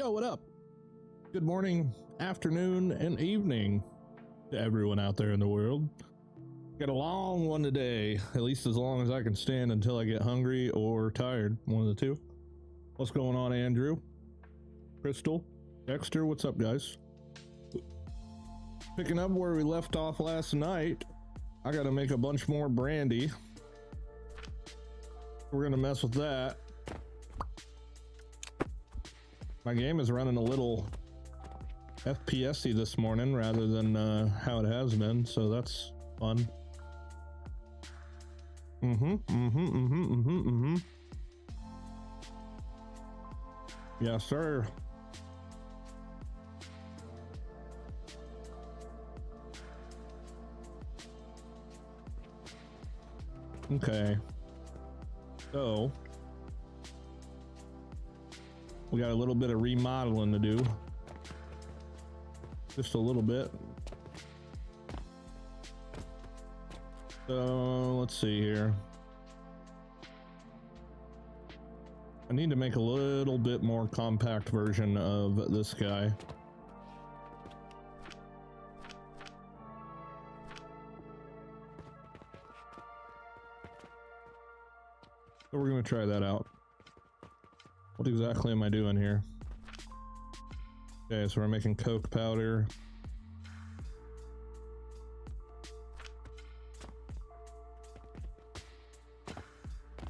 Yo, what up? Good morning, afternoon, and evening to everyone out there in the world. Got a long one today, at least as long as I can stand until I get hungry or tired, one of the two. What's going on, Andrew? Crystal? Dexter, what's up, guys? Picking up where we left off last night, I gotta make a bunch more brandy. We're gonna mess with that. My game is running a little FPS-y this morning rather than how it has been, so that's fun. Yeah, sir. Okay. So we got a little bit of remodeling to do. Just a little bit. So let's see here. I need to make a little bit more compact version of this guy. So we're going to try that out. What exactly am I doing here? Okay, so we're making coke powder.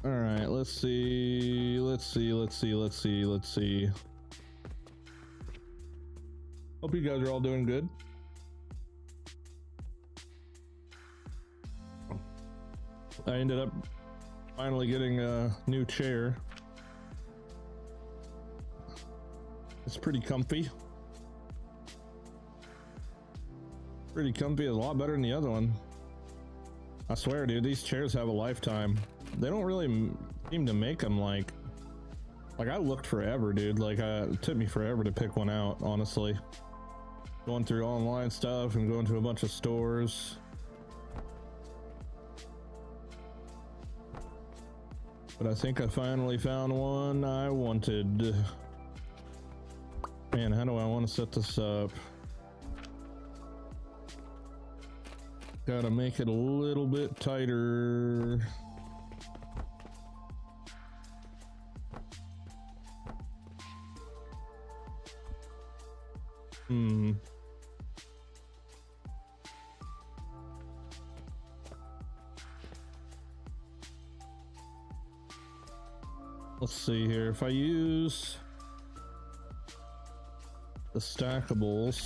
All right, let's see. Hope you guys are all doing good. I ended up finally getting a new chair. It's pretty comfy. Pretty comfy, a lot better than the other one. I swear, dude, these chairs have a lifetime. They don't really seem to make them like I looked forever, dude. Like, it took me forever to pick one out, honestly. Going through online stuff and going to a bunch of stores. But I think I finally found one I wanted. Man, how do I want to set this up? Gotta make it a little bit tighter. Let's see here. If I use the stackables,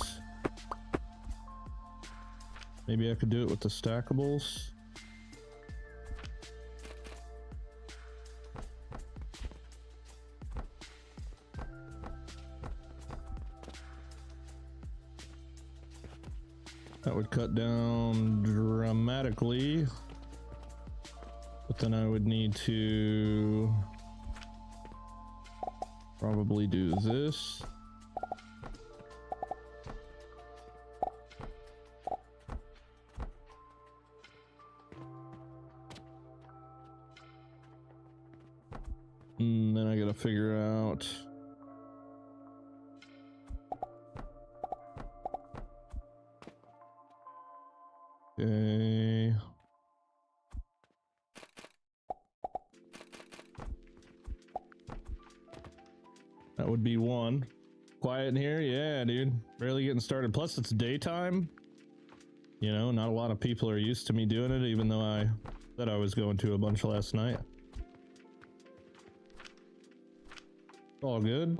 maybe I could do it with the stackables. That would cut down dramatically, but then I would need to probably do this. And then I gotta figure out okay. That would be one. Quiet in here? Yeah, dude. Barely getting started. Plus, it's daytime. You know, not a lot of people are used to me doing it, even though I said I was going to a bunch last night. All good.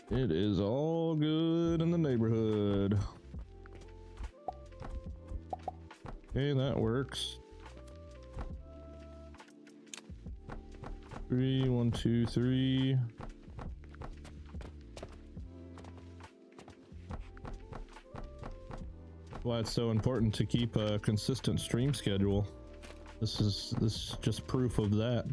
It is all good in the neighborhood. Okay, that works. 3, 1, 2, 3. Why it's so important to keep a consistent stream schedule. This is just proof of that.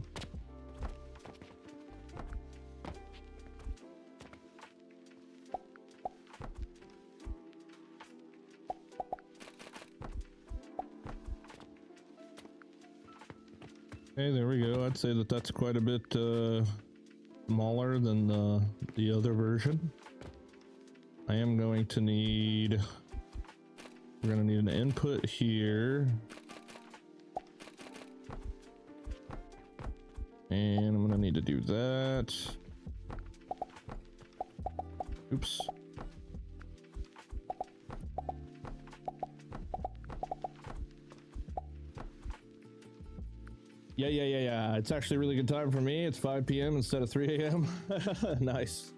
Okay, there we go. I'd say that that's quite a bit smaller than the other version. I am going to need... We're going to need an input here. And I'm going to need to do that. Oops. Yeah. It's actually a really good time for me. It's 5 p.m. instead of 3 a.m. Nice.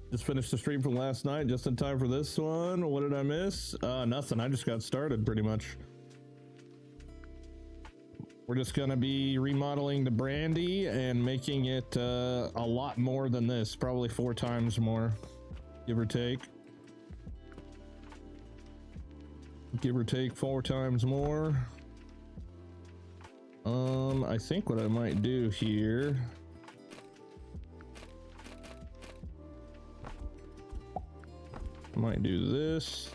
Just finished the stream from last night, just in time for this one. What did I miss? Nothing. I just got started, pretty much. We're just gonna be remodeling the Brandy and making it a lot more than this. Probably 4 times more, give or take. Give or take 4 times more. I think what I might do here... I might do this.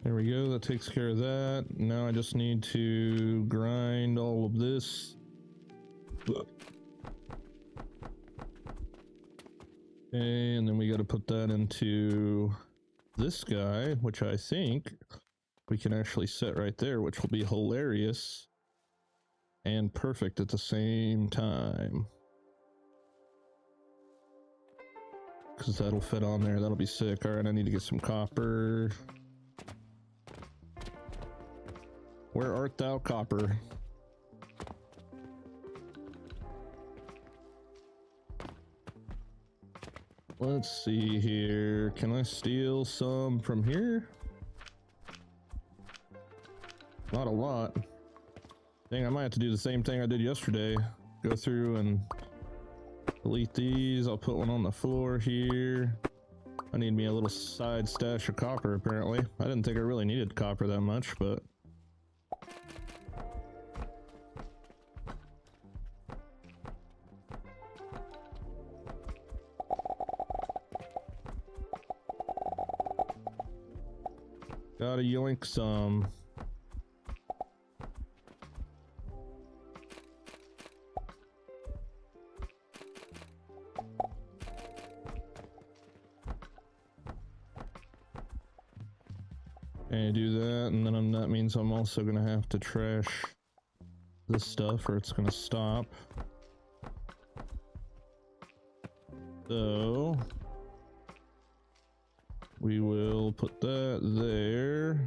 There we go, that takes care of that. Now I just need to grind all of this. Okay, and then we got to put that into this guy, which I think we can actually set right there, which will be hilarious and perfect at the same time. Because that'll fit on there, that'll be sick. All right, I need to get some copper. Where art thou, copper? Let's see here. Can I steal some from here? Not a lot. Dang, I might have to do the same thing I did yesterday. Go through and delete these. I'll put one on the floor here. I need me a little side stash of copper, apparently. I didn't think I really needed copper that much, but... Gotta yoink some. And do that, and then that means I'm also gonna have to trash this stuff or it's gonna stop. So we will put that there.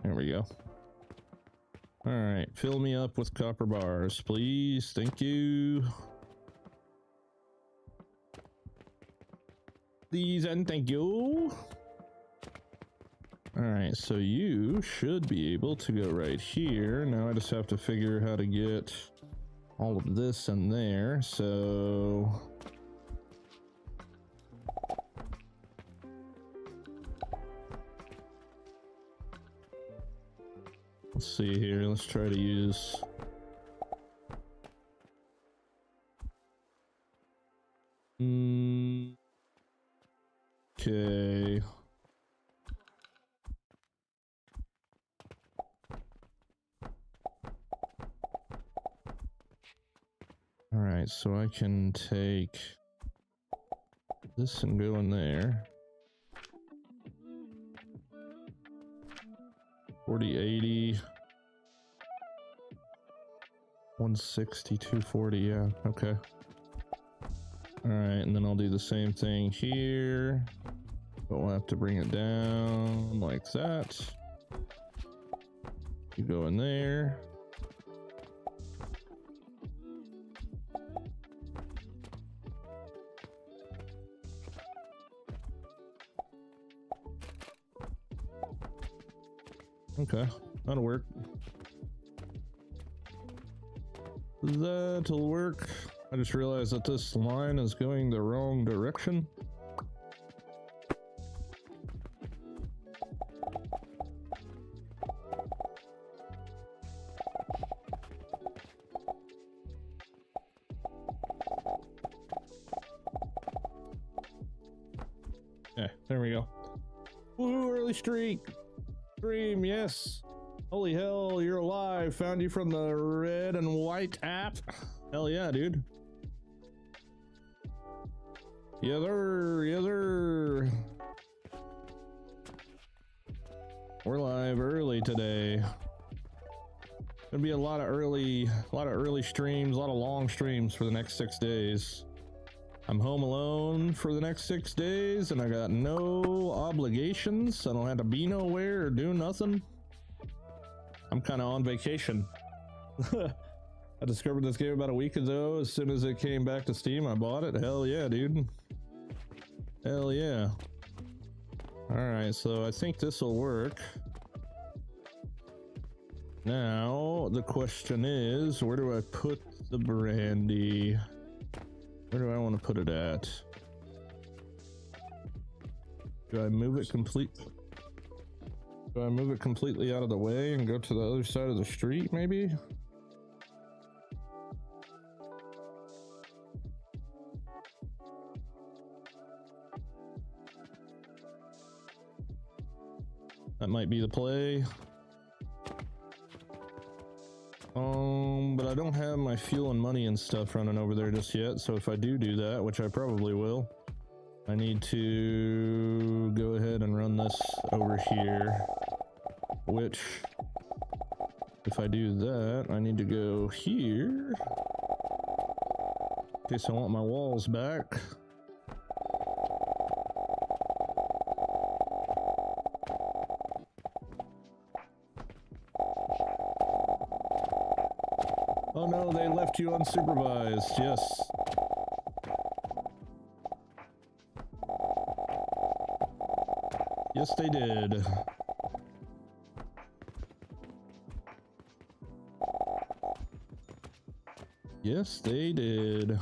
There we go. All right, fill me up with copper bars, please. Thank you. Please and thank you. All right, so you should be able to go right here. Now I just have to figure how to get all of this in there. So let's see here. Let's try to use okay. All right, so I can take this and go in there. 40, 80, 160, 240, yeah, okay. All right, and then I'll do the same thing here, but we'll have to bring it down like that. You go in there. Okay, that'll work. That'll work. I just realized that this line is going the wrong direction. Yeah, there we go. Woo, early streak. Stream, yes. Holy hell, you're alive. Found you from the red and white app. Hell yeah, dude. Yes, sir. Yes, sir. We're live early today. Gonna be a lot of early streams, a lot of long streams for the next 6 days. I'm home alone for the next 6 days, and I got no obligations. I don't have to be nowhere or do nothing. I'm kind of on vacation. I discovered this game about a week ago. As soon as it came back to Steam, I bought it. Hell yeah, dude. Hell yeah. Alright, so I think this will work. Now, the question is, where do I put the brandy? Where do I want to put it at? Do I move it completely? Do I move it completely out of the way and go to the other side of the street, maybe? That might be the play. But I don't have my fuel and money and stuff running over there just yet, so if I do that, which I probably will, I need to go ahead and run this over here, which, if I do that, I need to go here, in case I want my walls back. Oh no, they left you unsupervised, yes. Yes, they did. Yes, they did.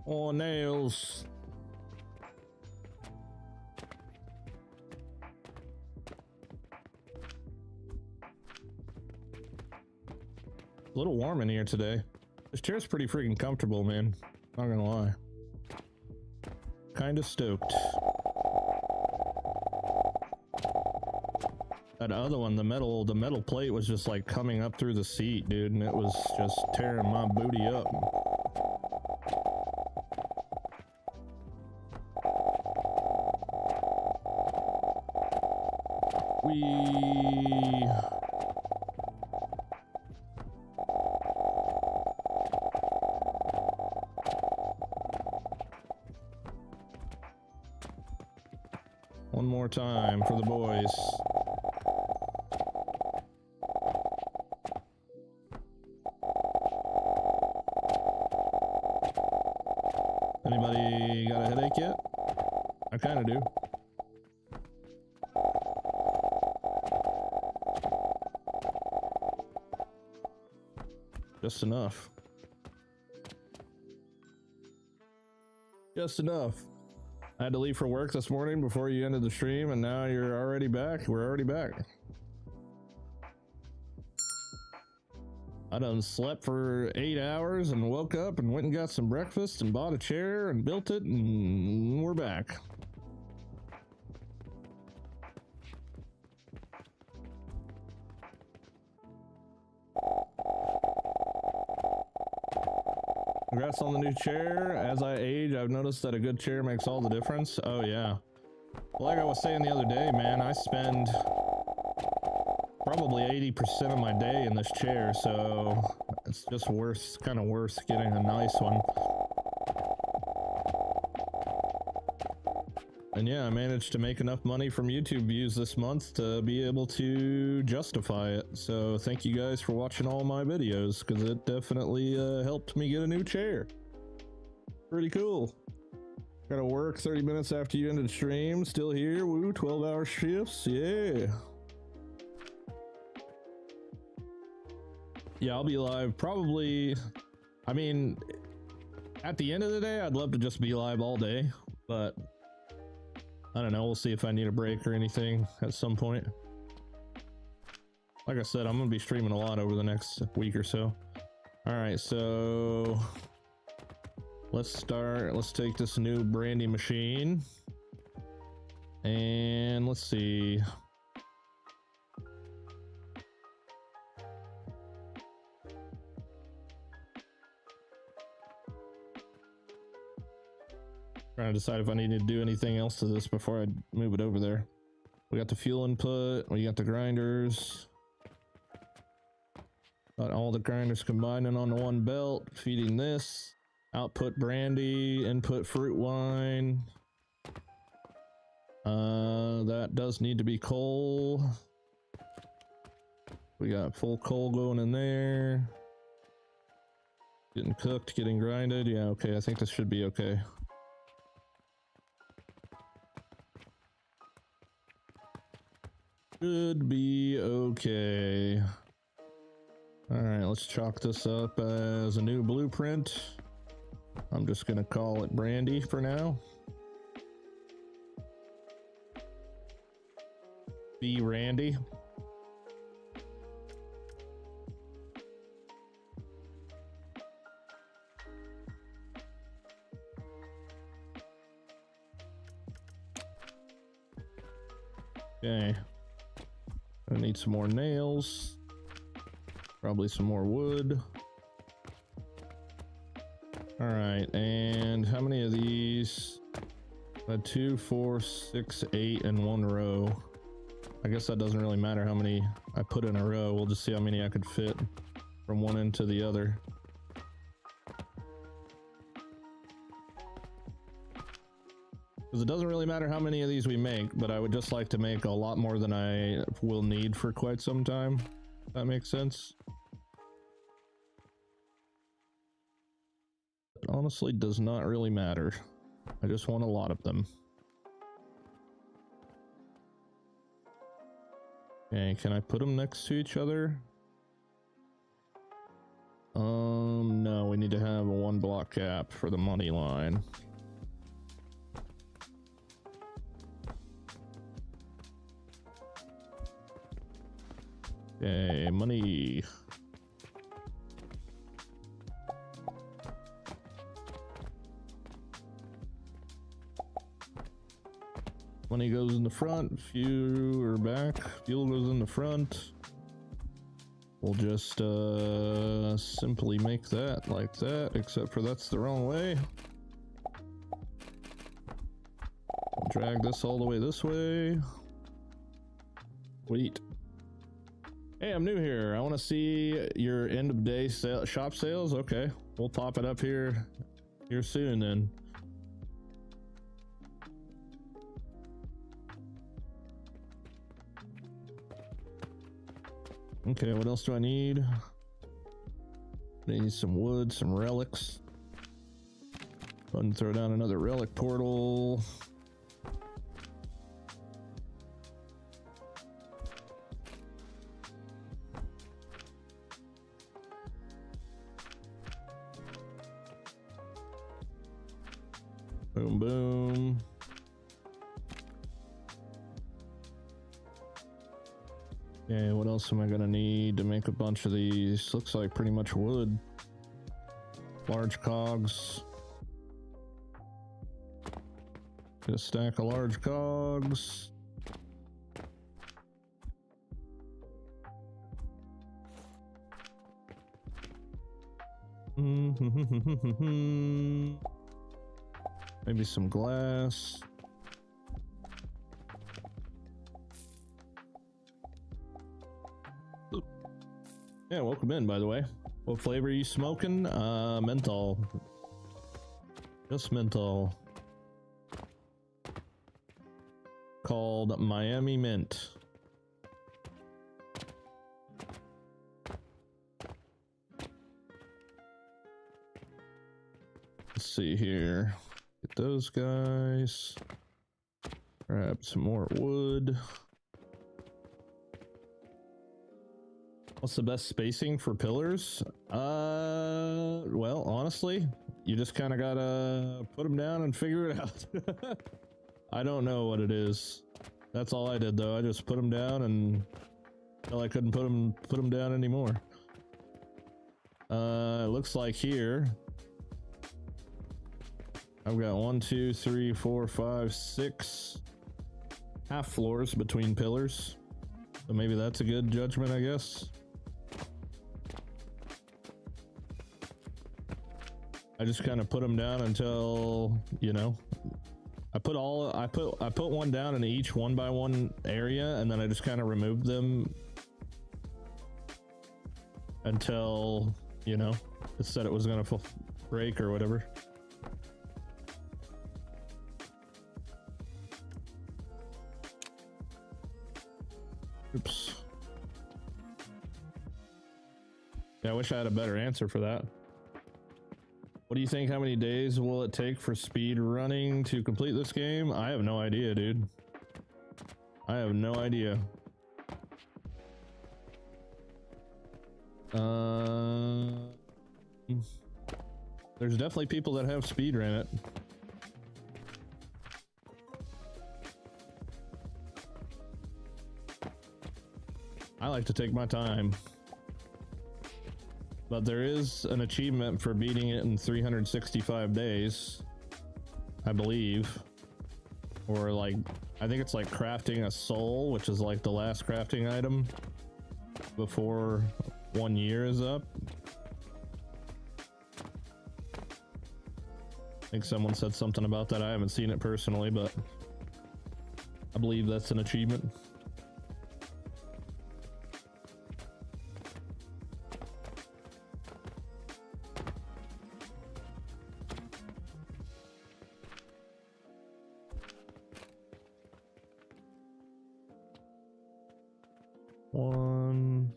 Oh, nails. A little warm in here today. This chair's pretty freaking comfortable, man. Not gonna lie. Kinda stoked. That other one, the metal plate was just like coming up through the seat, dude, and it was just tearing my booty up. One more time for the boys. Anybody got a headache yet? I kind of do. Just enough. Just enough. I had to leave for work this morning before you ended the stream, and now you're already back. We're already back. I done slept for 8 hours and woke up and went and got some breakfast and bought a chair and built it, and we're back. Congrats on the new chair. As I age, I've noticed that a good chair makes all the difference. Oh yeah. Well, like I was saying the other day, man, I spend probably 80% of my day in this chair, so it's just worth, kind of worth getting a nice one. And yeah, I managed to make enough money from YouTube views this month to be able to justify it. So thank you guys for watching all my videos, because it definitely helped me get a new chair. Pretty cool. Gotta work 30 minutes after you ended stream. Still here. Woo, 12-hour shifts. Yeah. Yeah, I'll be live probably. I mean, at the end of the day, I'd love to just be live all day, but I don't know. We'll see if I need a break or anything at some point. Like I said, I'm gonna be streaming a lot over the next week or so. All right, so let's start. Let's take this new Brandy machine and let's see. Trying to decide if I need to do anything else to this before I move it over there. We got the fuel input, we got the grinders. Got all the grinders combining on one belt, feeding this. Output brandy, input fruit wine. That does need to be coal. We got full coal going in there. Getting cooked, getting grinded. Yeah, okay, I think this should be okay. Should be okay. All right, let's chalk this up as a new blueprint. I'm just gonna call it Brandy for now. Be Randy. Okay. I need some more nails. Probably some more wood. All right, and how many of these? I had 2, 4, 6, 8 in one row. I guess that doesn't really matter how many I put in a row. We'll just see how many I could fit from one end to the other. Because it doesn't really matter how many of these we make, but I would just like to make a lot more than I will need for quite some time. If that makes sense. It honestly does not really matter. I just want a lot of them. Okay, can I put them next to each other? No, we need to have a 1 block gap for the money line. Okay, money. Money goes in the front, fuel or back. Fuel goes in the front. We'll just simply make that like that, except for that's the wrong way. I'll drag this all the way this way. Wait. Hey, I'm new here. I want to see your end of day shop sales. Okay, we'll pop it up here soon then. Okay, what else do I need? I need some wood, some relics. Go ahead and throw down another relic portal. Boom, boom. Okay, what else am I gonna need to make a bunch of these? Looks like pretty much wood. Large cogs. Get a stack of large cogs. Maybe some glass. Yeah, welcome in, by the way. What flavor are you smoking? Menthol. Just menthol. called Miami Mint. Let's see here. Get those guys. Grab some more wood. What's the best spacing for pillars? Well, honestly, you just kind of gotta put them down and figure it out. I don't know what it is. That's all I did though. I just put them down and until I couldn't put them down anymore. It looks like here I've got 1, 2, 3, 4, 5, 6 half floors between pillars. So maybe that's a good judgment, I guess. I just kind of put them down until, you know, I put one down in each 1 by 1 area, and then I just kind of removed them until, you know, it said it was gonna break or whatever. Oops. Yeah, I wish I had a better answer for that. What do you think? How many days will it take for speed running to complete this game? I have no idea, dude. I have no idea. There's definitely people that have speed ran it. I like to take my time. But there is an achievement for beating it in 365 days, I believe. Or like, I think it's like crafting a soul, which is like the last crafting item before 1 year is up. I think someone said something about that. I haven't seen it personally, but I believe that's an achievement. One.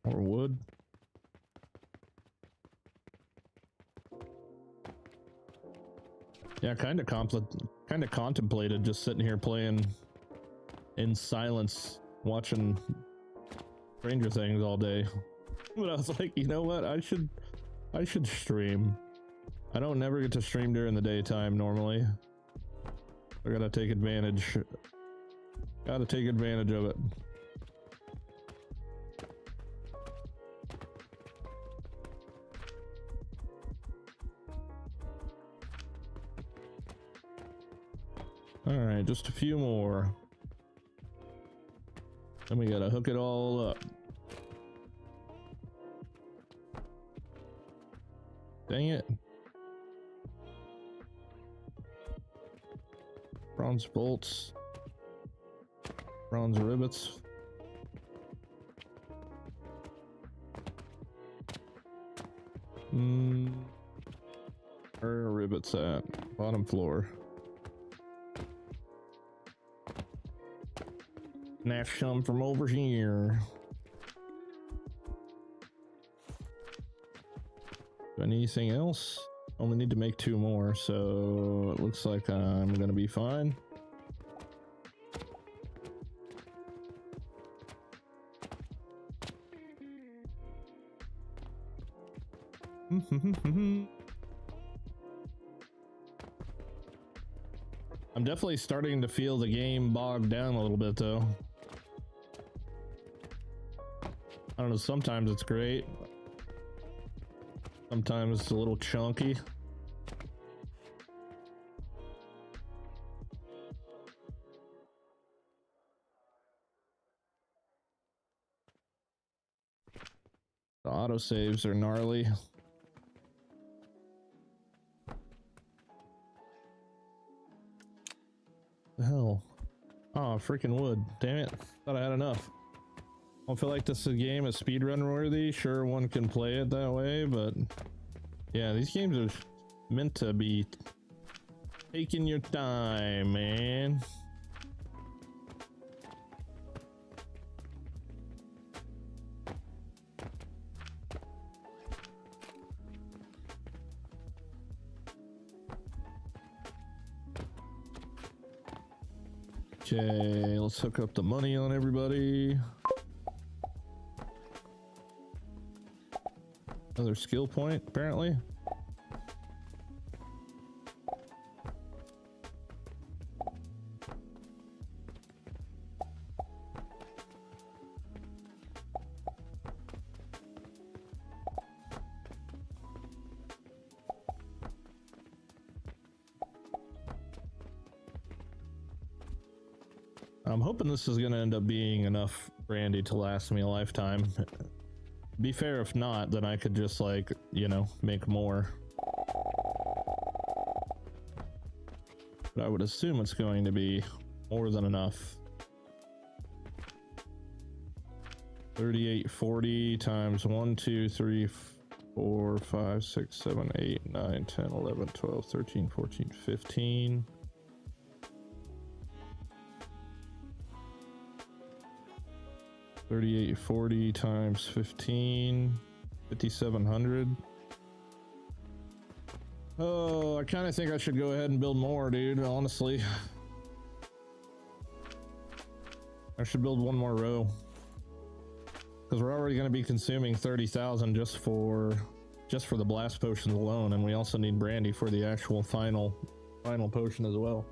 More wood. Yeah, kind of contemplated just sitting here playing in silence, watching Stranger Things all day. But I was like, you know what? I should stream. I don't never get to stream during the daytime normally. I gotta take advantage. Gotta take advantage of it. All right, just a few more. Then we gotta hook it all up. Dang it. Bronze bolts. Bronze rivets. Where are rivets at? Bottom floor. Snatch some from over here. Anything else? Only need to make 2 more, so it looks like I'm gonna be fine. I'm definitely starting to feel the game bogged down a little bit though. I don't know, sometimes it's great. Sometimes it's a little chunky. The autosaves are gnarly. The hell? Oh, freaking wood. Damn it. Thought I had enough. I don't feel like this game is speedrun worthy. Sure, one can play it that way, but yeah, these games are Meant to be taking your time, man. Okay, let's hook up the money on everybody. Another skill point, apparently. I'm hoping this is going to end up being enough brandy to last me a lifetime. Be fair, if not, then I could just, like, you know, make more. But I would assume it's going to be more than enough. 3840 times 1, 2, 3, 4, 5, 6, 7, 8, 9, 10, 11, 12, 13, 14, 15. $38.40 times 15, 5,700. Oh, I kind of think I should go ahead and build more, dude, honestly. I should build one more row. Because we're already going to be consuming 30,000 just for the blast potions alone, and we also need brandy for the actual final potion as well.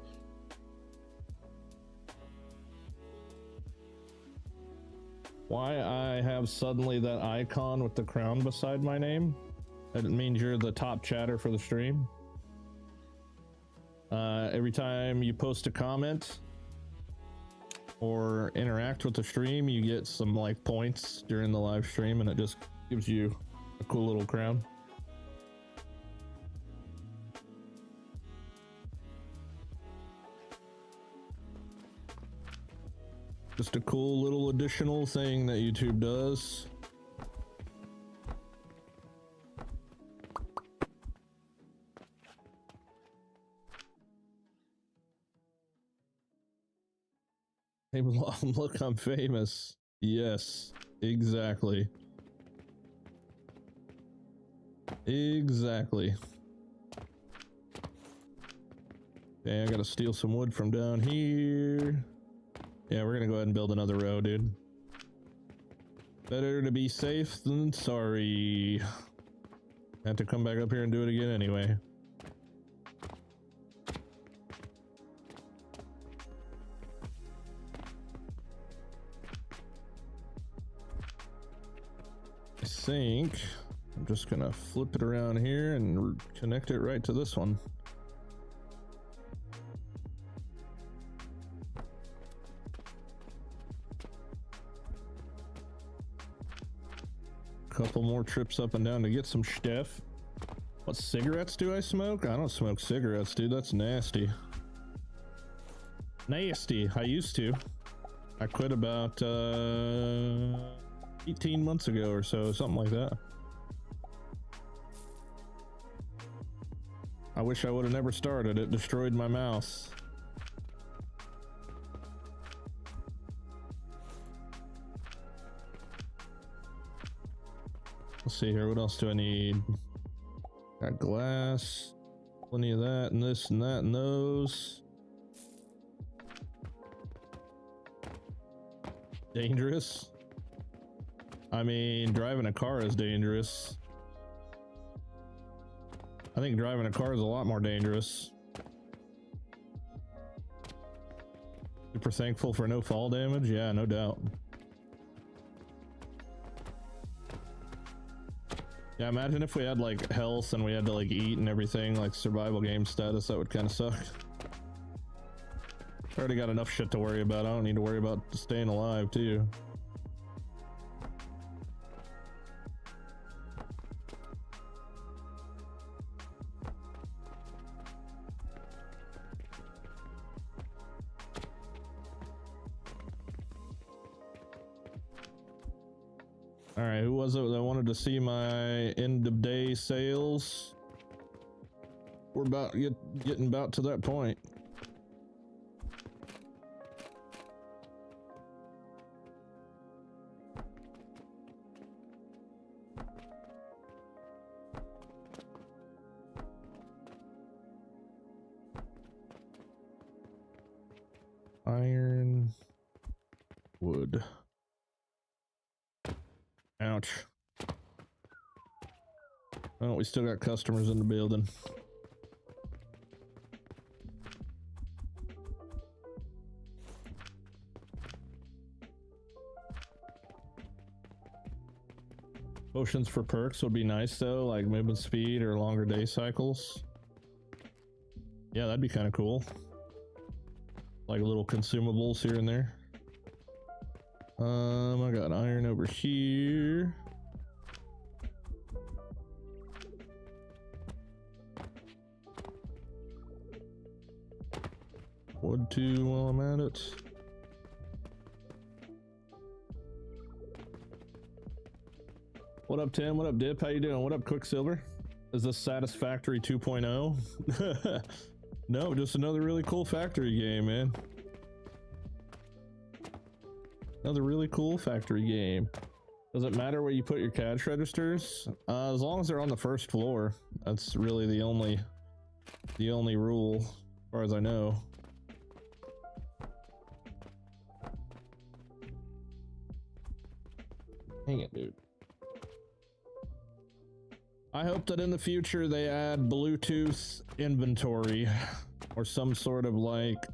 Why I have suddenly that icon with the crown beside my name? That means you're the top chatter for the stream. Every time you post a comment or interact with the stream, you get some like points during the live stream, and it just gives you a cool little crown. Just a cool little additional thing that YouTube does. Hey, look, I'm famous. Yes, exactly. Exactly. Okay, I gotta steal some wood from down here. Yeah, we're gonna go ahead and build another row, dude. Better to be safe than sorry. I have to come back up here and do it again anyway. I think I'm just gonna flip it around here and connect it right to this one. Couple more trips up and down to get some stuff. What cigarettes do I smoke? I don't smoke cigarettes, dude. That's nasty. Nasty. I used to. I quit about 18 months ago or so, something like that. I wish I would have never started. It destroyed my mouse. Let's see here, what else do I need? Got glass, plenty of that, and this and that and those. Dangerous? I mean, driving a car is dangerous. I think driving a car is a lot more dangerous. Super thankful for no fall damage? Yeah, no doubt. Yeah, imagine if we had like health and we had to like eat and everything, like survival game status. That would kind of suck. I already got enough shit to worry about. I don't need to worry about staying alive too. All right, who was it that wanted to see my end of day sales? we're getting about to that point. Iron, wood. Ouch. Oh, we still got customers in the building. Potions for perks would be nice though, like movement speed or longer day cycles. Yeah, that'd be kind of cool. Like little consumables here and there. I got iron over here. Wood too while I'm at it. What up, Tim? What up, Dip? How you doing? What up, Quicksilver? Is this Satisfactory 2.0? No, just another really cool factory game, man. Another really cool factory game. Does it matter where you put your cash registers? As long as they're on the first floor. That's really the only rule, as far as I know. Dang it, dude. I hope that in the future they add Bluetooth inventory or some sort of, like,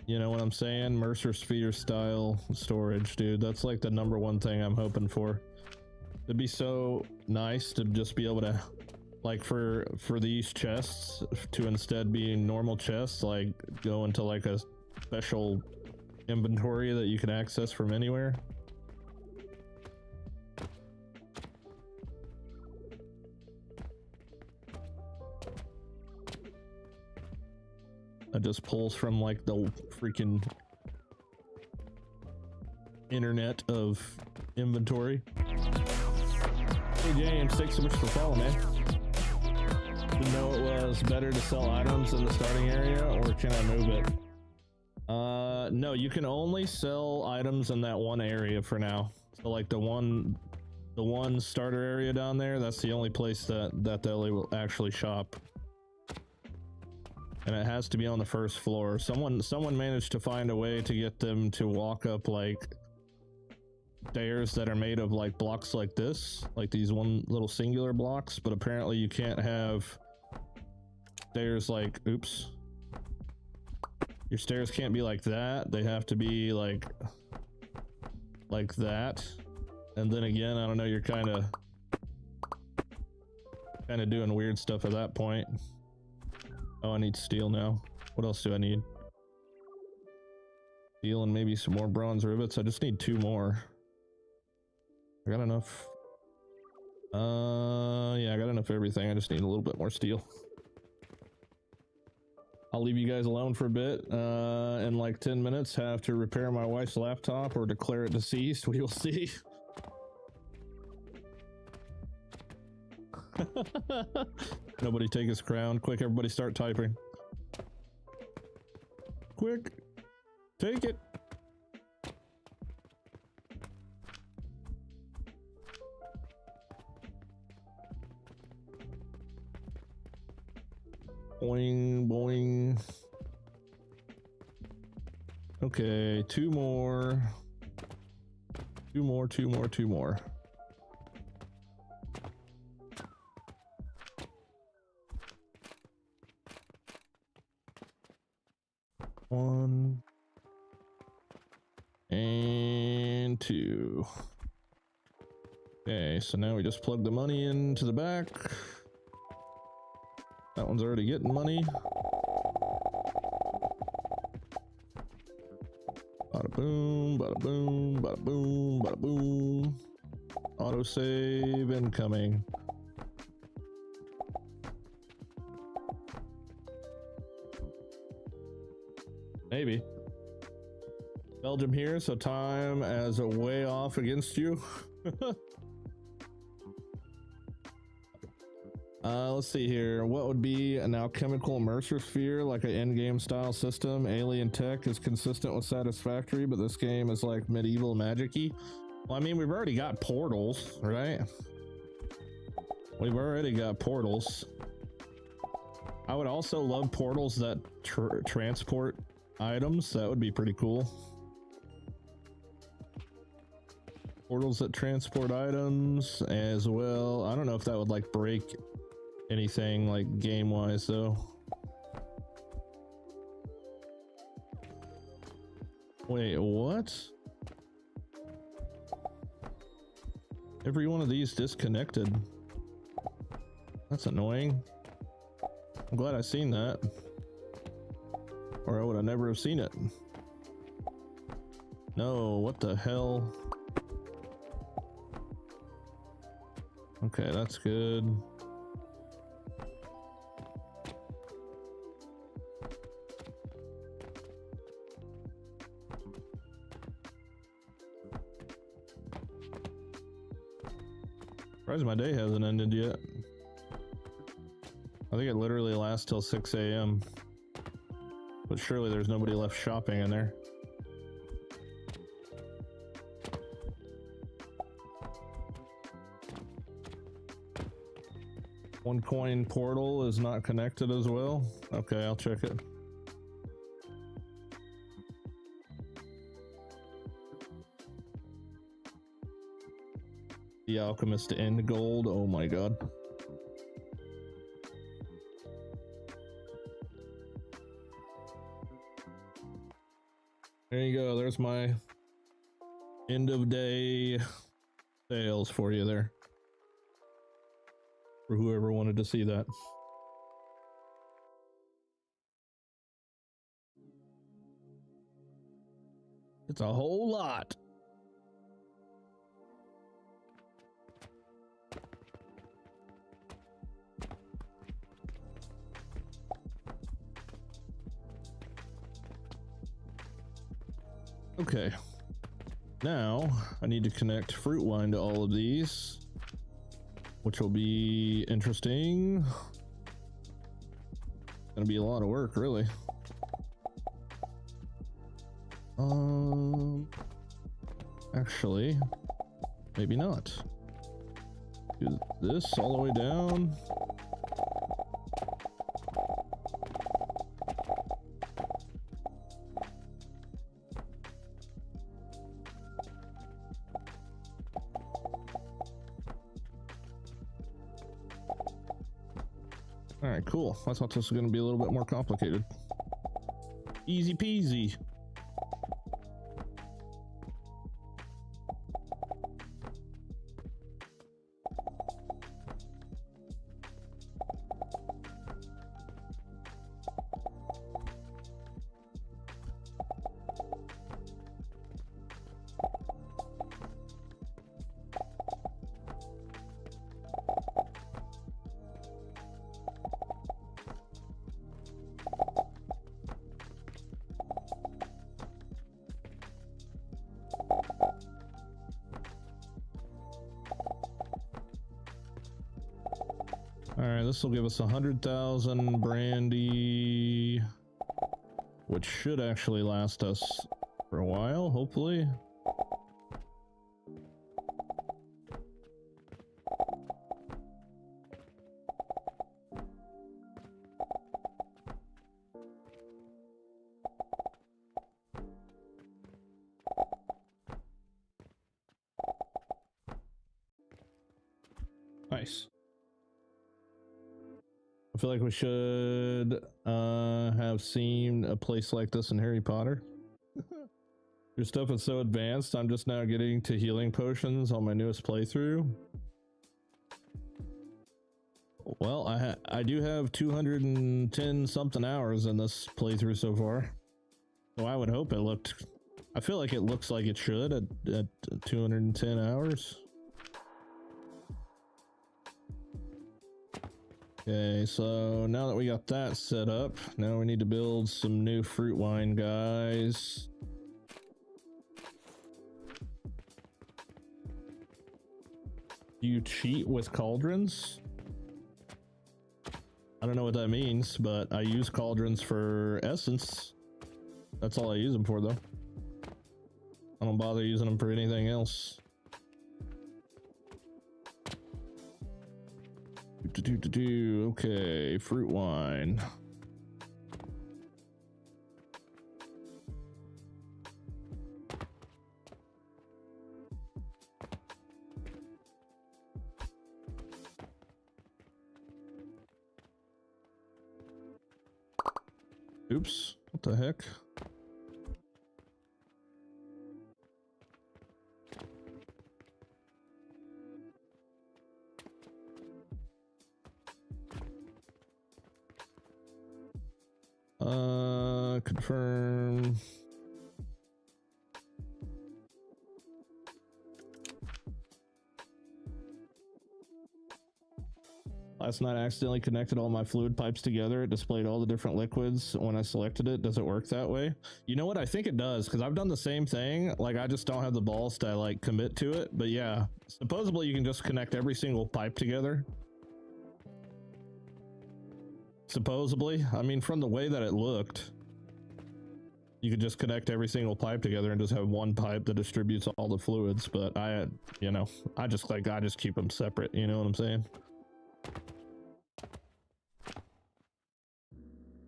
you know what I'm saying? Mercer Sphere style storage, dude. That's like the #1 thing I'm hoping for. It'd be so nice to just be able to, like, for these chests to instead be normal chests, like go into like a special inventory that you can access from anywhere. That just pulls from like the freaking internet of inventory. Hey James, thanks so much for following, man. Didn't know it was better to sell items in the starting area, or can I move it? No, you can only sell items in that one area for now. So like the one starter area down there, that's the only place that they'll actually shop. And it has to be on the first floor. Someone managed to find a way to get them to walk up like stairs that are made of like blocks like this, like these one little singular blocks, but apparently you can't have stairs like, oops. Your stairs can't be like that. They have to be like that. And then again, I don't know, you're kind of doing weird stuff at that point. Oh, I need steel now. What else do I need? Steel and maybe some more bronze rivets. I just need 2 more. I got enough. Yeah, I got enough of everything. I just need a little bit more steel. I'll leave you guys alone for a bit. In like 10 minutes, have to repair my wife's laptop or declare it deceased. We will see. Nobody take his crown. Quick, everybody start typing. Quick, take it. Boing, boing. Okay, 2 more. 2 more, 2 more, 2 more. One and 2. Okay, so now we just plug the money into the back. That one's already getting money. Bada boom, bada boom, bada boom, bada boom. Autosave incoming. Maybe. Belgium here, so time as a way off against you. Let's see here. What would be an alchemical immersive sphere, like an endgame style system? Alien tech is consistent with satisfactory, but this game is like medieval magic-y. Well, I mean, we've already got portals, right? We've already got portals. I would also love portals that transport items. That would be pretty cool. Portals that transport items as well. I don't know if that would like break anything like game wise though. Wait, what? Every one of these disconnected. That's annoying. I'm glad I seen that, or I would have never have seen it. No, what the hell? Okay, that's good. Surprised my day hasn't ended yet. I think it literally lasts till 6 a.m. But surely there's nobody left shopping in there. One coin portal is not connected as well. Okay, I'll check it. The alchemist to end gold. Oh my god. There you go. There's my end of day sales for you there. For whoever wanted to see that. It's a whole lot. Okay, now I need to connect fruit wine to all of these, which will be interesting. Gonna be a lot of work, really. Actually, maybe not. Do this all the way down. All right, cool. I thought this was going to be a little bit more complicated. Easy peasy. All right, this will give us 100,000 brandy, which should actually last us for a while, hopefully. Nice. I feel like we should have seen a place like this in Harry Potter. Your stuff is so advanced, I'm just now getting to healing potions on my newest playthrough. Well, I do have 210 something hours in this playthrough so far. So I would hope it looked... I feel like it looks like it should at 210 hours. Okay, so now that we got that set up, now we need to build some new fruit wine guys. Do you cheat with cauldrons? I don't know what that means, but I use cauldrons for essence. That's all I use them for, though. I don't bother using them for anything else. Okay, fruit wine. Oops, what the heck? Confirm. Last night I accidentally connected all my fluid pipes together. It displayed all the different liquids when I selected it. Does it work that way? You know what? I think it does, because I've done the same thing. Like, I just don't have the balls to like commit to it. But yeah, supposedly you can just connect every single pipe together. Supposedly. I mean, from the way that it looked, you could just connect every single pipe together and just have one pipe that distributes all the fluids. But I just keep them separate. You know what I'm saying?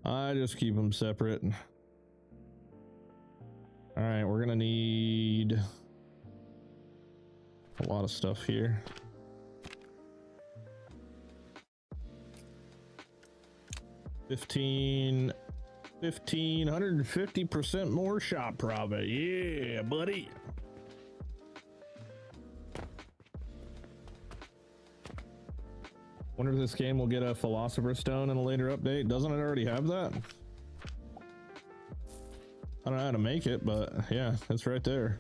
I just keep them separate. All right, we're gonna need a lot of stuff here. $1,550% more shop profit. Yeah, buddy. Wonder if this game will get a Philosopher's Stone in a later update. Doesn't it already have that? I don't know how to make it, but yeah, it's right there.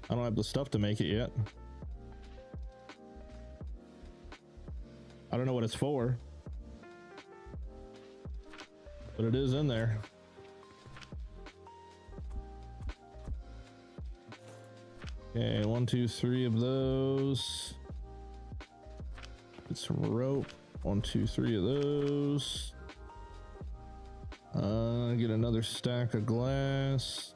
I don't have the stuff to make it yet. I don't know what it's for, but it is in there. Okay, 1, 2, 3 of those. Get some rope. 1, 2, 3 of those. Get another stack of glass.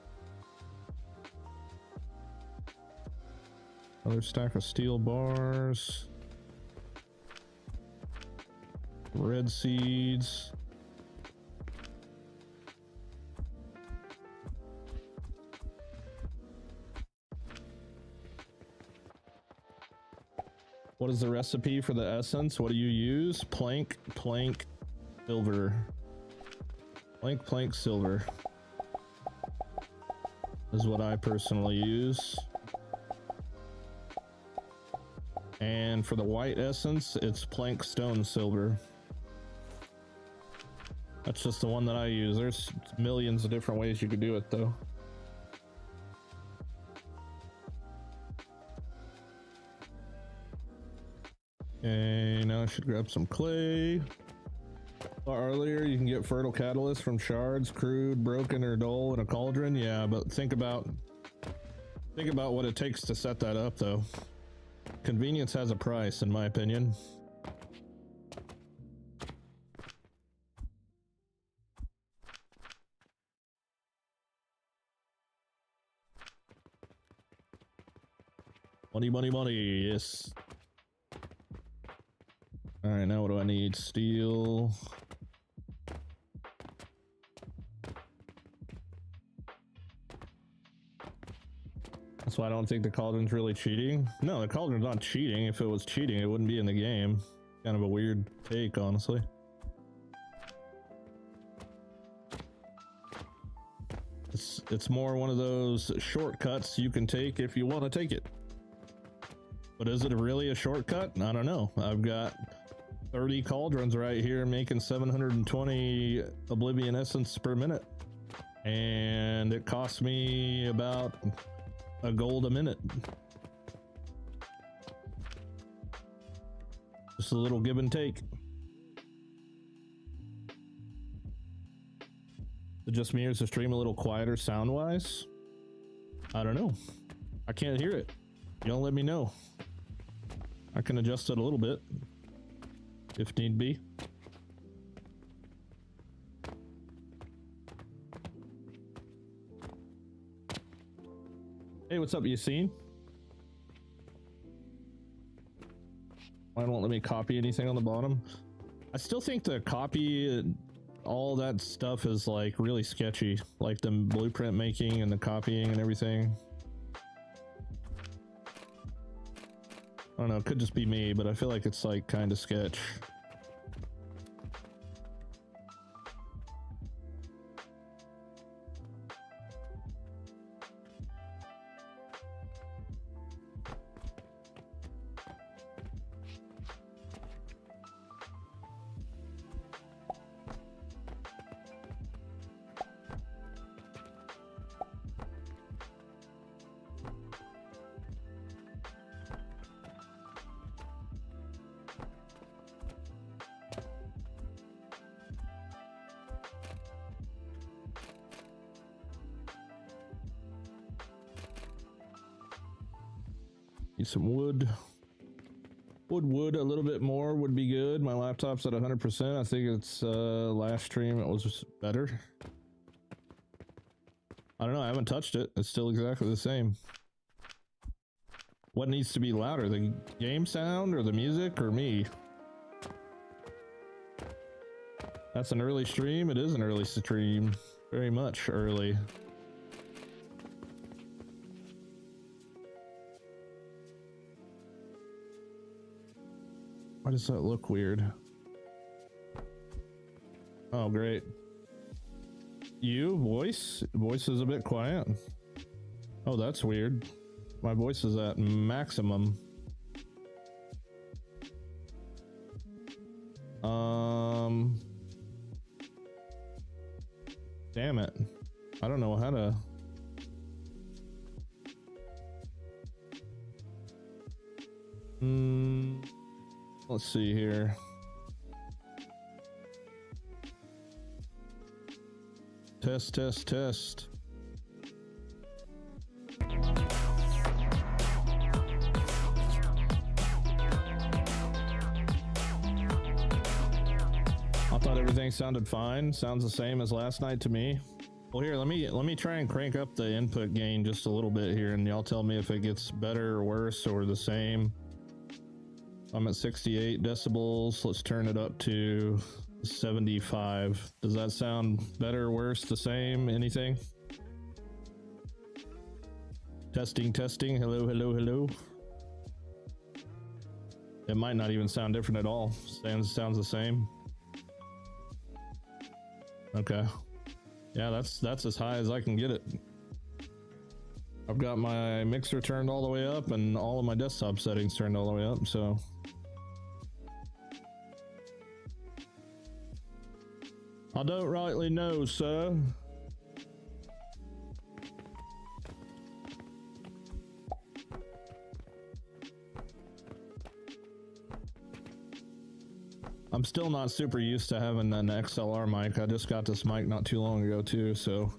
Another stack of steel bars. Red seeds. What is the recipe for the essence? What do you use? Plank, silver. Plank, silver is what I personally use. And for the white essence, it's plank, stone, silver. That's just the one that I use. There's millions of different ways you could do it, though. Okay, now I should grab some clay. Earlier, you can get fertile catalyst from shards, crude, broken, or dull in a cauldron. Yeah, but think about what it takes to set that up, though. Convenience has a price, in my opinion. Money, money, money. Yes. All right, now what do I need? Steel. That's why I don't think the cauldron's really cheating. No, the cauldron's not cheating. If it was cheating, it wouldn't be in the game. Kind of a weird take, honestly. It's more one of those shortcuts you can take if you want to take it. But is it really a shortcut? I don't know. I've got 30 cauldrons right here making 720 Oblivion essence per minute. And it costs me about a gold a minute. Just a little give and take. It just mirrors the stream a little quieter sound wise. I don't know. I can't hear it. Y'all let me know. I can adjust it a little bit if need be. Hey, what's up, Yassine? Why won't let me copy anything on the bottom? I still think the copy, all that stuff is like really sketchy, like the blueprint making and the copying and everything. I don't know, it could just be me, but I feel like it's like kind of sketch. Need some wood. Wood a little bit more would be good. My laptop's at 100%. I think it's last stream it was better. I don't know, I haven't touched it. It's still exactly the same. What needs to be louder, the game sound or the music or me? That's an early stream. It is an early stream, very much early. Why does that look weird? Oh, great. Voice is a bit quiet. Oh, that's weird. My voice is at maximum. Damn it. I don't know how to. Let's see here. Test. I thought everything sounded fine. Sounds the same as last night to me. Well, here, let me try and crank up the input gain just a little bit here, and y'all tell me if it gets better or worse or the same. I'm at 68 decibels. Let's turn it up to 75. Does that sound better, worse, the same, anything? Testing. Hello. It might not even sound different at all. Sounds the same. Okay. Yeah, that's as high as I can get it. I've got my mixer turned all the way up and all of my desktop settings turned all the way up, so. I don't rightly know, sir. I'm still not super used to having an XLR mic. I just got this mic not too long ago too, so.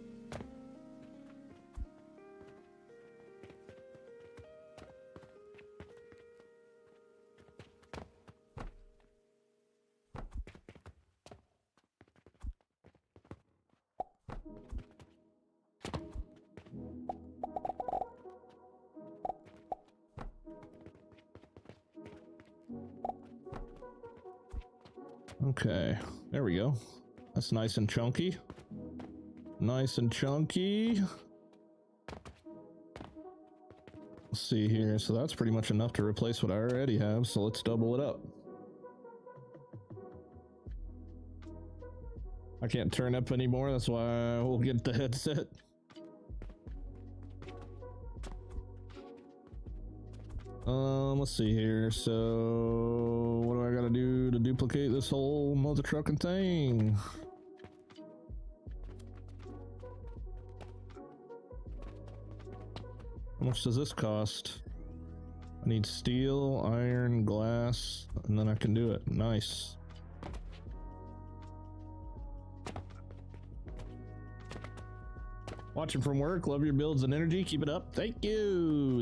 Okay, there we go. That's nice and chunky. Let's see here. So that's pretty much enough to replace what I already have. So let's double it up. I can't turn up anymore. That's why we'll get the headset. Let's see here. So what do I gotta do to duplicate this whole mother trucking thing? How much does this cost? I need steel, iron, glass, and then I can do it. Nice. Watching from work, love your builds and energy. Keep it up. Thank you.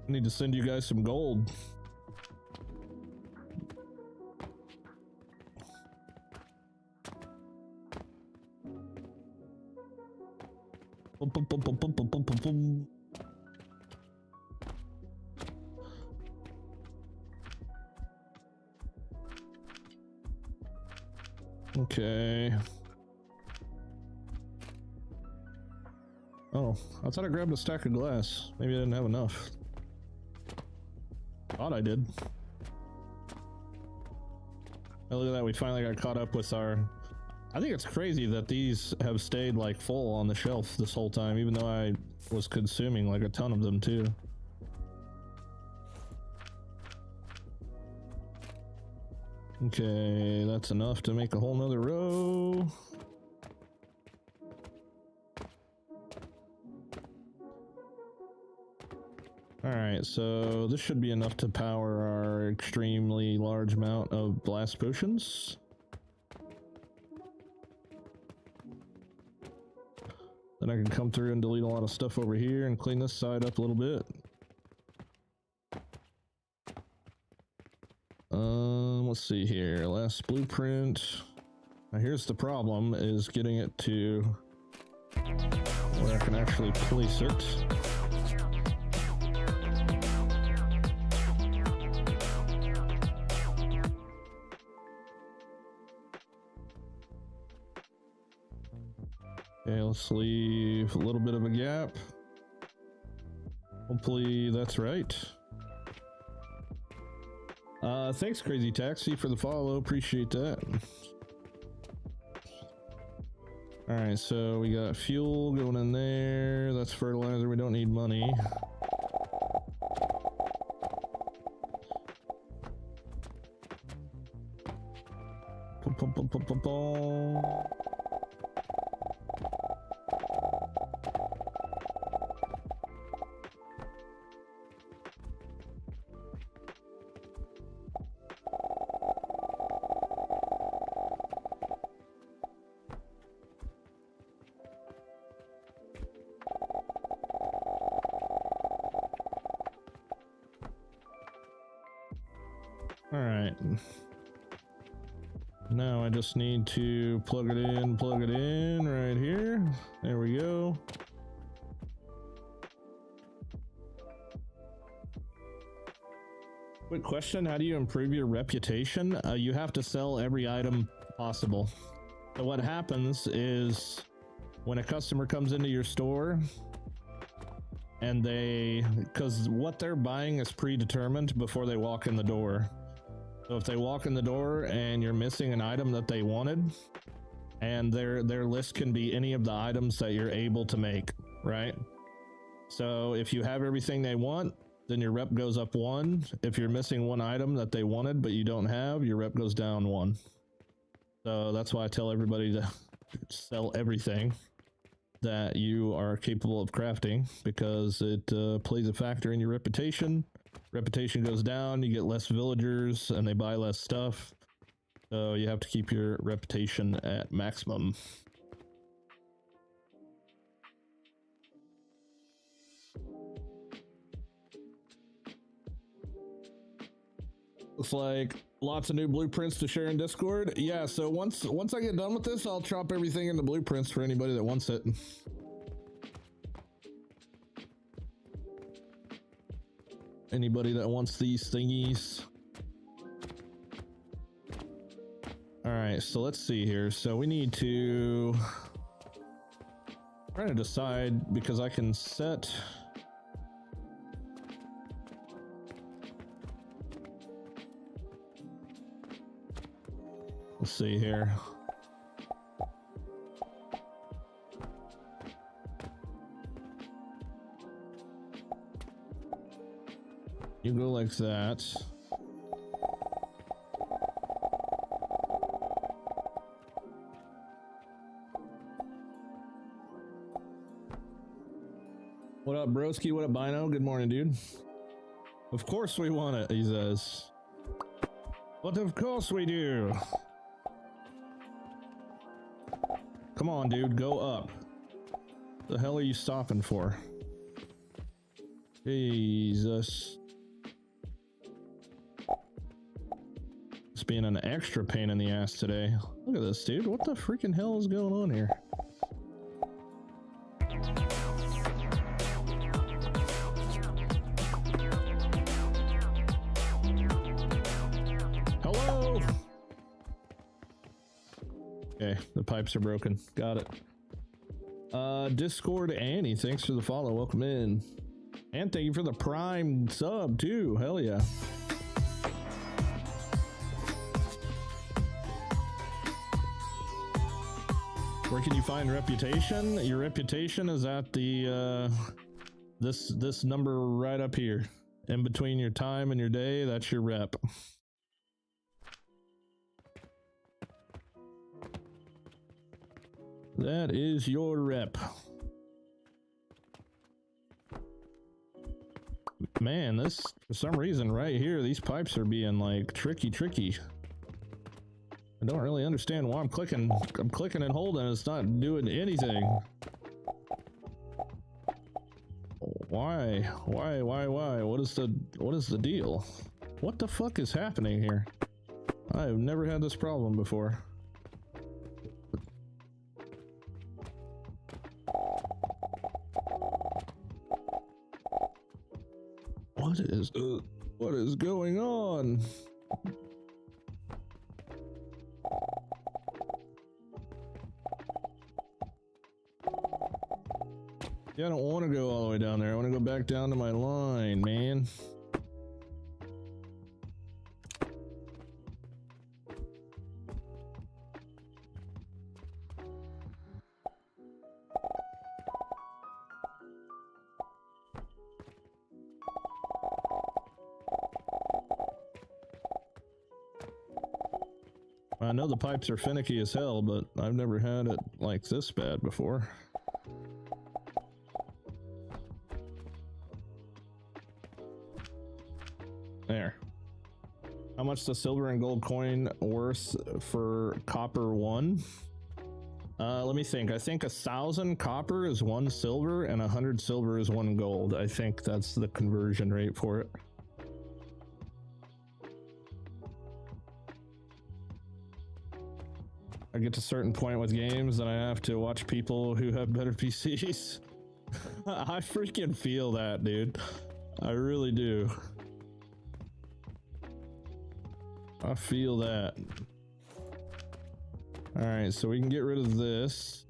I need to send you guys some gold. Boom, boom, boom, boom, boom, boom, boom, boom, boom. Okay. Oh, I thought I grabbed a stack of glass. Maybe I didn't have enough. Thought I did. Oh, look at that. We finally got caught up with our... I think it's crazy that these have stayed like full on the shelf this whole time, even though I was consuming like a ton of them too. Okay, that's enough to make a whole nother row. Alright, so this should be enough to power our extremely large amount of blast potions. Then I can come through and delete a lot of stuff over here and clean this side up a little bit. Let's see here. Last blueprint. Now here's the problem, is getting it to where I can actually place it. Okay, let's leave a little bit of a gap. Hopefully that's right. Thanks Crazy Taxi for the follow, appreciate that. Alright, so we got fuel going in there, that's fertilizer, we don't need money. Pum, pum, pum, pum, pum, pum. Alright. Now I just need to plug it in right here. There we go. Quick question, how do you improve your reputation? You have to sell every item possible. So what happens is when a customer comes into your store and because what they're buying is predetermined before they walk in the door. So if they walk in the door and you're missing an item that they wanted, and their list can be any of the items that you're able to make, right? So if you have everything they want, then your rep goes up 1. If you're missing one item that they wanted but you don't have, your rep goes down 1. So that's why I tell everybody to sell everything that you are capable of crafting, because it plays a factor in your reputation. Reputation goes down, you get less villagers and they buy less stuff, so you have to keep your reputation at maximum. Looks like lots of new blueprints to share in Discord. Yeah, so once I get done with this, I'll chop everything into blueprints for anybody that wants it. Anybody that wants these thingies. All right, so let's see here. So we need to try to decide, because I can set let's see here. You go like that. What up, broski? What up, Bino? Good morning, dude. Of course we want it, he says. But of course we do. Come on, dude, go up. The hell are you stopping for? Jesus. It's being an extra pain in the ass today. Look at this, dude. What the freaking hell is going on here? Okay, the pipes are broken. Got it. Discord Annie, thanks for the follow. Welcome in. And thank you for the Prime sub too. Hell yeah. Where can you find reputation? Your reputation is at the this number right up here. In between your time and your day, that's your rep. That is your rep. Man, this, for some reason right here, these pipes are being like tricky. I don't really understand why I'm clicking and holding, it's not doing anything. Why? What is the deal? What the fuck is happening here? I've never had this problem before. What is going on? Yeah, I don't want to go all the way down there. I want to go back down to my line, man. I know the pipes are finicky as hell, but I've never had it like this bad before. There. How much the silver and gold coin worth for copper 1? Let me think. I think 1,000 copper is 1 silver and 100 silver is 1 gold. I think that's the conversion rate for it. I get to a certain point with games and I have to watch people who have better PCs. I freaking feel that, dude. I really do. I feel that. Alright, so we can get rid of this.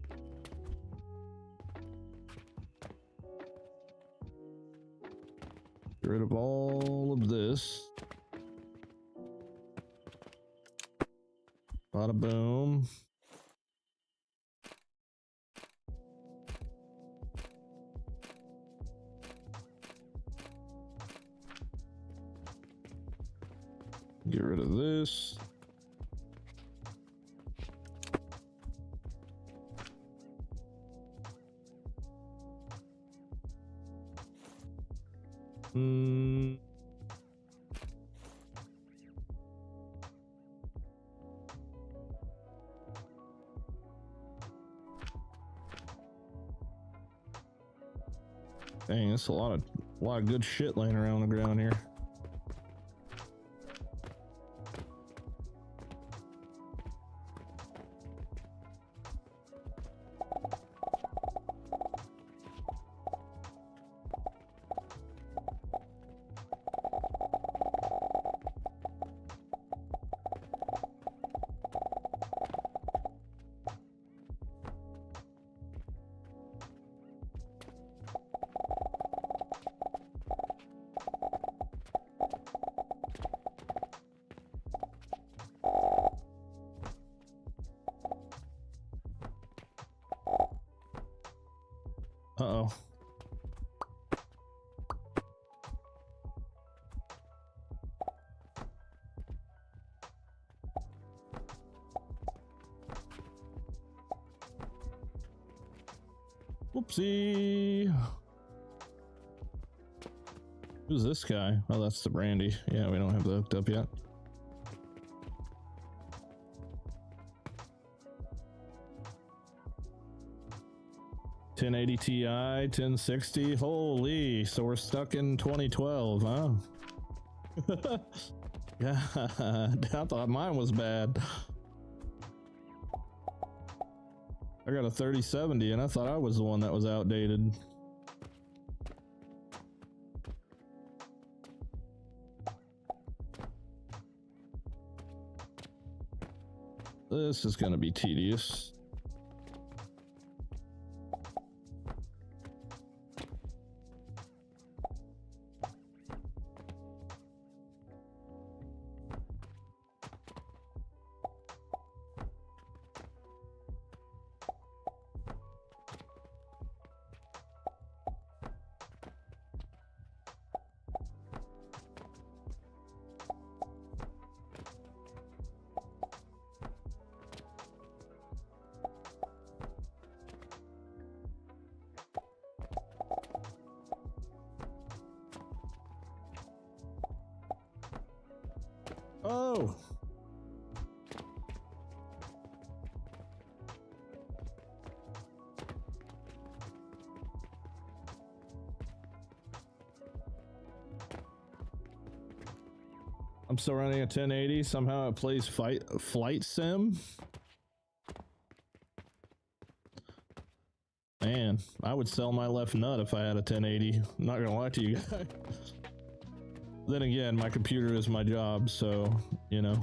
Get rid of all of this. Bada boom. Get rid of this. Dang, that's a lot of good shit laying around the ground here. Uh-oh. Whoopsie. Who's this guy? Oh, that's the Brandy. Yeah, we don't have that hooked up yet. Ti, 1060. Holy, so we're stuck in 2012, huh? Yeah, I thought mine was bad. I got a 3070 and I thought I was the one that was outdated. This is gonna be tedious. Oh. I'm still running a 1080. Somehow it plays flight sim. Man, I would sell my left nut if I had a 1080. I'm not gonna lie to you guys. Then again, my computer is my job, so, you know,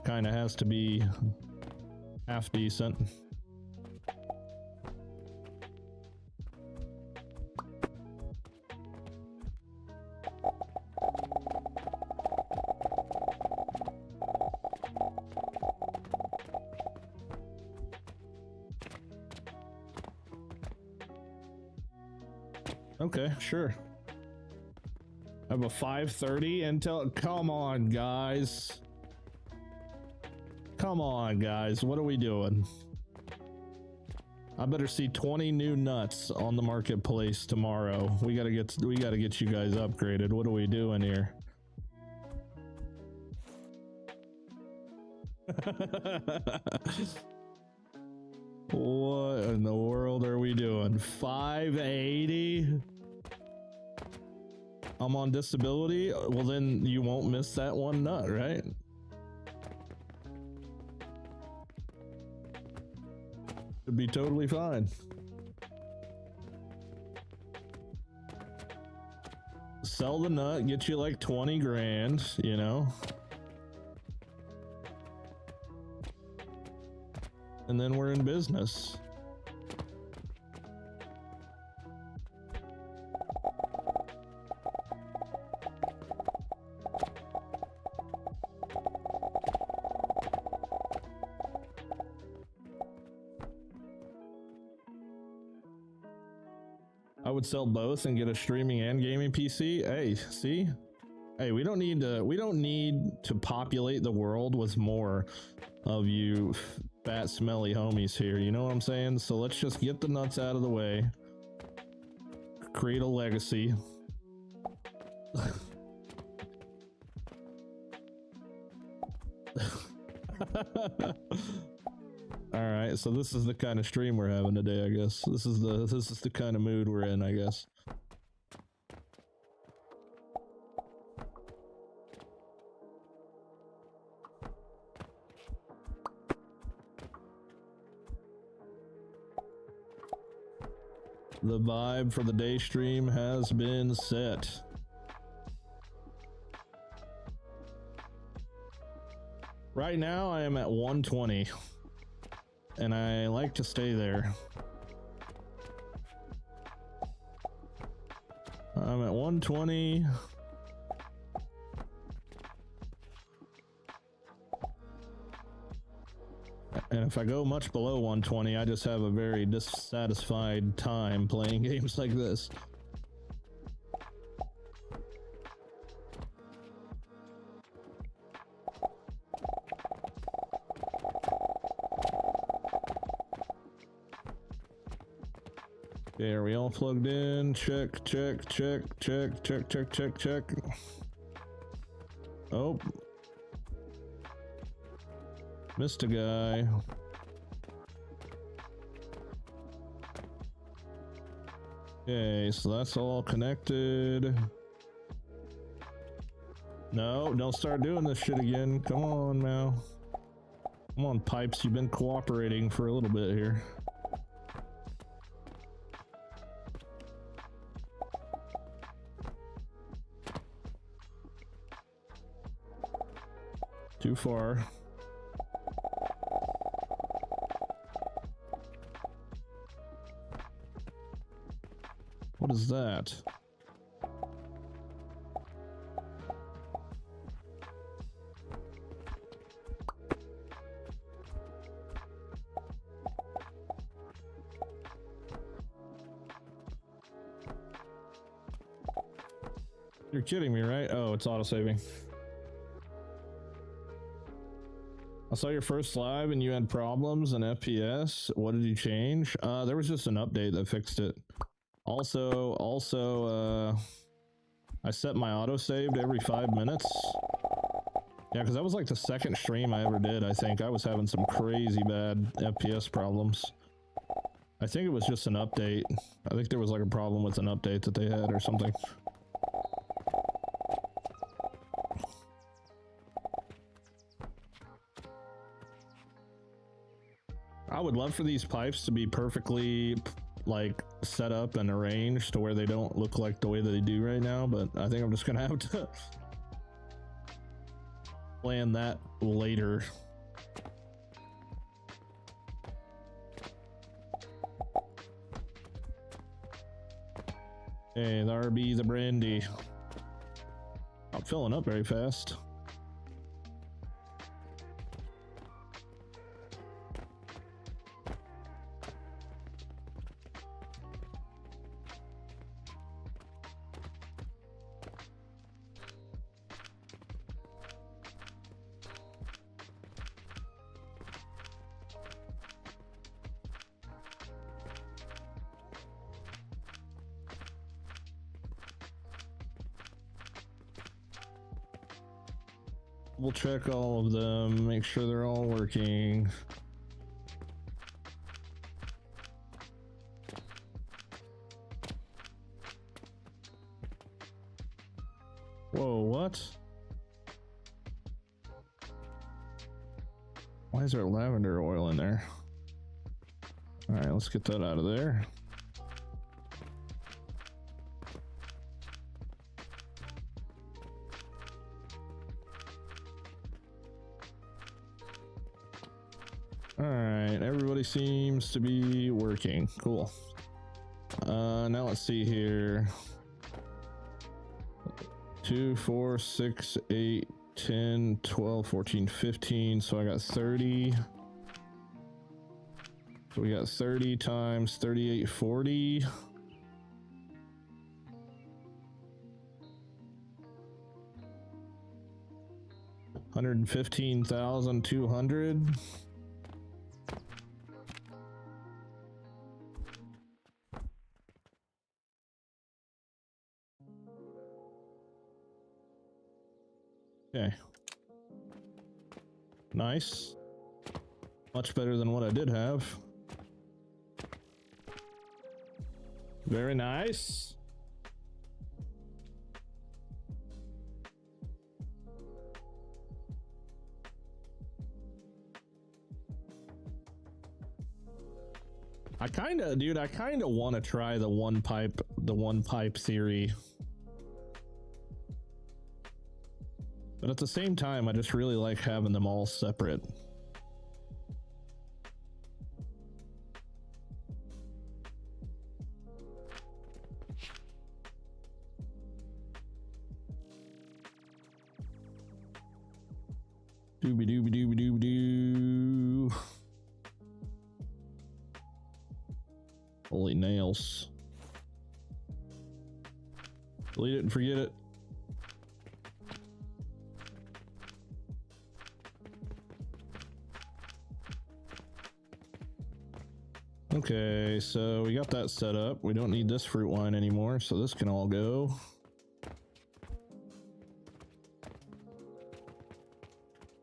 kind of has to be half decent. Okay, sure. I have a 530 Intel. Come on, guys. Come on, guys. What are we doing? I better see 20 new nuts on the marketplace tomorrow. We gotta get you guys upgraded. What are we doing here? What in the world are we doing? 580? I'm on disability? Well, then you won't miss that one nut, right? Should be totally fine. Sell the nut, get you like 20 grand, you know? And then we're in business. I would sell both and get a streaming and gaming PC. Hey, see? Hey, we don't need to populate the world with more of you fat smelly homies here. You know what I'm saying? So let's just get the nuts out of the way. Create a legacy. All right, so this is the kind of stream we're having today, I guess. This is the kind of mood we're in, I guess. The vibe for the day stream has been set. Right now I am at 120. And I like to stay there. I'm at 120. And if I go much below 120, I just have a very dissatisfied time playing games like this. Okay, are we all plugged in? Check, check, check, check, check, check, check, check. Oh. Missed a guy. Okay, so that's all connected. No, don't start doing this shit again. Come on now. Come on, Pipes, you've been cooperating for a little bit here. Too far. What is that? You're kidding me, right? Oh, it's auto-saving. I saw your first live and you had problems in FPS. What did you change? There was just an update that fixed it. Also, I set my autosave to every 5 minutes. Yeah, because that was like the second stream I ever did, I think. I was having some crazy bad FPS problems. I think it was just an update. I think there was like a problem with an update that they had or something. I would love for these pipes to be perfectly like set up and arranged to where they don't look like the way that they do right now, but I think I'm just gonna have to plan that later. Hey, the RB, the Brandy. I'm filling up very fast. We'll check all of them, make sure they're all working. Whoa, what? Why is there lavender oil in there? All right, let's get that out of there. All right, everybody seems to be working. Cool. Now let's see here. 2, 4, 6, 8, 10, 12, 14, 15. So I got 30. So we got 30 times 38, 40. $115,200. Okay. Nice. Much better than what I did have. Very nice. I kind of want to try the one pipe theory. But at the same time, I just really like having them all separate. Dooby dooby dooby dooby doo. Holy nails. Delete it and forget it. Okay, so we got that set up. We don't need this fruit wine anymore, so this can all go.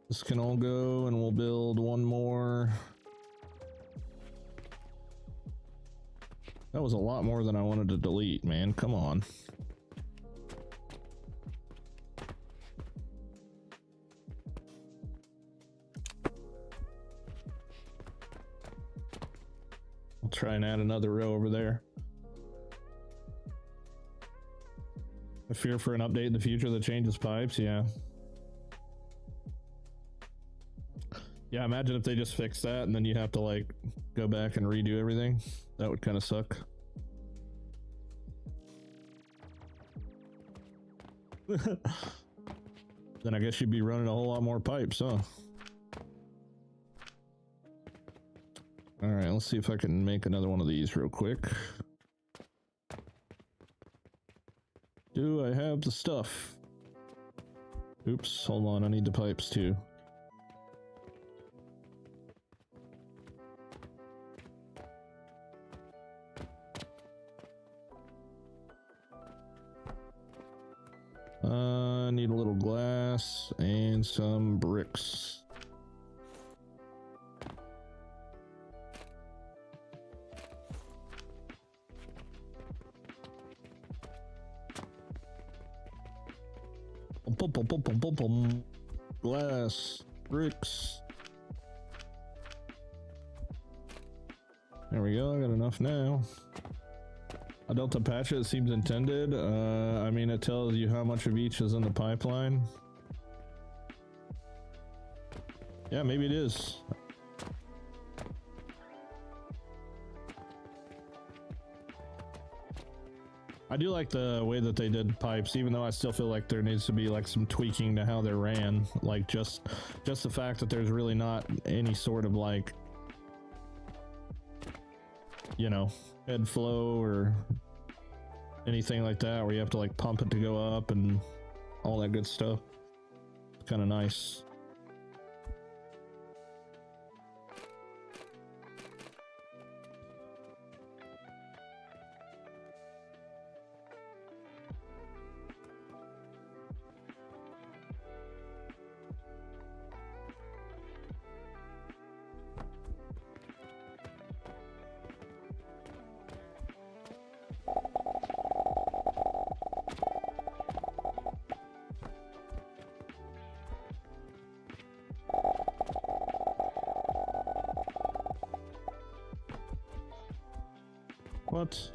This can all go, and we'll build one more. That was a lot more than I wanted to delete, man. Come on. I'll try and add another row over there. I fear for an update in the future that changes pipes, yeah. Yeah, imagine if they just fix that and then you have to like go back and redo everything. That would kind of suck. Then I guess you'd be running a whole lot more pipes, huh? All right, let's see if I can make another one of these real quick. Do I have the stuff? Oops, hold on, I need the pipes too. I need a little glass and some bricks. Glass, bricks. There we go, I got enough now. A delta patch, it seems intended. I mean, it tells you how much of each is in the pipeline. Yeah, maybe it is. I do like the way that they did pipes, even though I still feel like there needs to be like some tweaking to how they're ran. Like just the fact that there's really not any sort of like, you know, head flow or anything like that where you have to like pump it to go up and all that good stuff. It's kind of nice. What?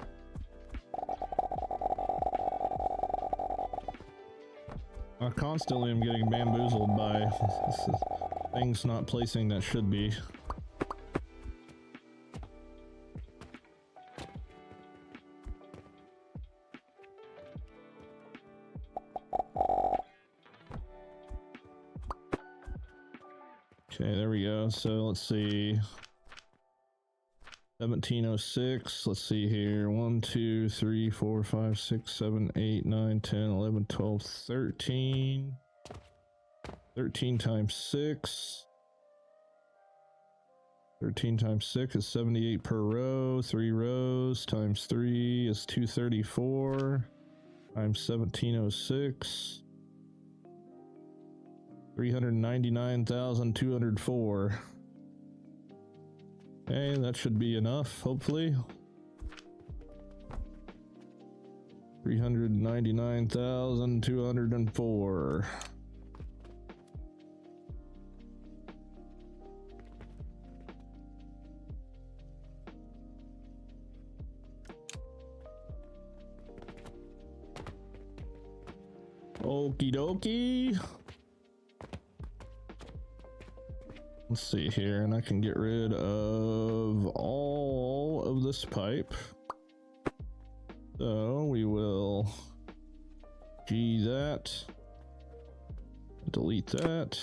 I constantly am getting bamboozled by things not placing that should be. Okay, there we go. So let's see. 1706, let's see here, 1 2 3 4 5 6 7 8 9 10 11 12 13 times 6, 13 times 6 is 78 per row. 3 rows times 3 is 234 times 1706, 399,204. Okay, that should be enough, hopefully. 399,204. Okie dokie. Let's see here, and I can get rid of all of this pipe. So we will G that, delete that.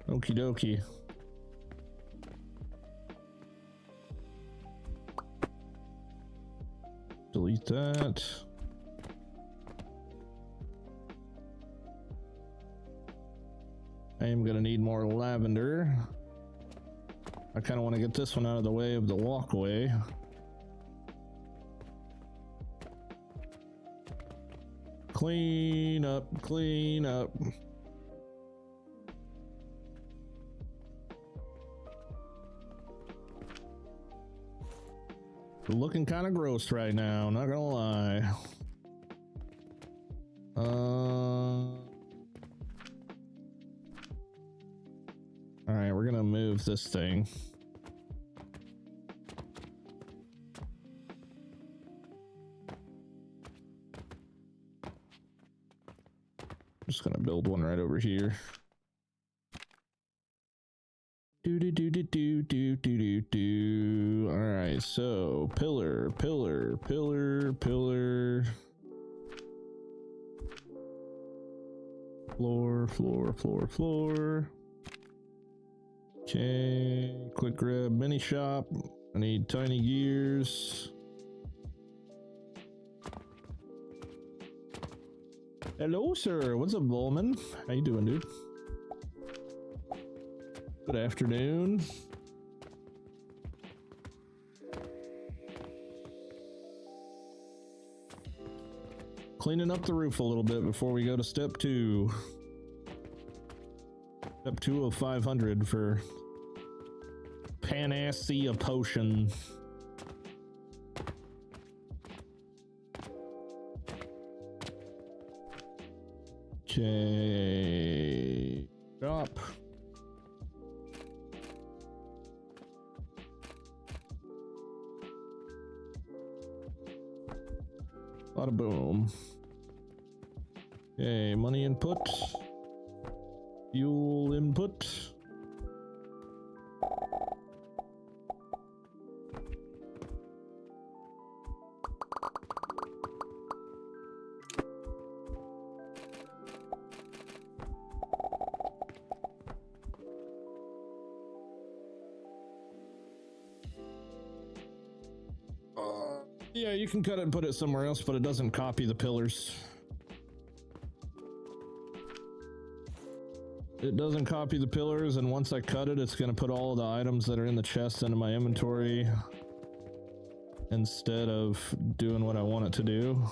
Okie dokie. Delete that. I am gonna need more lavender. I kind of want to get this one out of the way of the walkway. Clean up, clean up. Looking kind of gross right now, not gonna lie. All right, we're gonna move this thing. Just gonna build one right over here. Do do do do do do do do do. All right, so pillar, pillar, pillar, pillar. Floor, floor, floor, floor. Okay, quick grab mini shop. I need tiny gears. Hello, sir. What's up, Volman? How you doing, dude? Good afternoon. Cleaning up the roof a little bit before we go to step 2. Step 2 of 500 for panacea potion. Okay. Drop. Bada boom. Okay, money input. Fuel input. Yeah, you can cut it and put it somewhere else, but it doesn't copy the pillars. It doesn't copy the pillars, and once I cut it, it's going to put all of the items that are in the chest into my inventory instead of doing what I want it to do.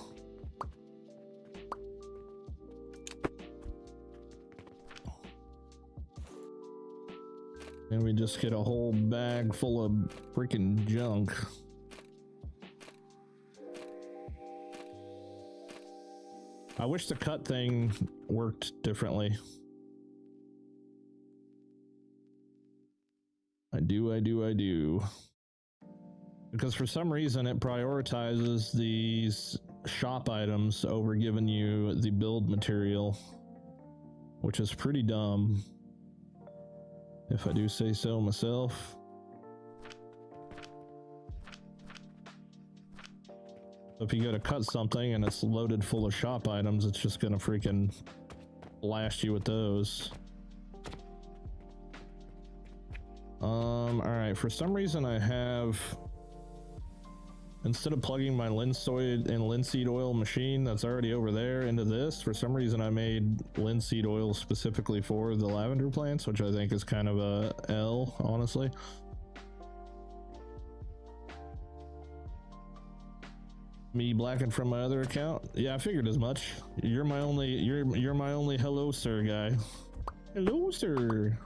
And we just get a whole bag full of freaking junk. I wish the cut thing worked differently. I do. Because for some reason it prioritizes these shop items over giving you the build material, which is pretty dumb, if I do say so myself. If you go to cut something and it's loaded full of shop items, it's just gonna freaking blast you with those. Alright, for some reason I have, instead of plugging my linseed and linseed oil machine that's already over there into this, for some reason I made linseed oil specifically for the lavender plants, which I think is kind of a L, honestly. Me blacking from my other account? Yeah, I figured as much. You're my only hello sir guy. Hello sir.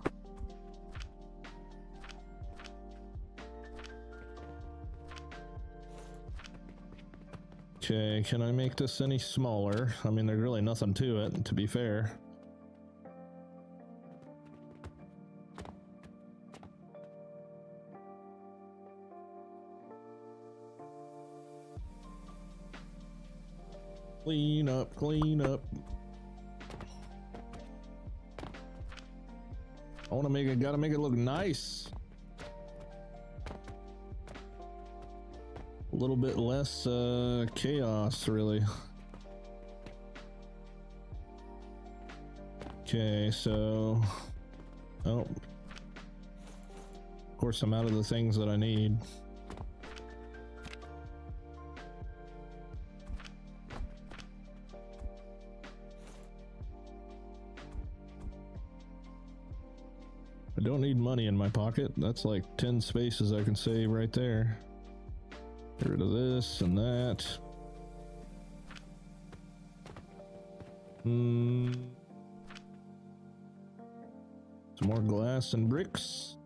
Okay, can I make this any smaller? I mean, there's really nothing to it, to be fair. Clean up, clean up. I want to make it, gotta make it look nice. A little bit less chaos, really. Okay, so, oh, of course I'm out of the things that I need. I don't need money in my pocket. That's like 10 spaces I can save right there. Get rid of this and that. Some more glass and bricks.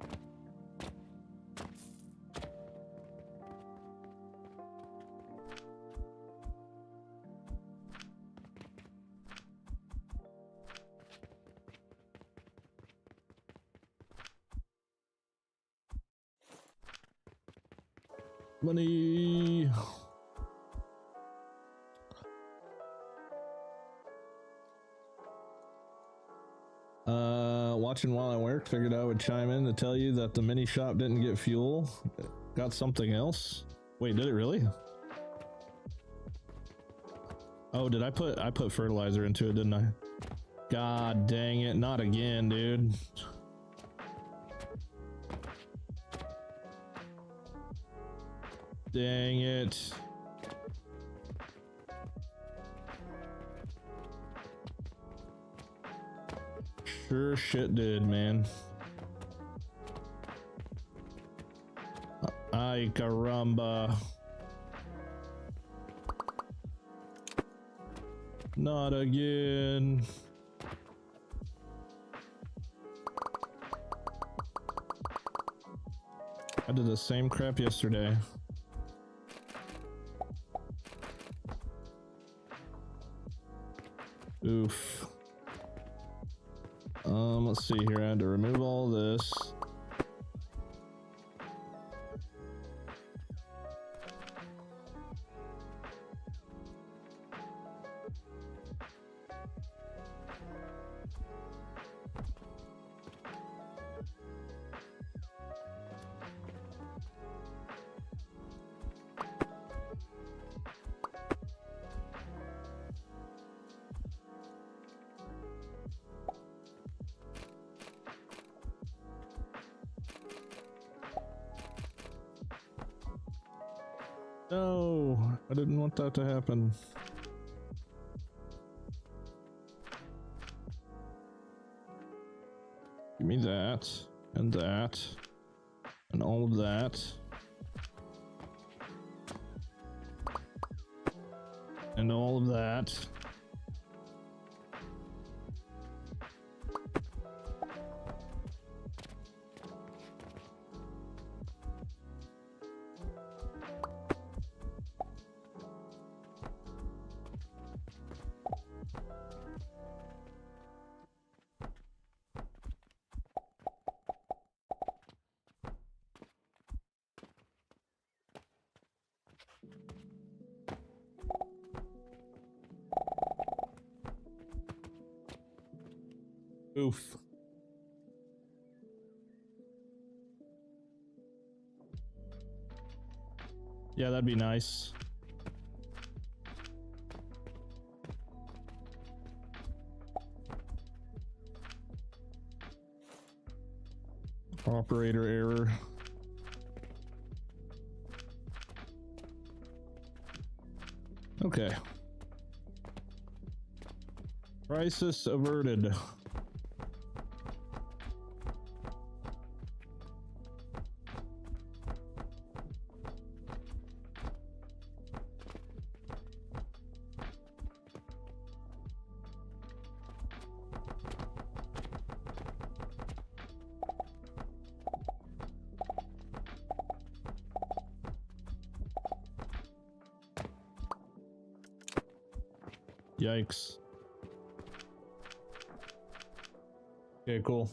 Money. watching while I worked. Figured I would chime in to tell you that the mini shop didn't get fuel. It got something else. Wait, did it really? Oh, did I put fertilizer into it, didn't I? God dang it, not again, dude. Dang it. Sure shit did, man. Ay caramba. Not again. I did the same crap yesterday. Oof. Let's see here. I had to remove all this. No, I didn't want that to happen. Give me that, and all of that. And all of that. Oof. Yeah, that'd be nice. Operator error. Okay. Crisis averted. Yikes. Okay, cool.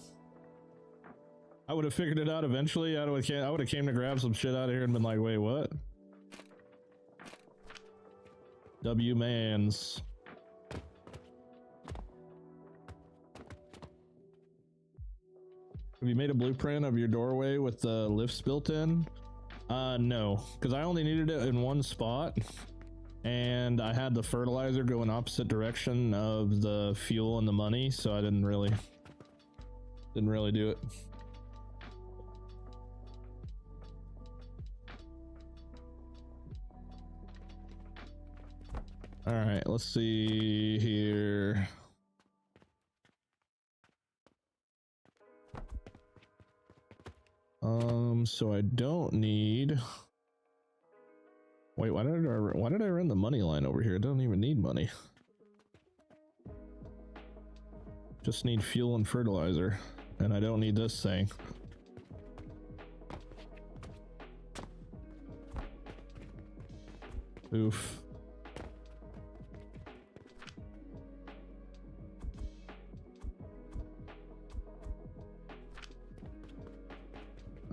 I would have figured it out eventually. I would have came to grab some shit out of here and been like, wait, what? W mans. Have you made a blueprint of your doorway with the lifts built in? No, because I only needed it in one spot. And I had the fertilizer go in opposite direction of the fuel and the money, so I didn't really do it. All right, let's see here. So I don't need. Wait, why did I run the money line over here? I don't even need money. Just need fuel and fertilizer, and I don't need this thing. Oof.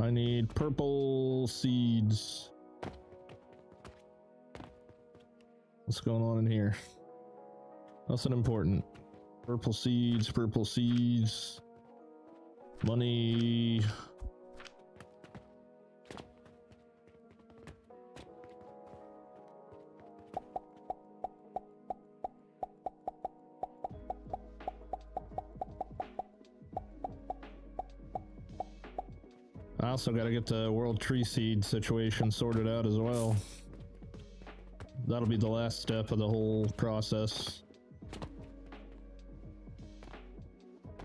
I need purple seeds. What's going on in here? Nothing important. Purple seeds, purple seeds. Money. I also got to get the world tree seed situation sorted out as well. That'll be the last step of the whole process.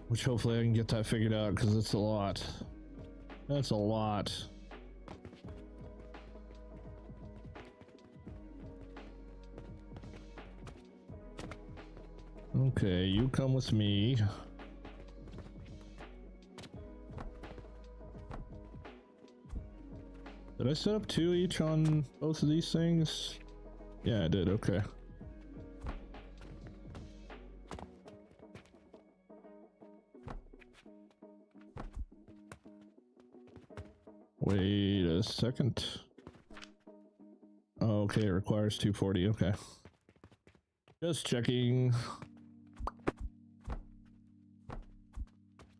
Which hopefully I can get that figured out, because it's a lot. That's a lot. Okay, you come with me. Did I set up 2 each on both of these things? Yeah, I did, okay. Wait a second. Oh, okay, it requires 240, okay. Just checking.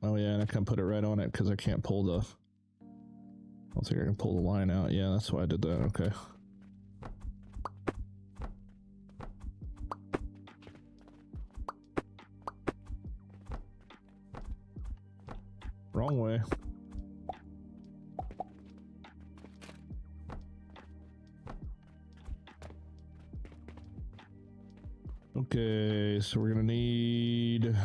Oh yeah, and I can put it right on it because I can't pull the... I don't think I can pull the line out. Yeah, that's why I did that, okay. Wrong way. Okay, so we're gonna need...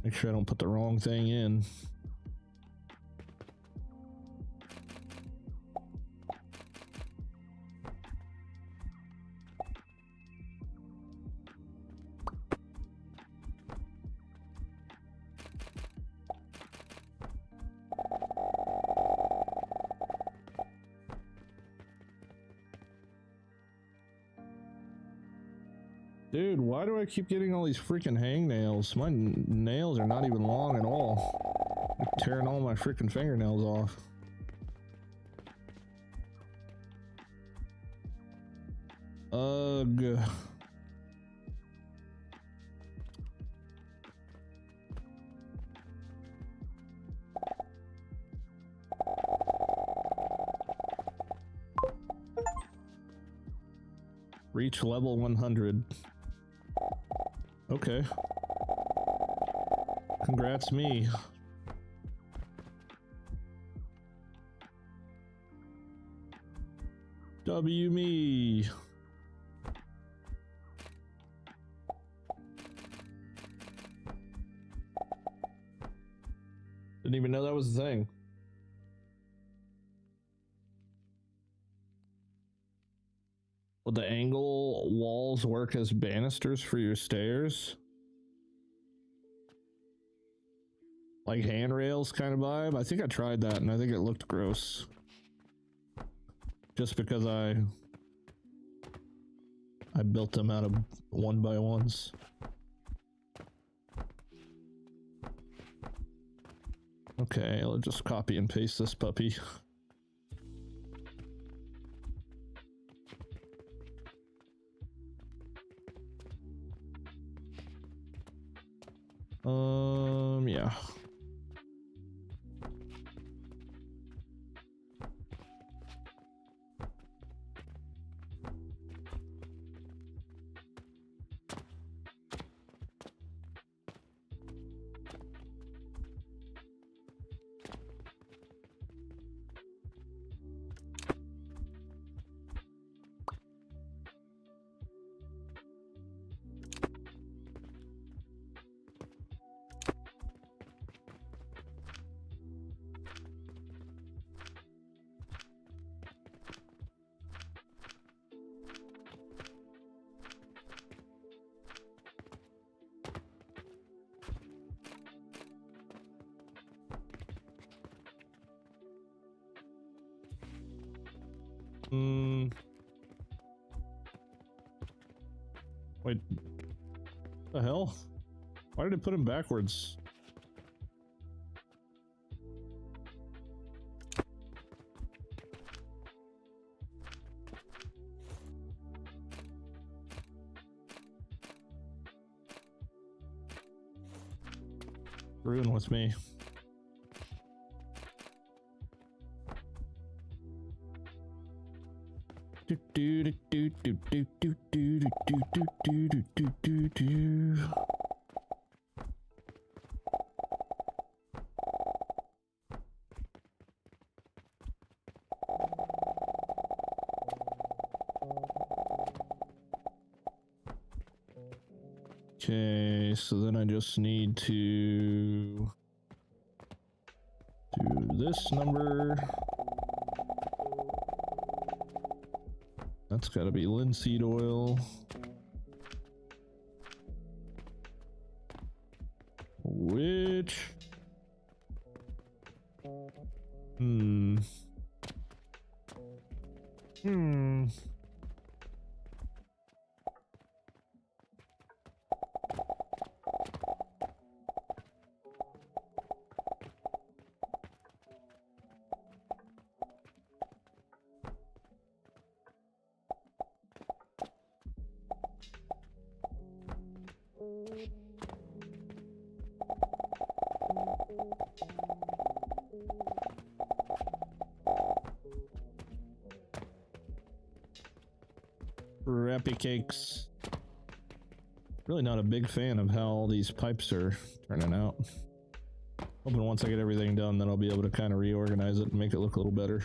Make sure I don't put the wrong thing in. Dude, why do I keep getting all these freaking hangnails? My nails are not even long at all. I'm tearing all my freaking fingernails off. Ugh. Reach level 100. Okay. Congrats me. W me. Didn't even know that was a thing. Would the angle walls work as banisters for your stairs? Like handrails kind of vibe? I think I tried that and I think it looked gross. Just because I built them out of 1x1s. Okay, I'll just copy and paste this puppy. Yeah. Wait. The hell? Why did it put him backwards? Ruin with me. Do do do do do do do do do do do do do do. Okay, so then I just need to do this number. That's got to be linseed oil. Which... Hmm. Wrappy cakes. Really not a big fan of how all these pipes are turning out. Hoping once I get everything done, then I'll be able to kind of reorganize it and make it look a little better.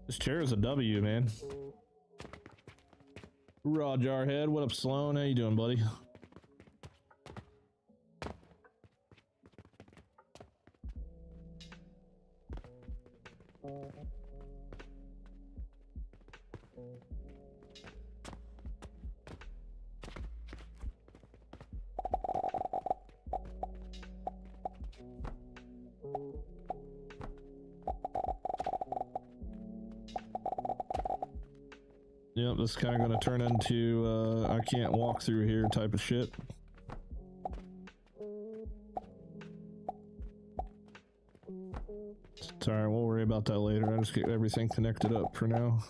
This chair is a W, man. Raw Jarhead, what up, Sloan? How you doing, buddy? Yep, this is kind of going to turn into I can't walk through here type of shit. It's alright, we'll worry about that later. I just get everything connected up for now.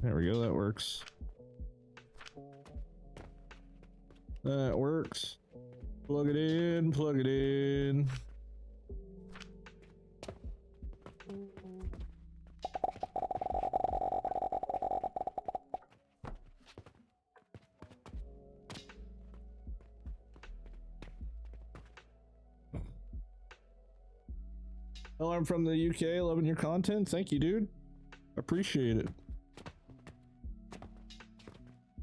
There we go, that works. That works. Plug it in, plug it in. Hello, I'm from the UK, loving your content. Thank you, dude. Appreciate it.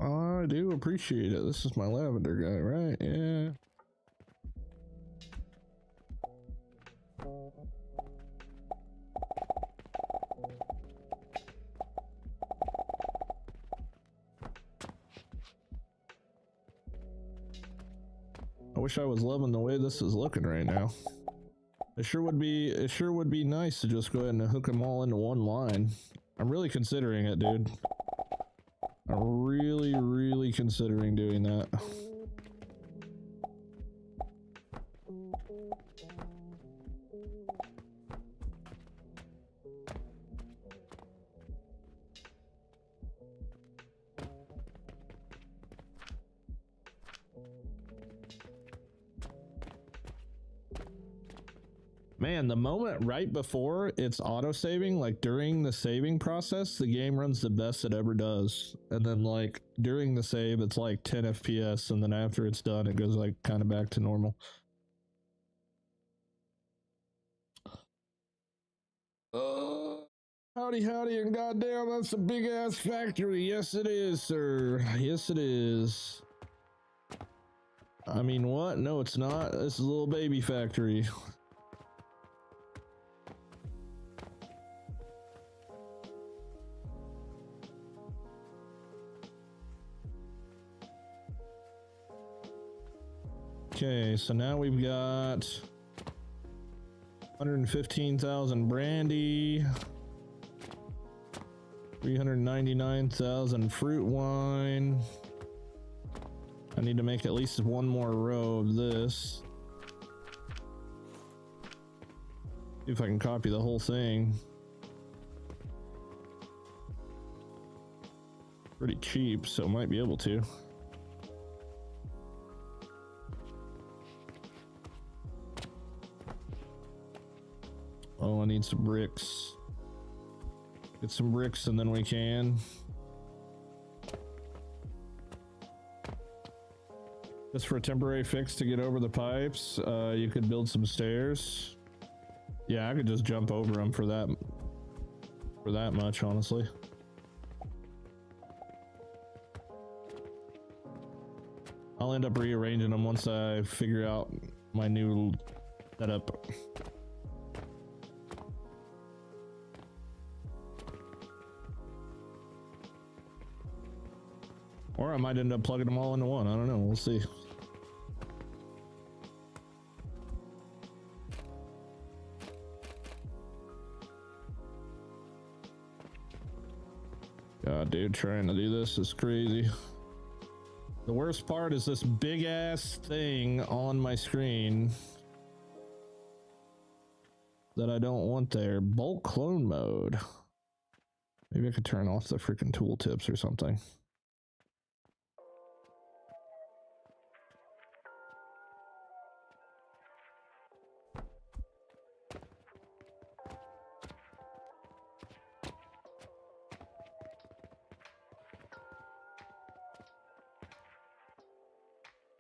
I do appreciate it. This is my lavender guy, right? Yeah. I wish I was loving the way this is looking right now. It sure would be nice to just go ahead and hook them all into one line. I'm really considering it, dude. I'm really considering doing that. Man, the moment right before it's auto-saving, like during the saving process, the game runs the best it ever does. And then like during the save, it's like 10 FPS, and then after it's done, it goes like kind of back to normal. Howdy, and goddamn, that's a big ass factory. Yes, it is, sir. Yes, it is. I mean, what? No, it's not. This is a little baby factory. Okay, so now we've got 115,000 brandy, 399,000 fruit wine. I need to make at least one more row of this. See if I can copy the whole thing. Pretty cheap, so might be able to. Oh, I need some bricks. Get some bricks and then we can. Just for a temporary fix to get over the pipes, you could build some stairs. Yeah, I could just jump over them for that much, honestly. I'll end up rearranging them once I figure out my new setup. Or I might end up plugging them all into one. I don't know. We'll see. God, dude, trying to do this is crazy. The worst part is this big ass thing on my screen that I don't want there. Bulk clone mode. Maybe I could turn off the freaking tooltips or something.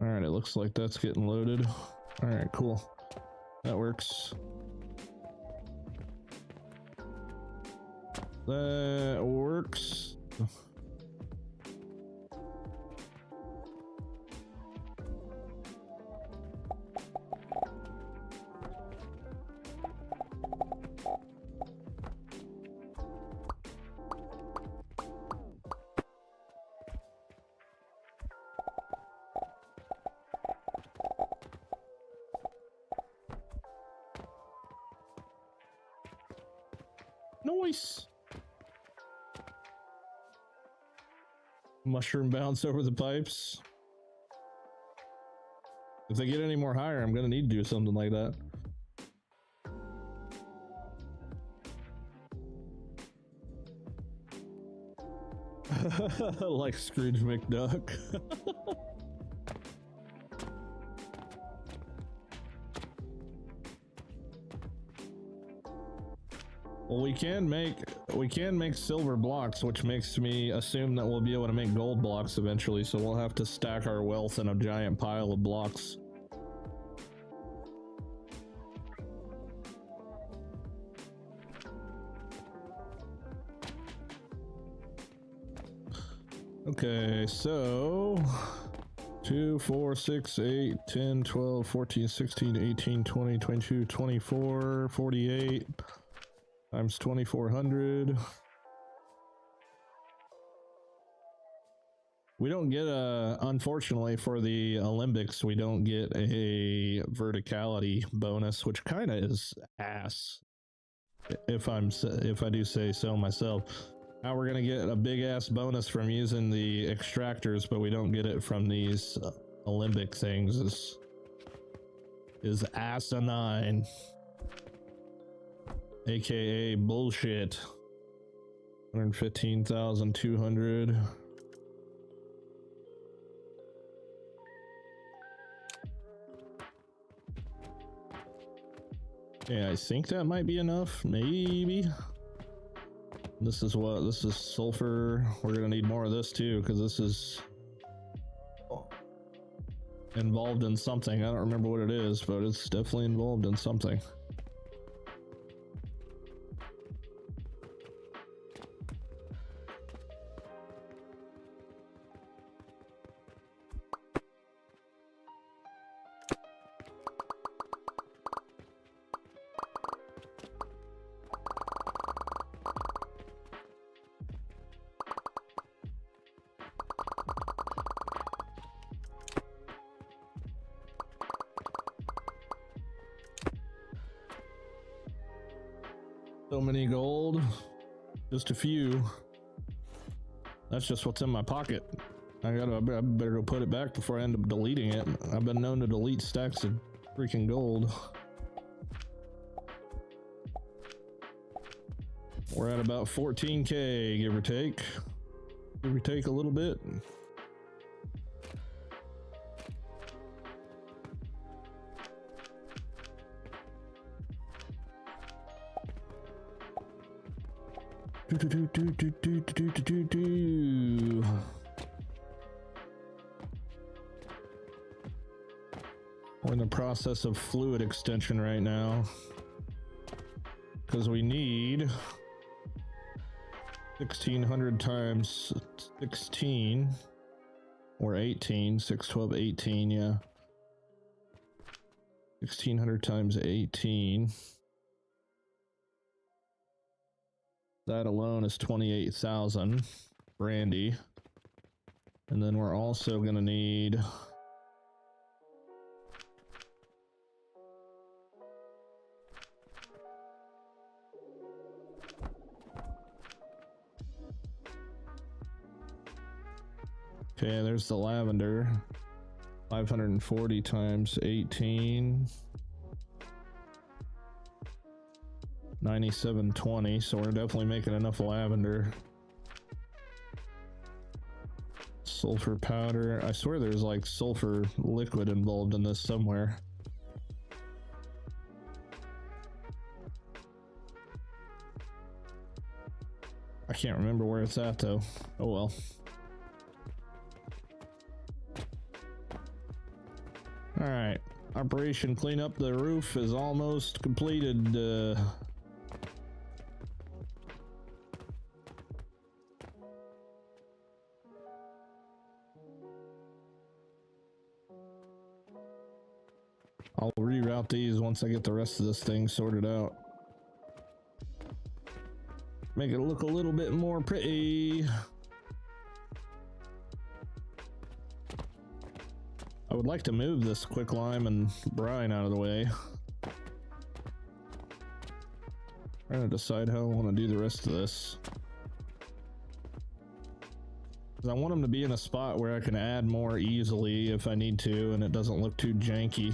All right, it looks like that's getting loaded. All right, cool. That works. That works. Nice. Mushroom bounce over the pipes. If they get any more higher, I'm gonna need to do something like that. Like Scrooge McDuck. Well, we can make silver blocks, which makes me assume that we'll be able to make gold blocks eventually, so we'll have to stack our wealth in a giant pile of blocks. Okay, so 2, 4, 6, 8, 10, 12, 14, 16, 18, 20, 22, 24, 48 times 2400. We don't get unfortunately for the Olympics, we don't get a verticality bonus, which kind of is ass, if I do say so myself. Now we're gonna get a big ass bonus from using the extractors, but we don't get it from these Olympic things. Is asinine, aka bullshit. 115,200. Yeah, I think that might be enough. Maybe. This is sulfur. We're gonna need more of this too, because this is involved in something. I don't remember what it is, but it's definitely involved in something. So many gold, just a few. That's just what's in my pocket. I better go put it back before I end up deleting it. I've been known to delete stacks of freaking gold. We're at about 14K, give or take. Give or take a little bit. We're in the process of fluid extension right now because we need 1600 times 16 or 18, 6, 12, 18, yeah. 1600 times 18. That alone is 28,000 Brandy. And then we're also going to need okay, there's the lavender. 540 times 18. 9720, so we're definitely making enough lavender. Sulfur powder. I swear there's like sulfur liquid involved in this somewhere. I can't remember where it's at though. Oh well. Alright. Operation clean up the roof is almost completed. I'll reroute these once I get the rest of this thing sorted out. Make it look a little bit more pretty. I would like to move this quicklime and brine out of the way. Trying to decide how I want to do the rest of this. I want them to be in a spot where I can add more easily if I need to and it doesn't look too janky.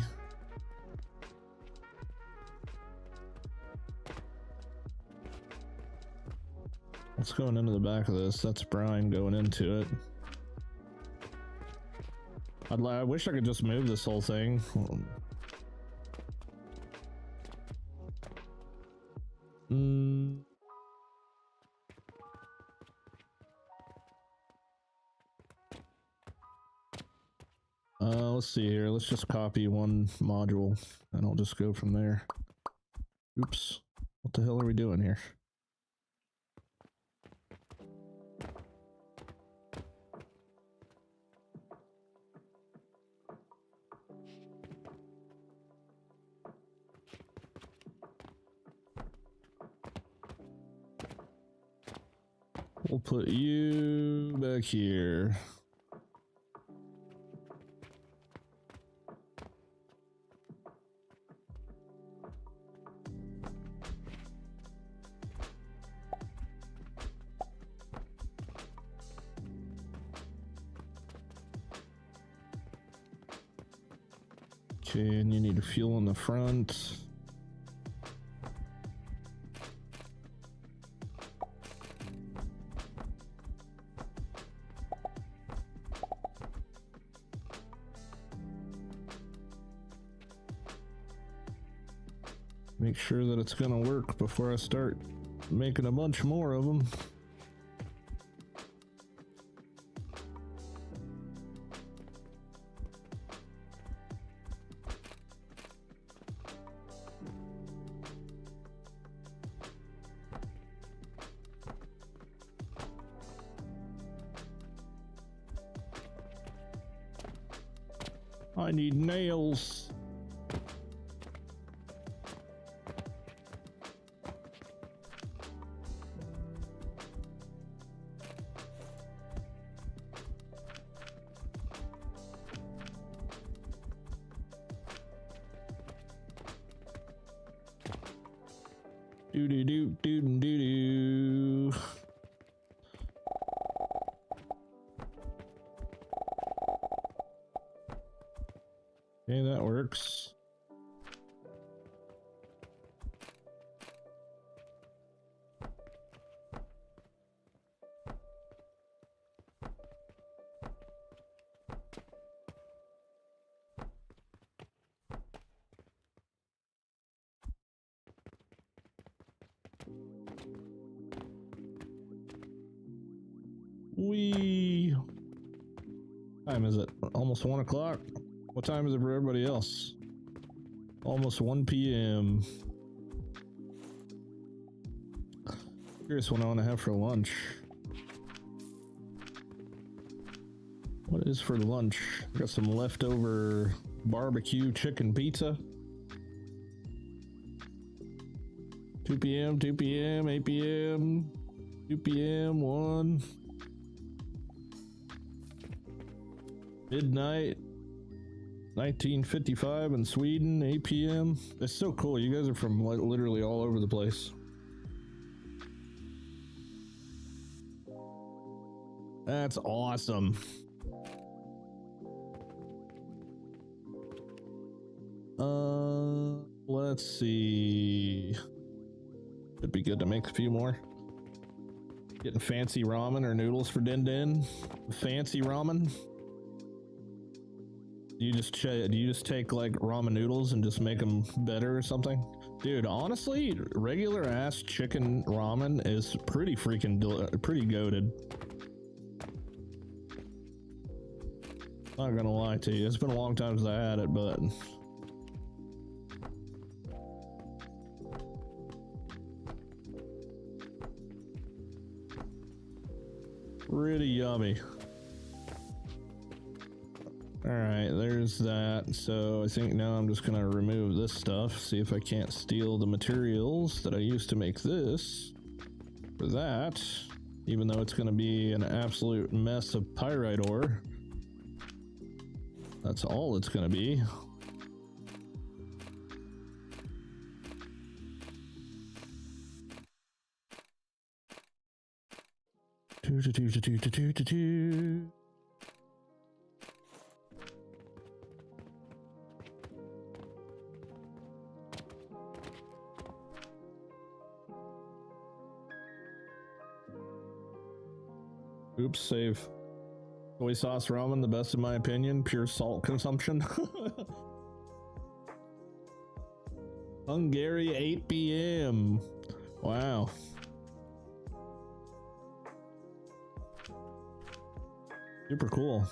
What's going into the back of this? That's brine going into it. I wish I could just move this whole thing. Let's see here. Let's just copy one module and I'll just go from there. Oops. What the hell are we doing here? We'll put you back here. Okay, and you need a fuel in the front. Make sure that it's gonna work before I start making a bunch more of them. I need nails. Doo doo doo doo doo doo. Okay, that works. We time is it? Almost 1 o'clock. What time is it for everybody else? Almost 1 p.m. Curious what I want to have for lunch. What is for lunch? Got some leftover barbecue chicken pizza. 2 p.m., 2 p.m., 8 p.m., 2 p.m., 1. Midnight, 1955 in Sweden, 8 p.m. It's so cool. You guys are from like literally all over the place. That's awesome. Let's see. It'd be good to make a few more. Getting fancy ramen or noodles for Din Din. Fancy ramen. Do you just take like ramen noodles and just make them better or something? Dude, honestly, regular ass chicken ramen is pretty freaking pretty goated. Not gonna lie to you, it's been a long time since I had it, but pretty yummy. Alright, there's that. So I think now I'm just gonna remove this stuff, see if I can't steal the materials that I used to make this for that, even though it's gonna be an absolute mess of pyrite ore. That's all it's gonna be. Oops, save. Soy sauce ramen, the best in my opinion. Pure salt consumption. Hungary, 8 p.m. Wow. Super cool.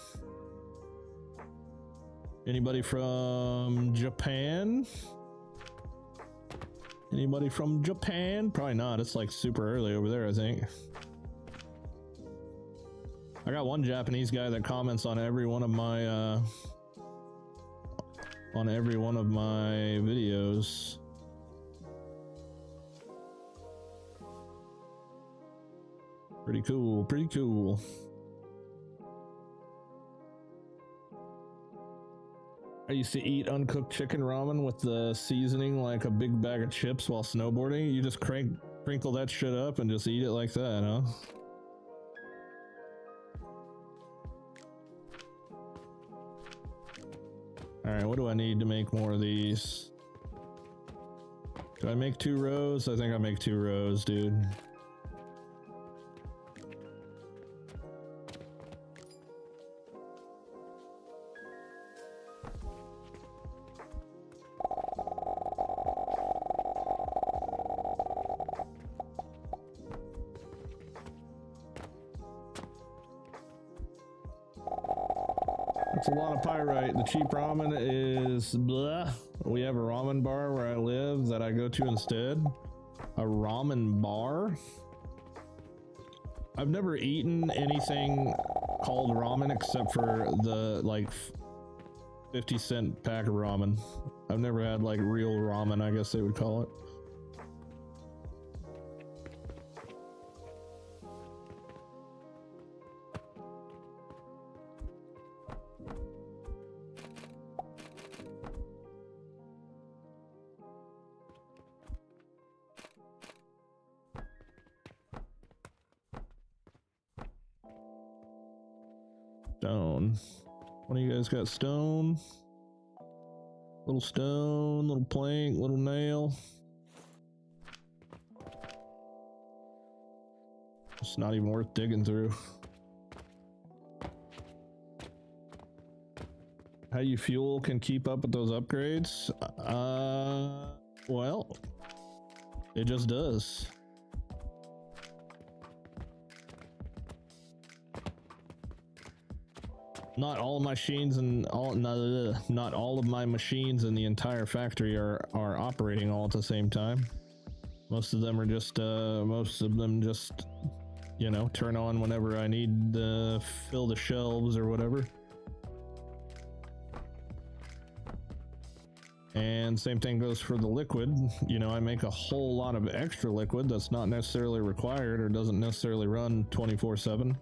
Anybody from Japan? Anybody from Japan? Probably not. It's like super early over there, I think. I got one Japanese guy that comments on every one of my videos. Pretty cool, pretty cool. I used to eat uncooked chicken ramen with the seasoning like a big bag of chips while snowboarding. You just crinkle that shit up and just eat it like that, huh? Alright, what do I need to make more of these? Do I make 2 rows? I think I make 2 rows, dude. That's a lot of pyrite. The cheap ramen is blah. We have a ramen bar where I live that I go to instead. A ramen bar? I've never eaten anything called ramen except for the like 50-cent pack of ramen. I've never had like real ramen, I guess they would call it. Stone. One of you guys got stone? Little stone, little plank, little nail. It's not even worth digging through. How you fuel can keep up with those upgrades? Well, it just does. Not all of my machines and not all of my machines in the entire factory are operating all at the same time. Most of them are just you know, turn on whenever I need to fill the shelves or whatever. And same thing goes for the liquid. You know, I make a whole lot of extra liquid that's not necessarily required or doesn't necessarily run 24/7.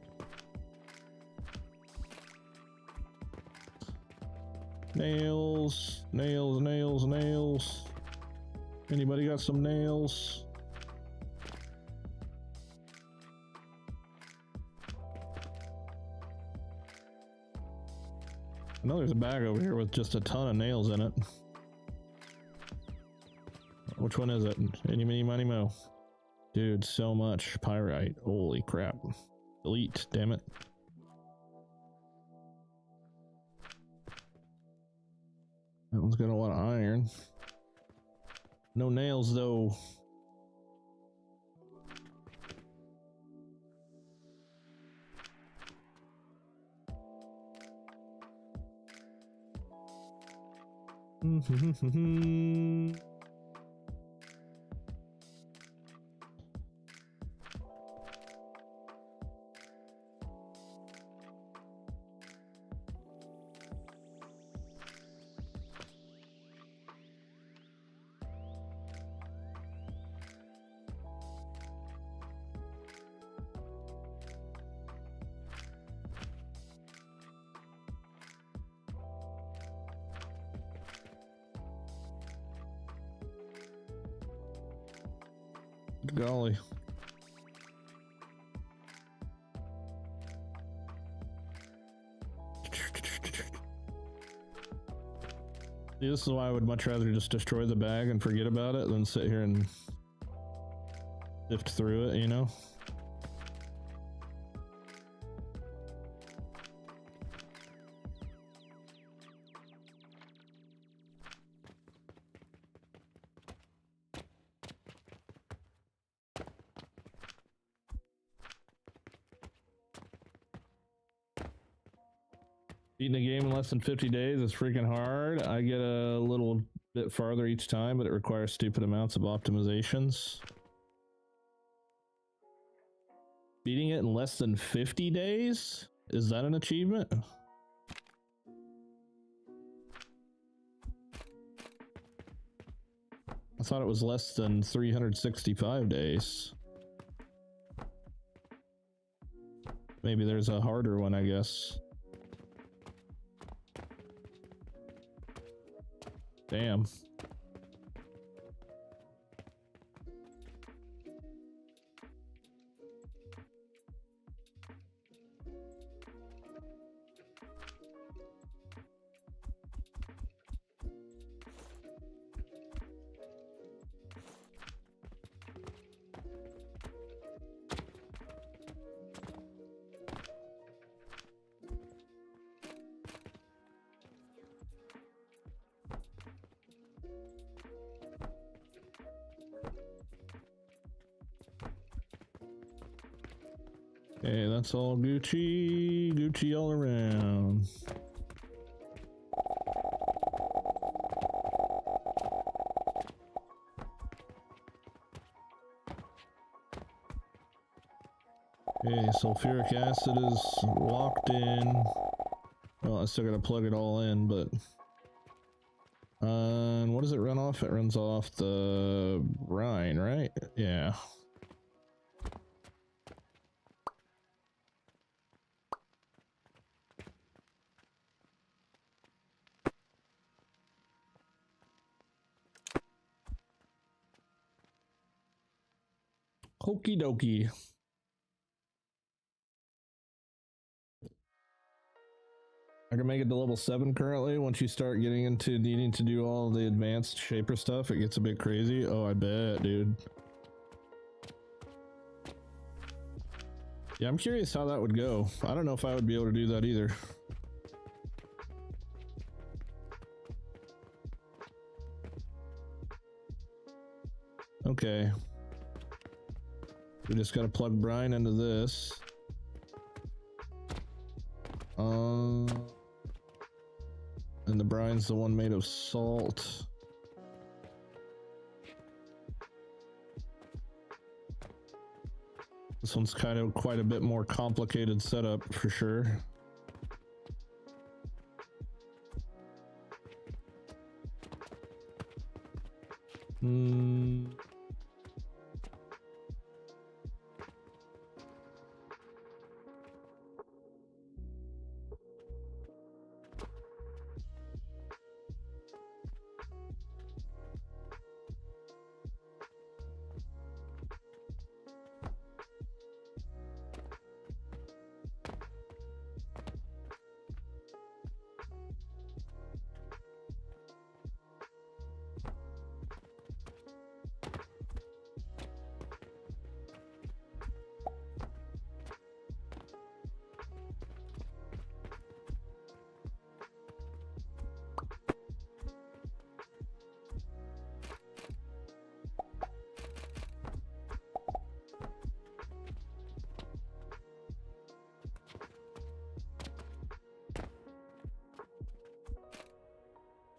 Nails, nails, nails, nails. Anybody got some nails? I know there's a bag over here with just a ton of nails in it. Which one is it? Any, mini, money, mo. Dude, so much pyrite. Holy crap. Delete, damn it. That one's got a lot of iron. No nails though. Golly. This is why I would much rather just destroy the bag and forget about it than sit here and sift through it, you know? Beating a game in less than 50 days is freaking hard. I get a little bit farther each time, but it requires stupid amounts of optimizations. Beating it in less than 50 days? Is that an achievement? I thought it was less than 365 days. Maybe there's a harder one, I guess. Damn. Okay, that's all Gucci. Gucci all around. Okay, sulfuric acid is locked in. Well, I still gotta plug it all in, but... and what does it run off? It runs off the brine, right? Yeah. Okie dokie. I can make it to level 7 currently. Once you start getting into needing to do all the advanced shaper stuff, it gets a bit crazy. Oh, I bet, dude. Yeah, I'm curious how that would go. I don't know if I would be able to do that either. Okay. We just gotta plug brine into this. And the brine's the one made of salt. This one's kind of quite a bit more complicated setup for sure.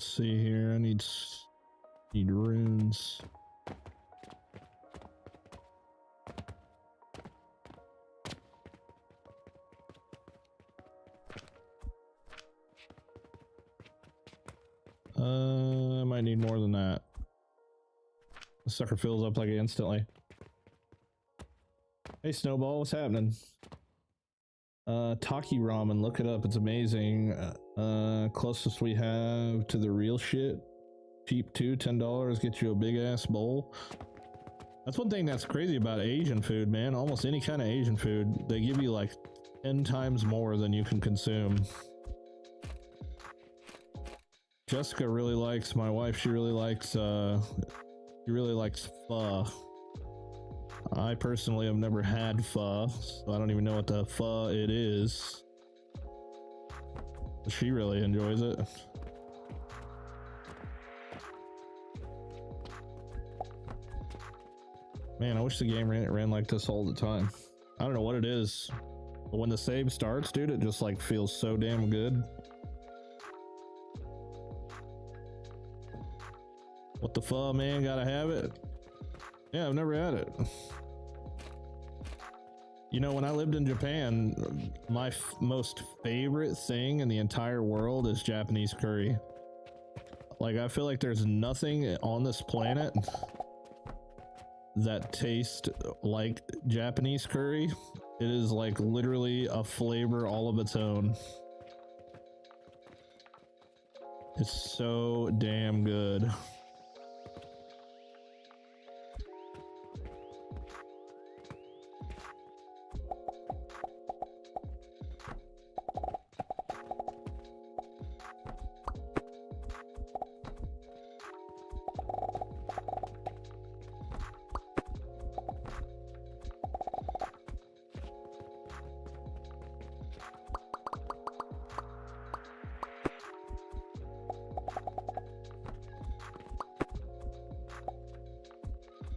See here, I need runes. I might need more than that. The sucker fills up like instantly. Hey Snowball, what's happening? Taki ramen, look it up, it's amazing. Closest we have to the real shit. Cheap too, $10 gets you a big ass bowl. That's one thing that's crazy about Asian food, man. Almost any kind of Asian food, they give you like 10 times more than you can consume. Jessica really likes, my wife, she really likes pho. I personally have never had pho, so I don't even know what the pho it is. She really enjoys it. Man, I wish the game ran like this all the time. I don't know what it is, but when the save starts, dude, it just like feels so damn good. What the pho, man? Gotta have it. Yeah, I've never had it. You know, when I lived in Japan, my most favorite thing in the entire world is Japanese curry. Like, I feel like there's nothing on this planet that tastes like Japanese curry. It is like literally a flavor all of its own. It's so damn good.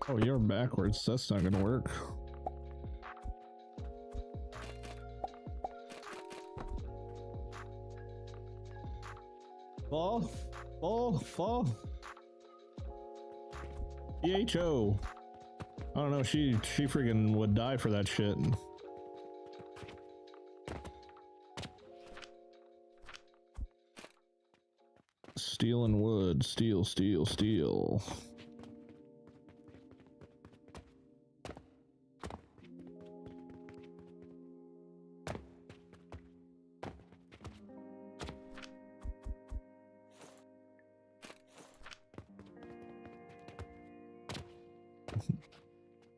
Oh, you're backwards. That's not gonna work. Fall. EHO. I don't know. She freaking would die for that shit. Steel and wood. Steel.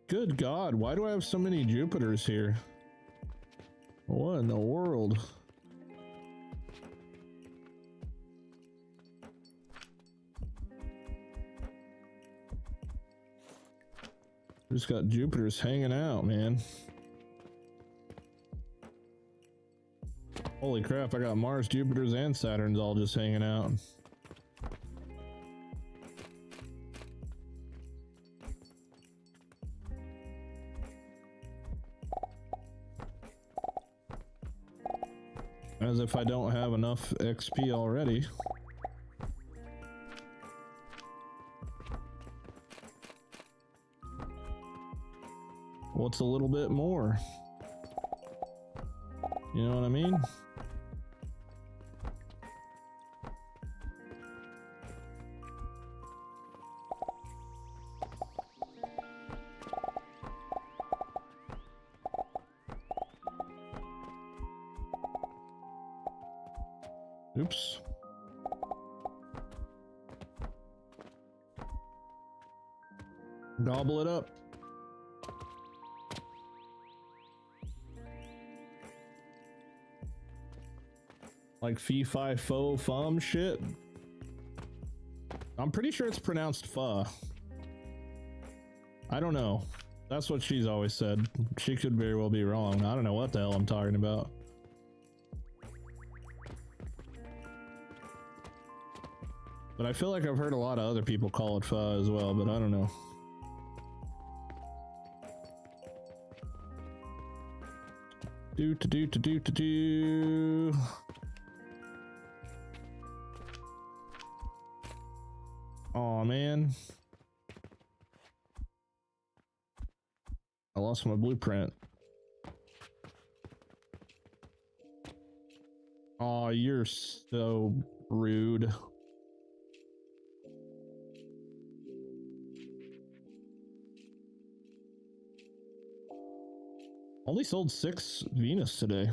Good God, why do I have so many Jupiters here? What in the world? Just got Jupiters hanging out, man. Holy crap, I got Mars, Jupiters, and Saturns all just hanging out. As if I don't have enough XP already. What's a little bit more? You know what I mean? Oops. Gobble it up. Like fee fi fo fum shit. I'm pretty sure it's pronounced pho. I don't know. That's what she's always said. She could very well be wrong. I don't know what the hell I'm talking about. But I feel like I've heard a lot of other people call it pho as well, but I don't know. Do. Aw, man. I lost my blueprint. Aw, you're so rude. Only sold 6 Venus today.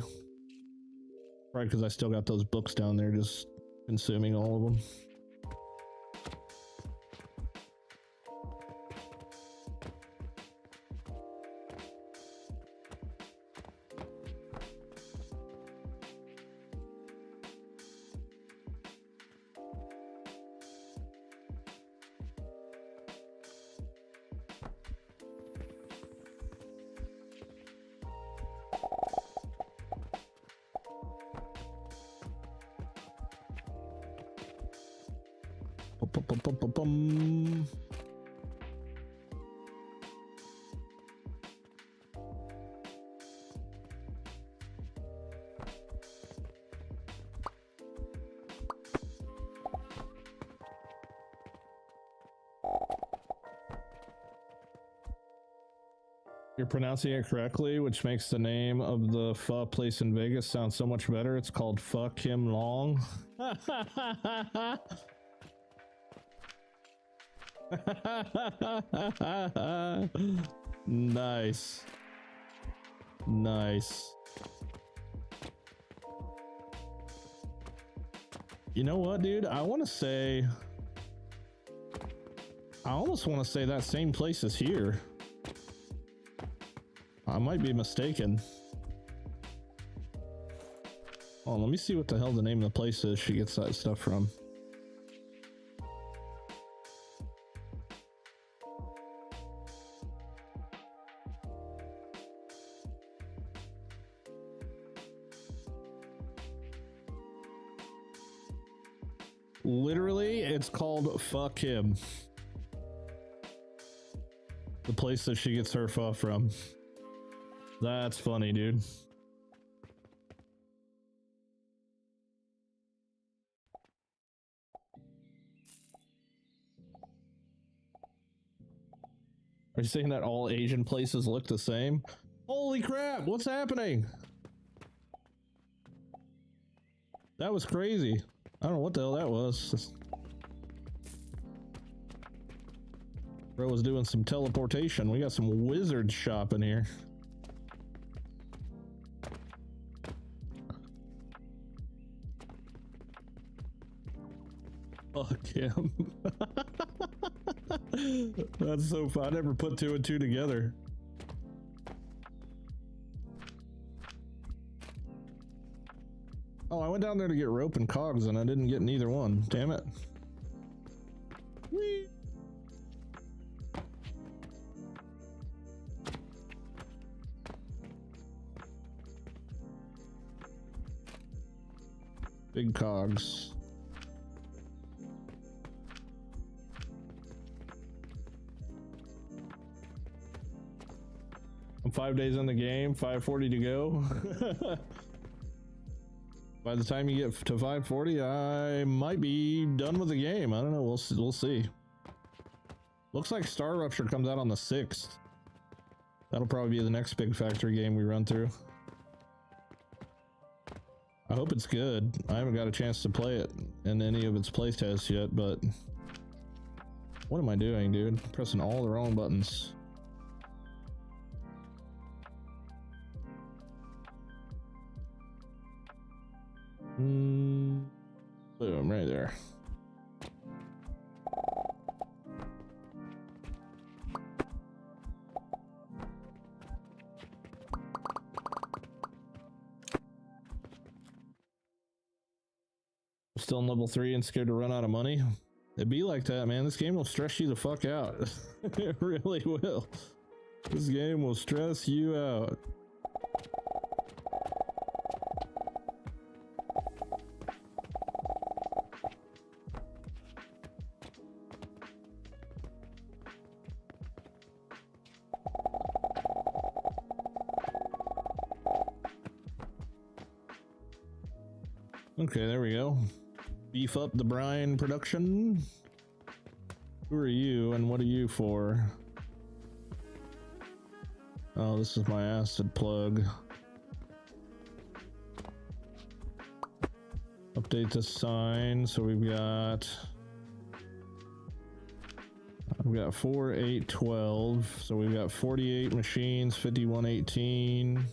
Right, because I still got those books down there just consuming all of them. Bum. You're pronouncing it correctly, which makes the name of the pho place in Vegas sound so much better. It's called Pho Kim Long. Nice. Nice. You know what, dude? I almost want to say that same place is here. I might be mistaken. Oh, let me see what the hell the name of the place is she gets that stuff from. Literally, it's called Fuck Him. The place that she gets her pho from. That's funny, dude. Are you saying that all Asian places look the same? Holy crap, what's happening? That was crazy. I don't know what the hell that was. Bro was doing some teleportation. We got some wizard shop in here. Fuck him. That's so fun. I never put 2 and 2 together. Oh, I went down there to get rope and cogs and I didn't get neither one. Damn it. Whee! Big cogs. I'm 5 days in the game, 540 to go. By the time you get to 540, I might be done with the game. I don't know. We'll see. Looks like Star Rupture comes out on the 6th. That'll probably be the next big factory game we run through. I hope it's good. I haven't got a chance to play it in any of its playtests yet, but what am I doing, dude? I'm pressing all the wrong buttons. Boom, right there. Still in level 3 and scared to run out of money. It'd be like that, man. This game will stress you the fuck out. It really will. This game will stress you out. Okay, there we go. Beef up the brine production. Who are you and what are you for? Oh, this is my acid plug. Update the sign. So we've got 4, 8, 12. So we've got 48 machines, 51, 18.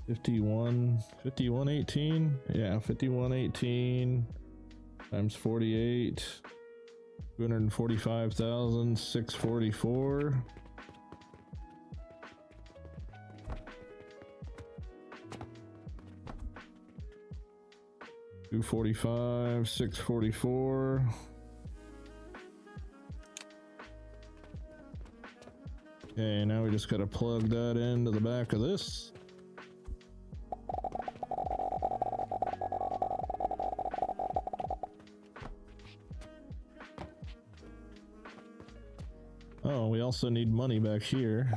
$51, 18. Yeah, 5118 times 48, 245,644. $245, 644. Okay, now we just gotta plug that into the back of this. Oh, we also need money back here.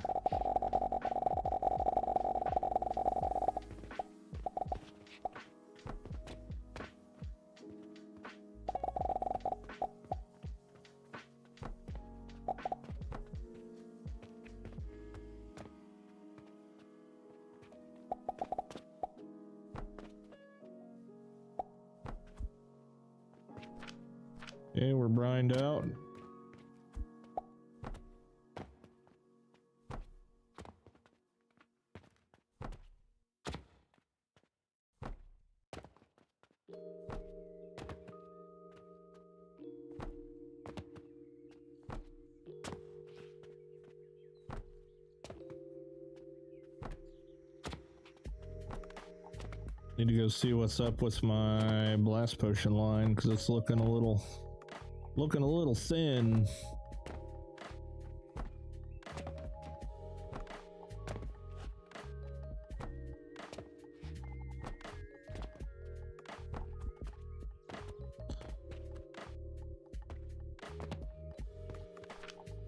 Okay, we're brined out. Need to go see what's up with my blast potion line because it's looking a little thin.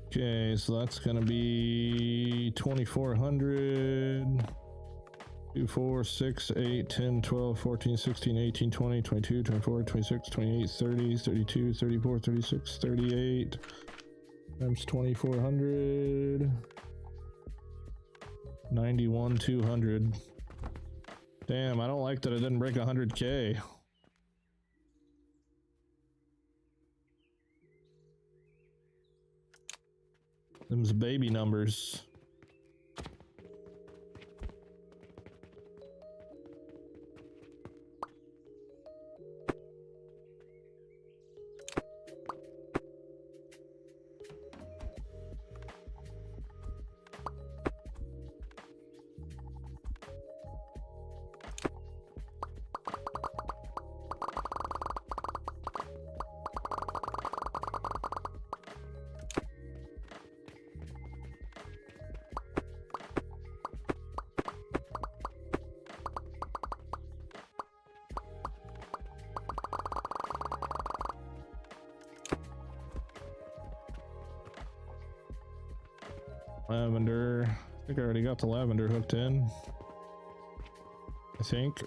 Okay, so that's gonna be 2,400. 2, 4, 6, 8, 10, 12, 14, 16, 18, 20, 22, 24, 26, 28, 30, 32, 34, 36, 38 times 2,400. 91, 200. Damn, I don't like that I didn't break 100K. Them's baby numbers. Lavender. I think I already got the lavender hooked in. I think.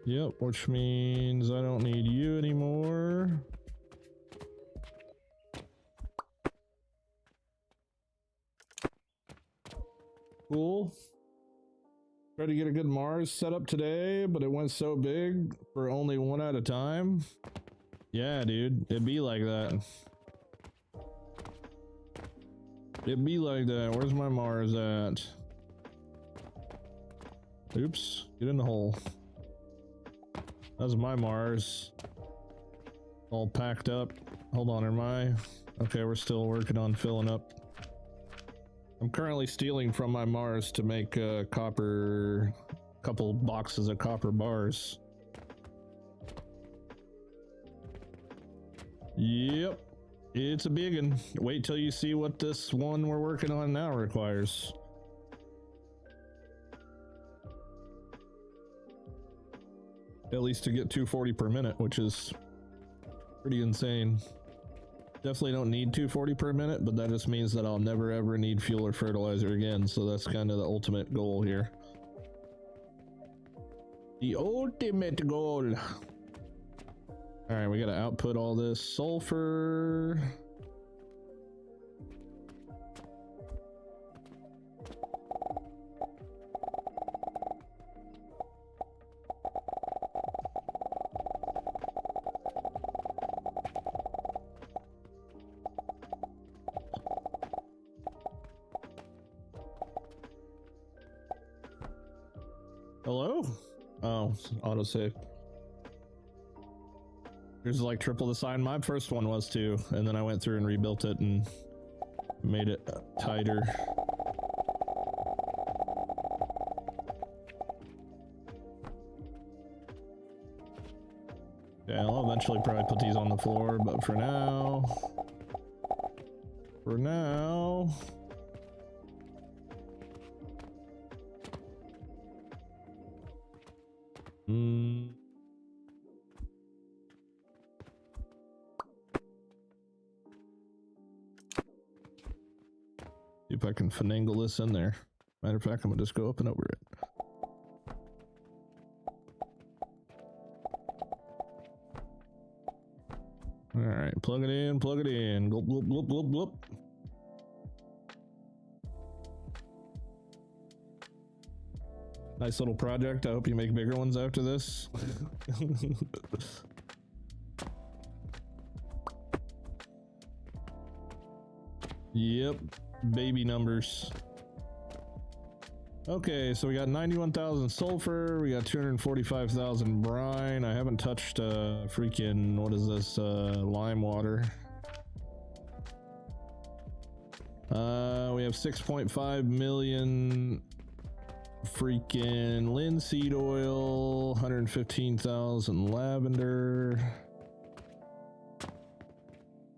Yep, which means I don't need you anymore. Cool. Tried to get a good Mars set up today, but it went so big for only one at a time. Yeah, dude, it'd be like that. It'd be like that. Where's my Mars at? Oops, get in the hole. That's my Mars. All packed up. Hold on, am I? Okay, we're still working on filling up. I'm currently stealing from my Mars to make copper, couple boxes of copper bars. Yep, it's a big one. Wait till you see what this one we're working on now requires. At least to get 240 per minute, which is pretty insane. Definitely don't need 240 per minute, but that just means that I'll never ever need fuel or fertilizer again, so that's kind of the ultimate goal here. The ultimate goal. Alright, we gotta output all this sulfur. Hello? Oh, autosave. Here's like triple the sign. My first one was too, and then I went through and rebuilt it and made it tighter. Yeah, I'll eventually probably put these on the floor, but for now, see if I can finagle this in there. Matter of fact, I'm gonna just go up and over it. All right, plug it in, plug it in. Glop, glop, glop, glop, glop. Nice little project. I hope you make bigger ones after this. Yep, baby numbers. Okay, so we got 91,000 sulfur, we got 245,000 brine. I haven't touched freaking, what is this, lime water. We have 6.5 million freaking linseed oil, 115,000 lavender,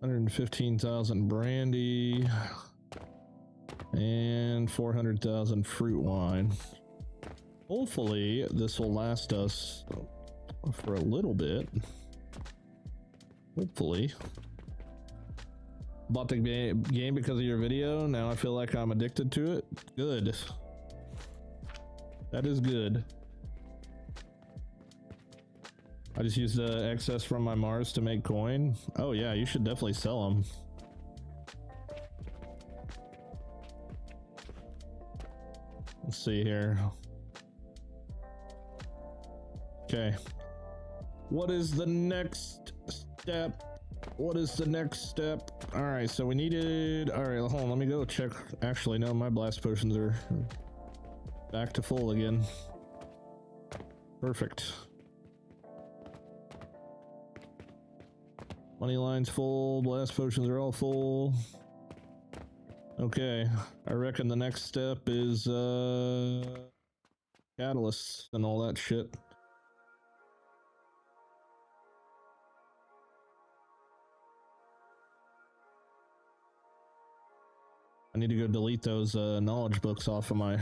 115,000 brandy, and 400,000 fruit wine. Hopefully this will last us for a little bit. Hopefully. Bought the game because of your video. Now I feel like I'm addicted to it. Good. That is good. I just used the excess from my Mars to make coin. Oh yeah, you should definitely sell them. Let's see here. Okay. What is the next step? What is the next step? All right, so we needed, all right, hold on, let me go check. Actually, no, my blast potions are back to full again. Perfect. Money line's full, blast potions are all full. Okay, I reckon the next step is catalysts and all that shit. I need to go delete those knowledge books off of my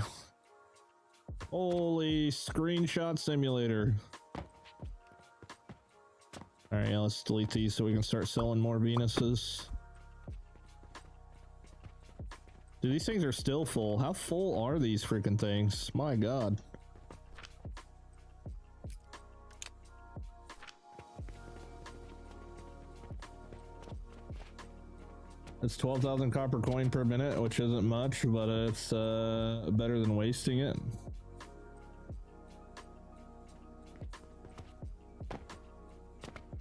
holy screenshot simulator. All right, yeah, let's delete these so we can start selling more Venuses. Dude, these things are still full. How full are these freaking things? My God. It's 12,000 copper coin per minute, which isn't much, but it's better than wasting it.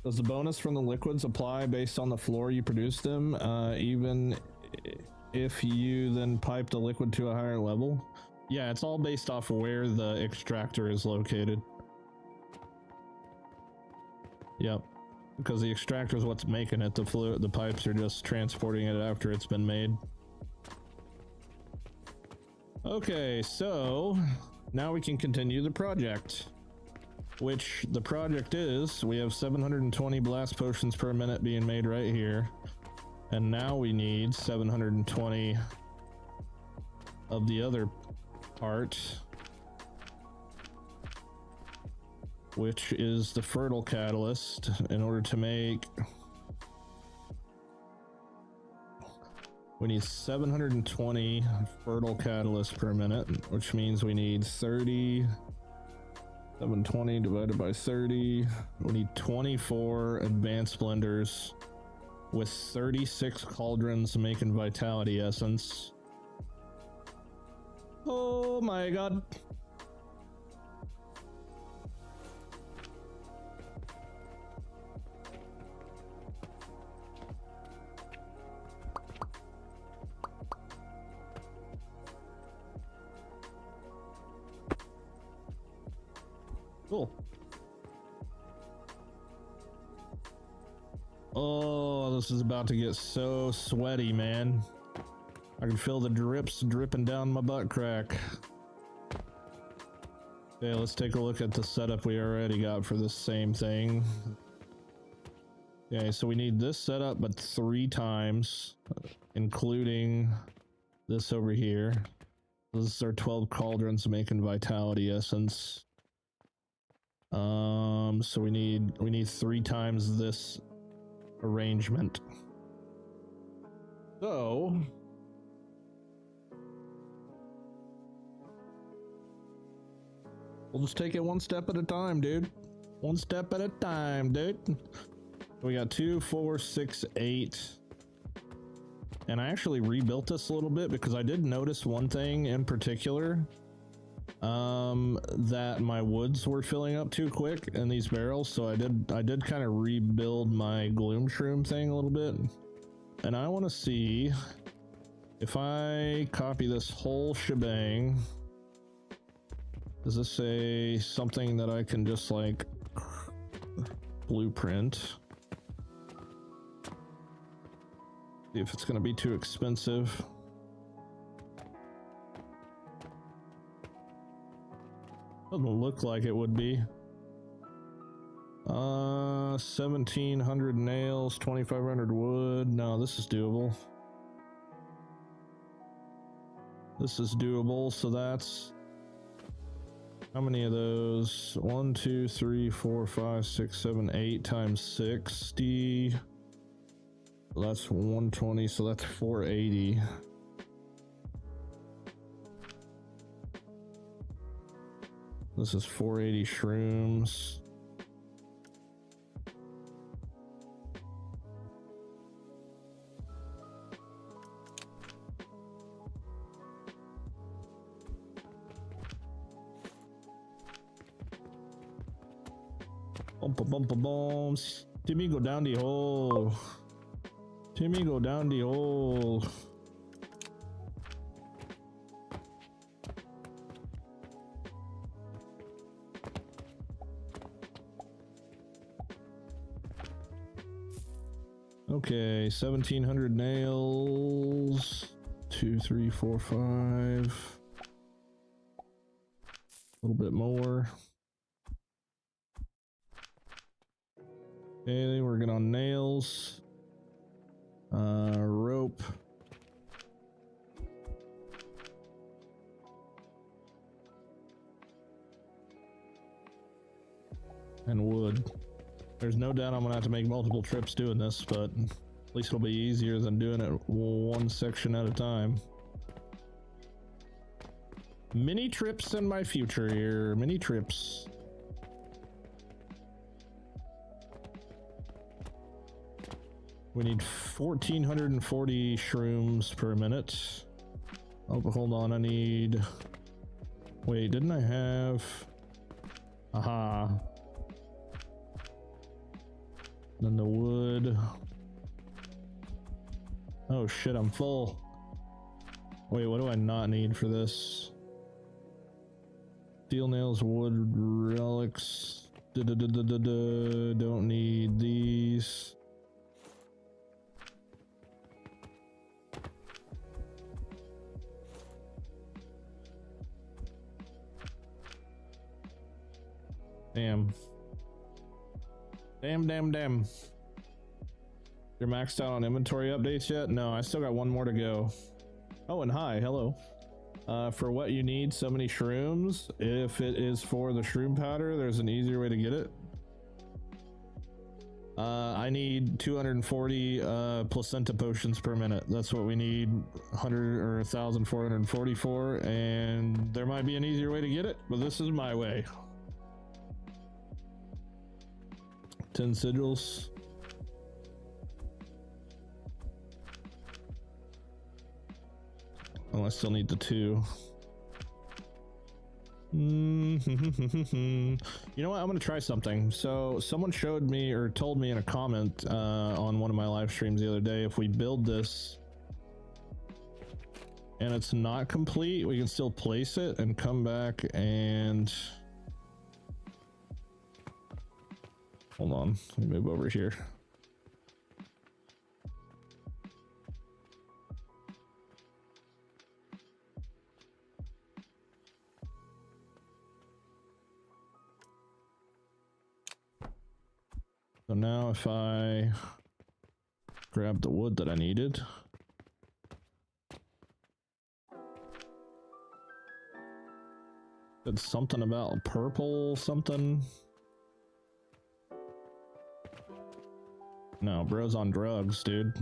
Does the bonus from the liquids apply based on the floor you produce them, even if you then pipe the liquid to a higher level? Yeah, it's all based off where the extractor is located. Yep, because the extractor is what's making it. The pipes are just transporting it after it's been made. Okay, so now we can continue the project. Which the project is, we have 720 blast potions per minute being made right here. And now we need 720 of the other part, which is the fertile catalyst, in order to make... We need 720 fertile catalyst per minute, which means we need 30... 720 divided by 30. We need 24 advanced blenders with 36 cauldrons making vitality essence. Oh my god. Cool. Oh, this is about to get so sweaty, man. I can feel the drips dripping down my butt crack. Okay, let's take a look at the setup we already got for this same thing. Okay, so we need this setup, but 3 times, including this over here. This is our 12 cauldrons making vitality essence. So we need 3 times this arrangement. So we'll just take it one step at a time, dude. One step at a time, dude. We got 2, 4, 6, 8. And I actually rebuilt this a little bit because I did notice one thing in particular. That my woods were filling up too quick in these barrels, so I did kind of rebuild my gloom shroom thing a little bit, and I want to see if I copy this whole shebang. Does this say something that I can just like blueprint? See if it's going to be too expensive. Doesn't look like it would be. 1,700 nails, 2,500 wood. No, this is doable. This is doable, so that's... How many of those? 1, 2, 3, 4, 5, 6, 7, 8 times 60. So that's 120, so that's 480. This is 480 shrooms. Bombs. Timmy, go down the hole. Timmy, go down the hole. Okay, 1,700 nails. 2, 3, 4, 5. A little bit more. Okay, we're good on nails. Rope. And wood. There's no doubt I'm gonna have to make multiple trips doing this, but at least it'll be easier than doing it one section at a time. Mini trips in my future here. Mini trips. We need 1440 shrooms per minute. Oh, but hold on, I need... Wait, didn't I have... Aha. Then the wood. Oh shit, I'm full. Wait, what do I not need for this? Steel nails, wood relics. Don't need these. Damn. Damn. You're maxed out on inventory updates yet? No, I still got one more to go. Oh, and hi, hello. For what you need so many shrooms, if it is for the shroom powder, there's an easier way to get it. I need 240 placenta potions per minute. That's what we need 100 or 1,444, and there might be an easier way to get it, but this is my way. 10 sigils. Oh, I still need the 2. You know what? I'm gonna try something. So someone showed me or told me in a comment on one of my live streams the other day, if we build this and it's not complete, we can still place it and come back and... Hold on, let me move over here. So now if I grab the wood that I needed. It's something about purple something. No, bro's on drugs, dude.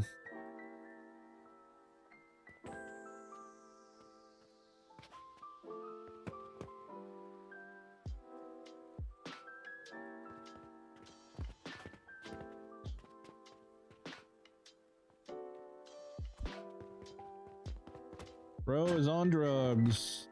Bro is on drugs.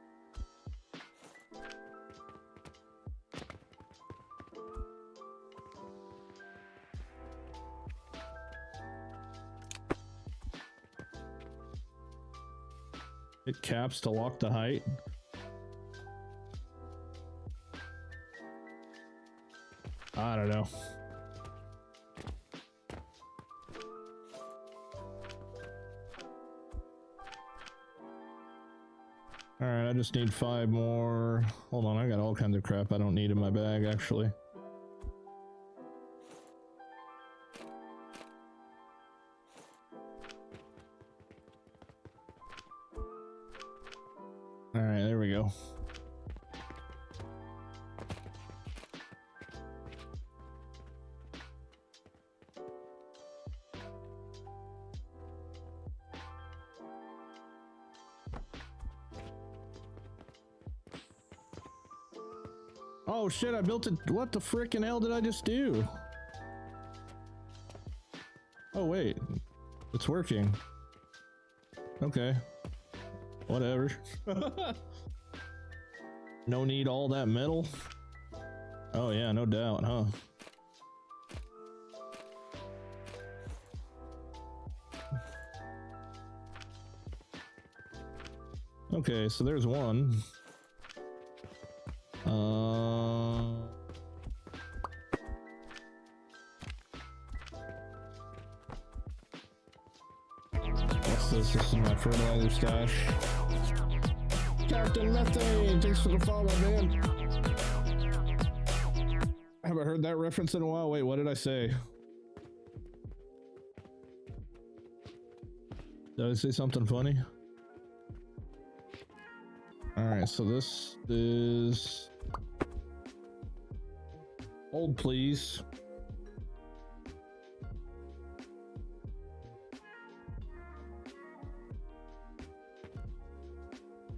Hit caps to lock the height. I don't know. All right, I just need 5 more. Hold on, I got all kinds of crap I don't need in my bag, actually. All right, there we go. Oh shit, I built it. What the frickin' hell did I just do? Oh wait, it's working. Okay, whatever. No need all that metal. Oh yeah, no doubt, huh? Okay, so there's one. What's this? This is my fertilizer stash. Captain Methane, thanks for the follow, man. I haven't heard that reference in a while. Wait, what did I say? Did I say something funny? Alright, so this is... Hold, please.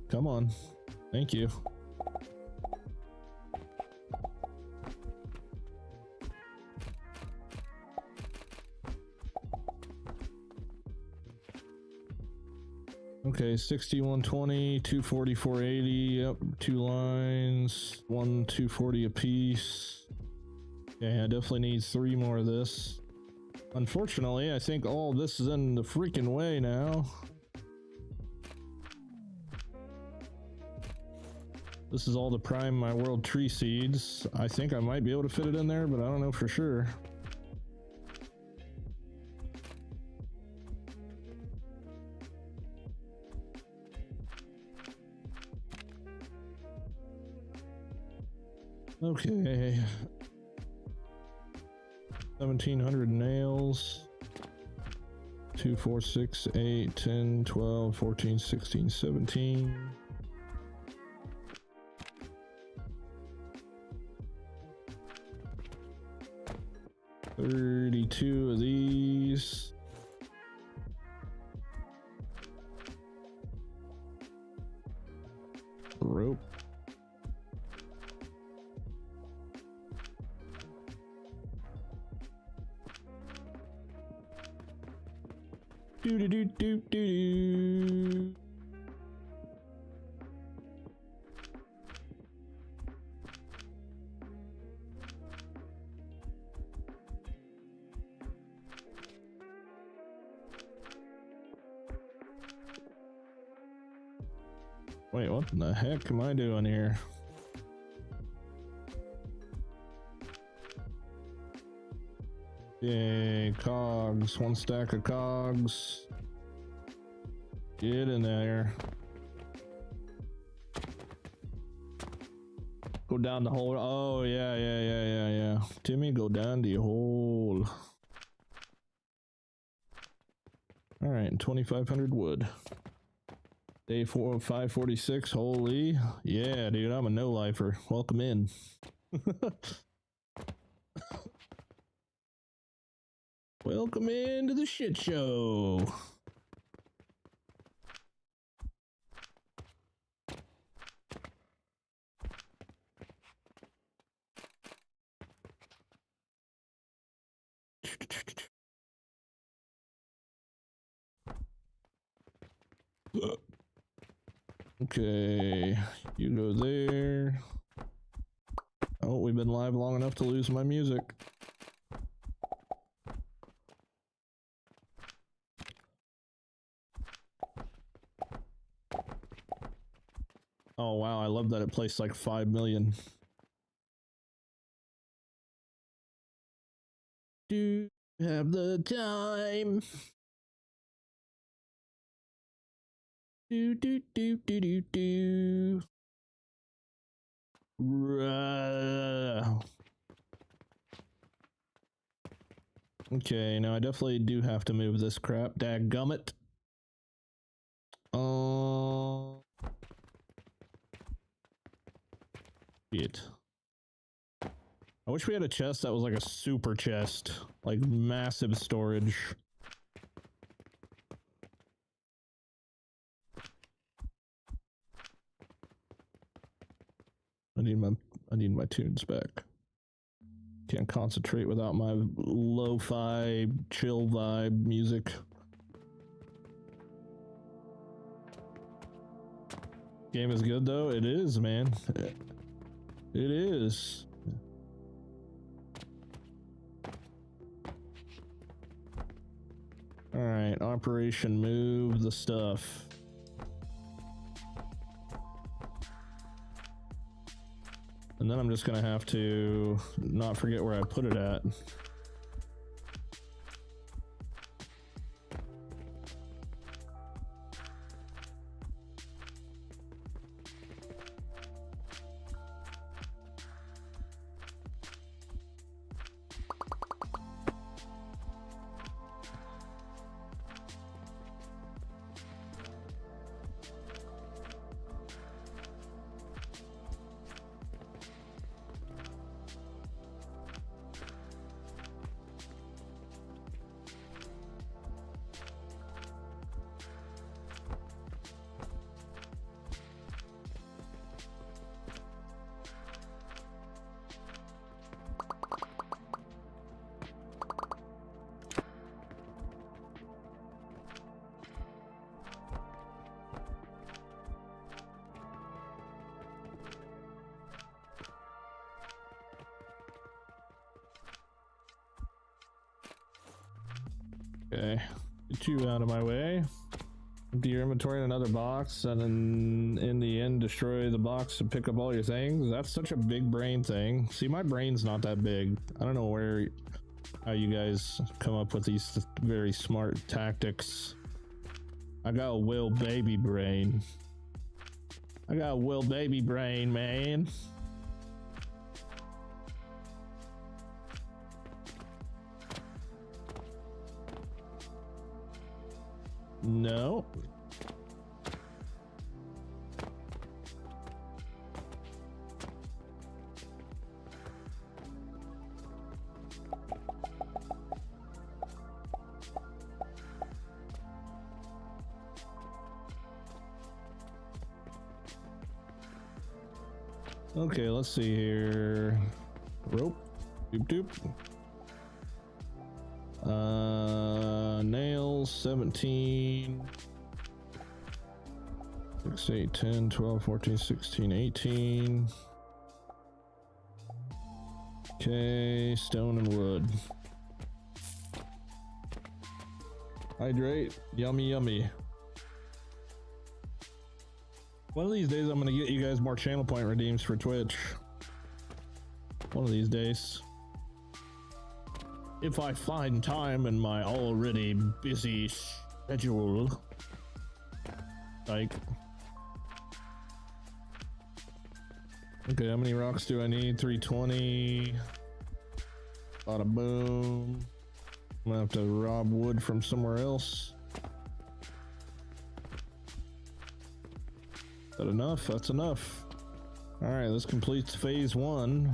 Come on. Thank you. Okay, 60, 120, 240, 480. Yep, 2 lines, 240 a piece. Yeah, I definitely need 3 more of this. Unfortunately, I think all this is in the freaking way now. This is all to prime my world tree seeds. I think I might be able to fit it in there, but I don't know for sure. Okay. 1,700 nails. 2, 4, 6, 8, 10, 12, 14, 16, 17. $32 of these. Rope. Do do do do do. Wait, what the heck am I doing here? Yay, cogs. 1 stack of cogs. Get in there. Go down the hole. Oh, yeah. Timmy, go down the hole. Alright, 2,500 wood. Day 546. Holy. Yeah, dude, I'm a no-lifer. Welcome in. Welcome into the shit show. Okay, you go there. Oh, we've been live long enough to lose my music. Oh wow, I love that it placed like 5 million. Do you have the time? Do do do do do do. Okay, now I definitely do have to move this crap. Dadgummit. Shit. I wish we had a chest that was like a super chest. Like massive storage. I need my tunes back. Can't concentrate without my lo-fi chill vibe music. Game is good though. It is, man. It is. All right, Operation Move the stuff. And then I'm just gonna have to not forget where I put it at. Okay, get you out of my way. Empty your inventory in another box, and then in the end destroy the box to pick up all your things. That's such a big brain thing. See, my brain's not that big. I don't know how you guys come up with these very smart tactics. I got a Will baby brain. I got a Will baby brain, man. No. Okay, let's see here. Rope. Doop doop. Nails 17. 6, 8, 10, 12, 14, 16, 18. Okay, stone and wood. Hydrate. Yummy, yummy. One of these days I'm gonna get you guys more channel point redeems for Twitch. One of these days. If I find time in my already busy schedule. Like. Okay, how many rocks do I need? 320. Bada boom. I'm gonna have to rob wood from somewhere else. Is that enough? That's enough. All right, this completes phase 1.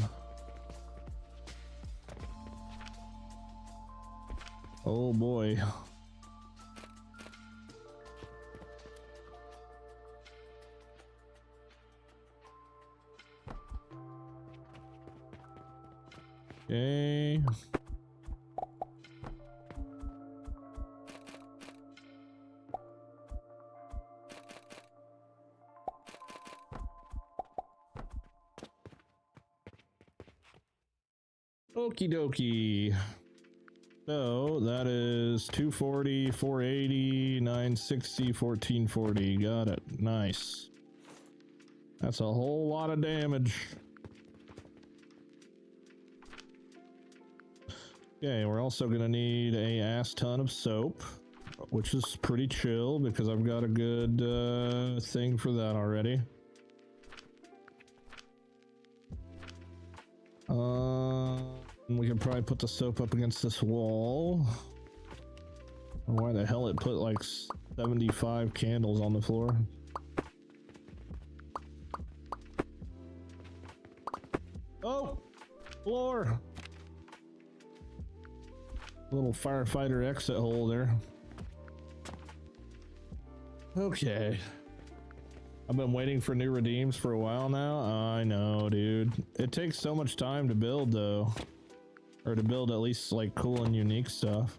Oh boy. Okay. Okie dokie. So that is 240, 480, 960, 1440. Got it. Nice. That's a whole lot of damage. Okay, we're also gonna need a ass ton of soap, which is pretty chill because I've got a good thing for that already. We can probably put the soap up against this wall. Why the hell it put like 75 candles on the floor? Oh, floor. Little firefighter exit hole there. Okay. I've been waiting for new redeems for a while now. I know, dude. It takes so much time to build though. Or to build at least like cool and unique stuff.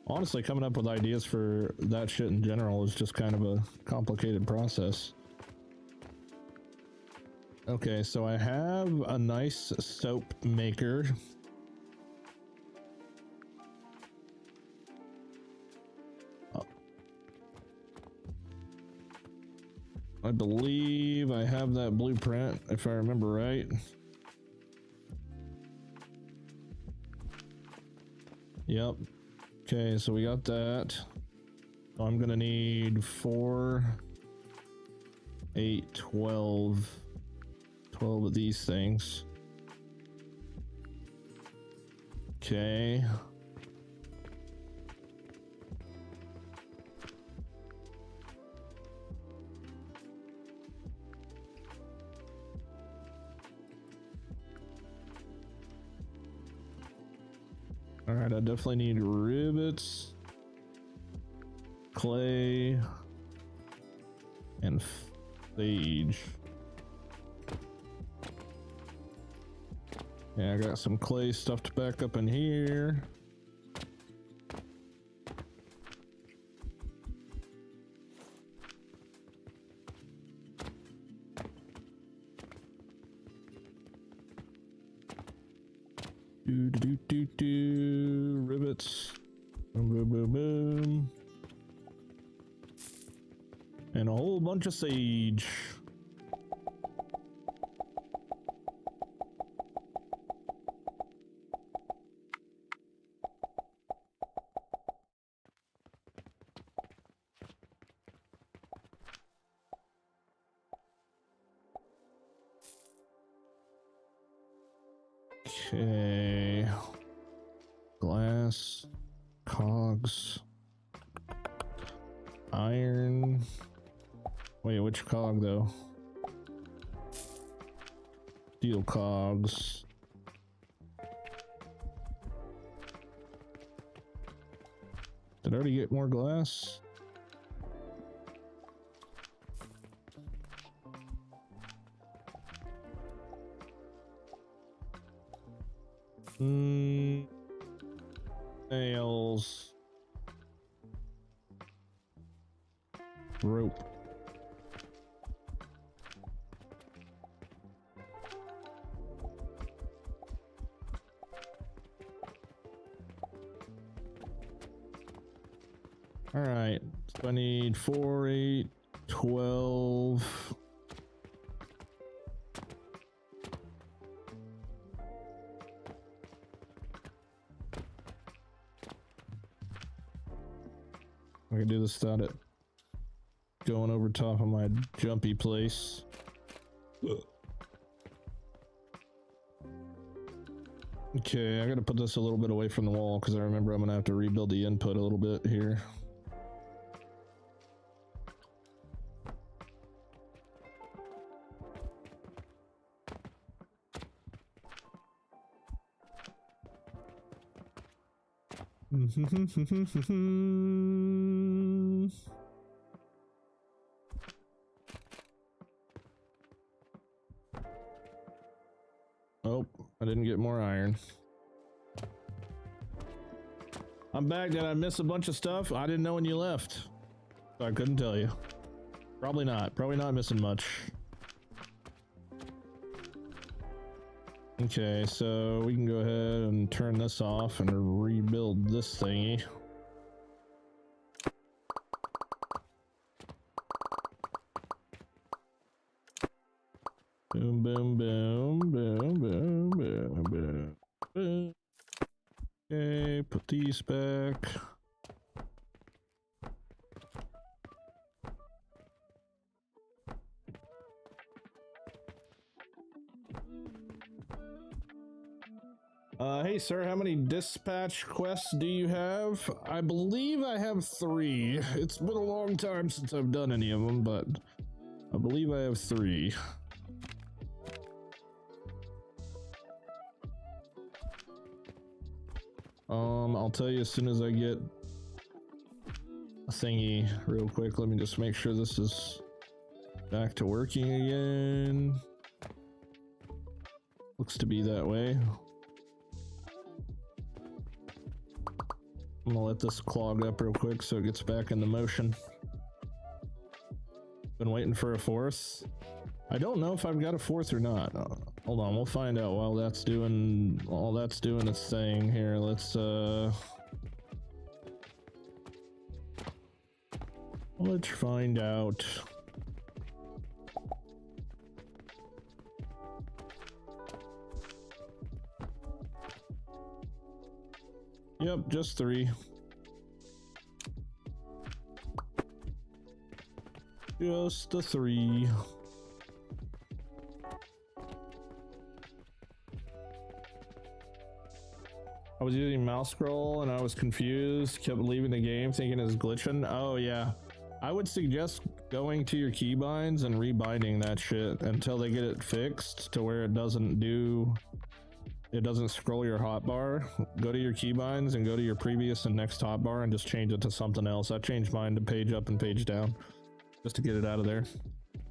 Honestly, coming up with ideas for that shit in general is just kind of a complicated process. Okay, so I have a nice soap maker. I believe I have that blueprint, if I remember right. Yep. Okay, so we got that. I'm gonna need 4, 8, 12. 12 of these things. Okay. All right, I definitely need rivets, clay, and sage. Yeah, I got some clay stuffed back up in here. Rivets. Boom, boom, boom, boom. And a whole bunch of sage. Okay. Glass, cogs, iron. Wait, which cog though? Steel cogs. Did I already get more glass? Nails. Rope. All right, so I need 4, 8, 12. I can do this without it going over top of my jumpy place. Okay, I gotta put this a little bit away from the wall because I remember I'm gonna have to rebuild the input a little bit here. Oh, I didn't get more iron. I'm back. Did I miss a bunch of stuff? I didn't know when you left, so I couldn't tell you. Probably not. Probably not missing much. Okay, so we can go ahead and turn this off and rebuild this thingy. Boom, boom, boom, boom, boom, boom, boom, boom. Okay, put these back. Hey sir, how many dispatch quests do you have? I believe I have 3. It's been a long time since I've done any of them, but I believe I have 3. I'll tell you as soon as I get a thingy real quick. Let me just make sure this is back to working again. Looks to be that way. I'm gonna let this clog up real quick so it gets back into motion. Been waiting for a 4th. I don't know if I've got a 4th or not. Hold on, we'll find out while that's doing its thing here. Let's find out. Yep, just 3. Just the 3. I was using mouse scroll and I was confused, kept leaving the game thinking it was glitching. Oh yeah. I would suggest going to your keybinds and rebinding that shit until they get it fixed to where it doesn't scroll your hotbar. Go to your keybinds and go to your previous and next hotbar and just change it to something else. I changed mine to page up and page down just to get it out of there.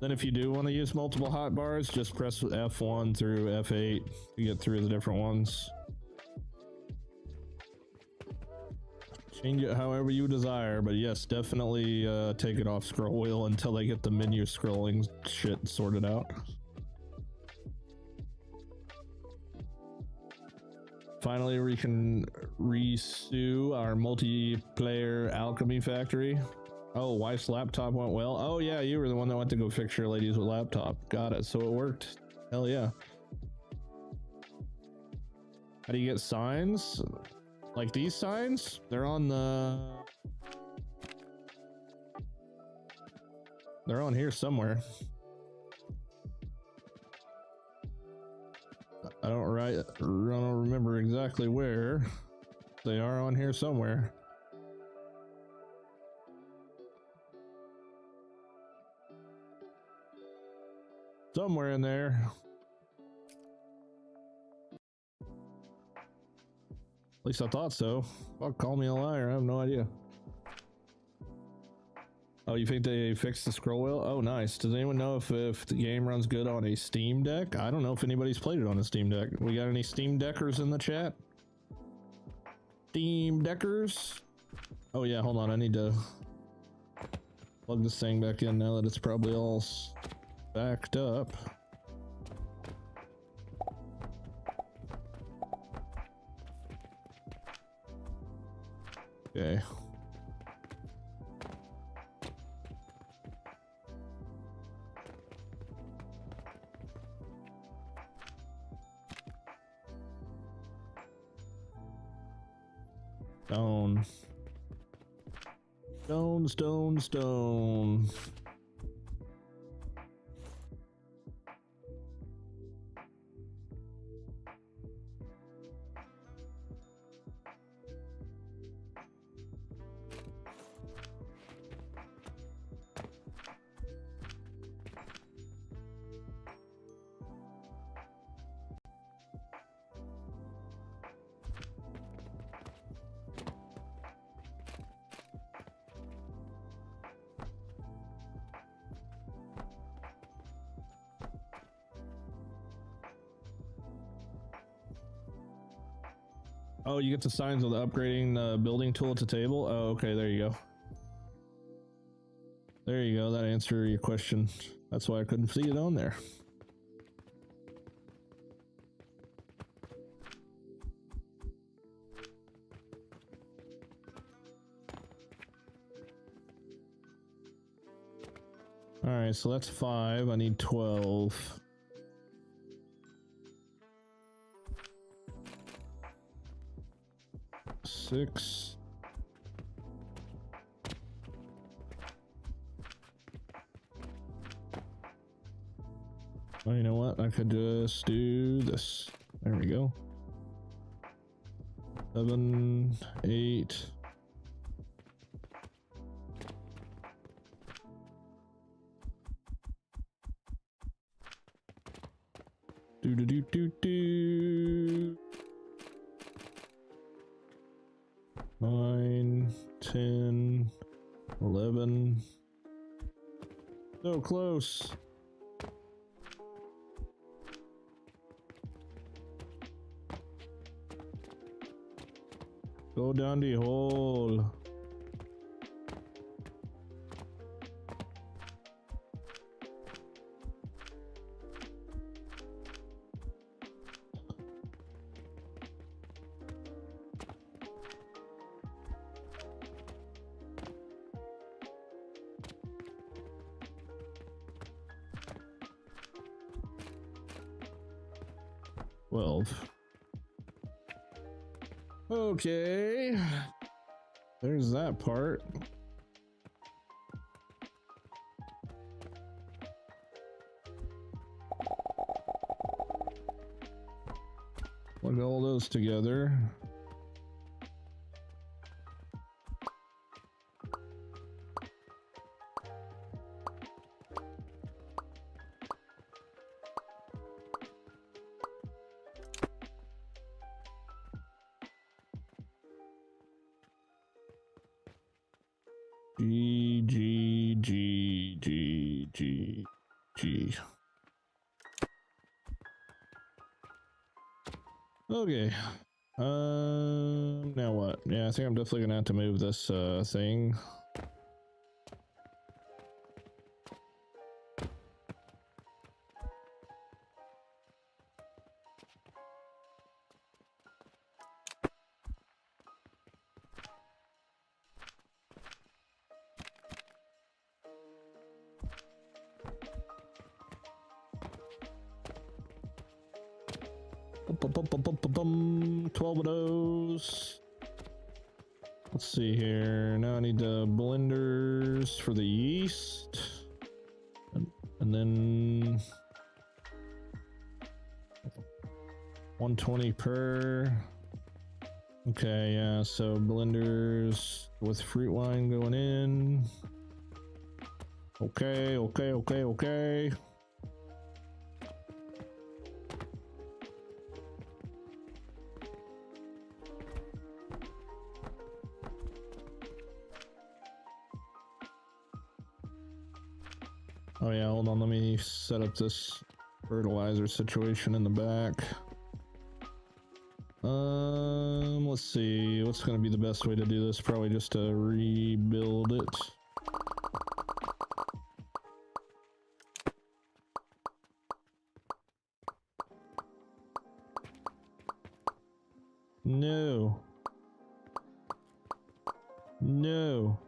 Then if you do want to use multiple hotbars, just press F1 through F8 to get through the different ones. Change it however you desire, but yes, definitely take it off scroll wheel until they get the menu scrolling shit sorted out. Finally, we can resue our multiplayer alchemy factory. Oh, wife's laptop went well. Oh yeah, you were the one that went to go fix your lady's laptop. Got it. So it worked. Hell yeah. How do you get signs? Like these signs? They're on the... They're on here somewhere. I don't remember exactly where. They are on here somewhere. Somewhere in there. At least I thought so. Fuck, call me a liar. I have no idea. Oh, you think they fixed the scroll wheel? Oh, nice. Does anyone know if the game runs good on a Steam Deck? I don't know if anybody's played it on a Steam Deck. We got any Steam Deckers in the chat? Steam Deckers? Oh yeah, hold on. I need to plug this thing back in now that it's probably all backed up. Okay. Stone. Stone, stone, stone. Oh, you get the signs of the upgrading the building tool to table? Oh, okay, there you go. There you go, that answered your question. That's why I couldn't see it on there. Alright, so that's 5. I need 12. Six. Oh, you know what? I could just do this. There we go. 7, 8. Do do do do do. 9, 10, 11. So close. Go down the hole. Okay, there's that part. Plug all those together. G. Okay. Now what? Yeah, I think I'm definitely gonna have to move this thing. 12 of those. Let's see here. Now I need the blenders for the yeast. And then 120 per. Okay, yeah, so blenders with fruit wine going in. Okay. Oh yeah, hold on, let me set up this fertilizer situation in the back. Let's see, what's gonna be the best way to do this? Probably just to rebuild it. No. No.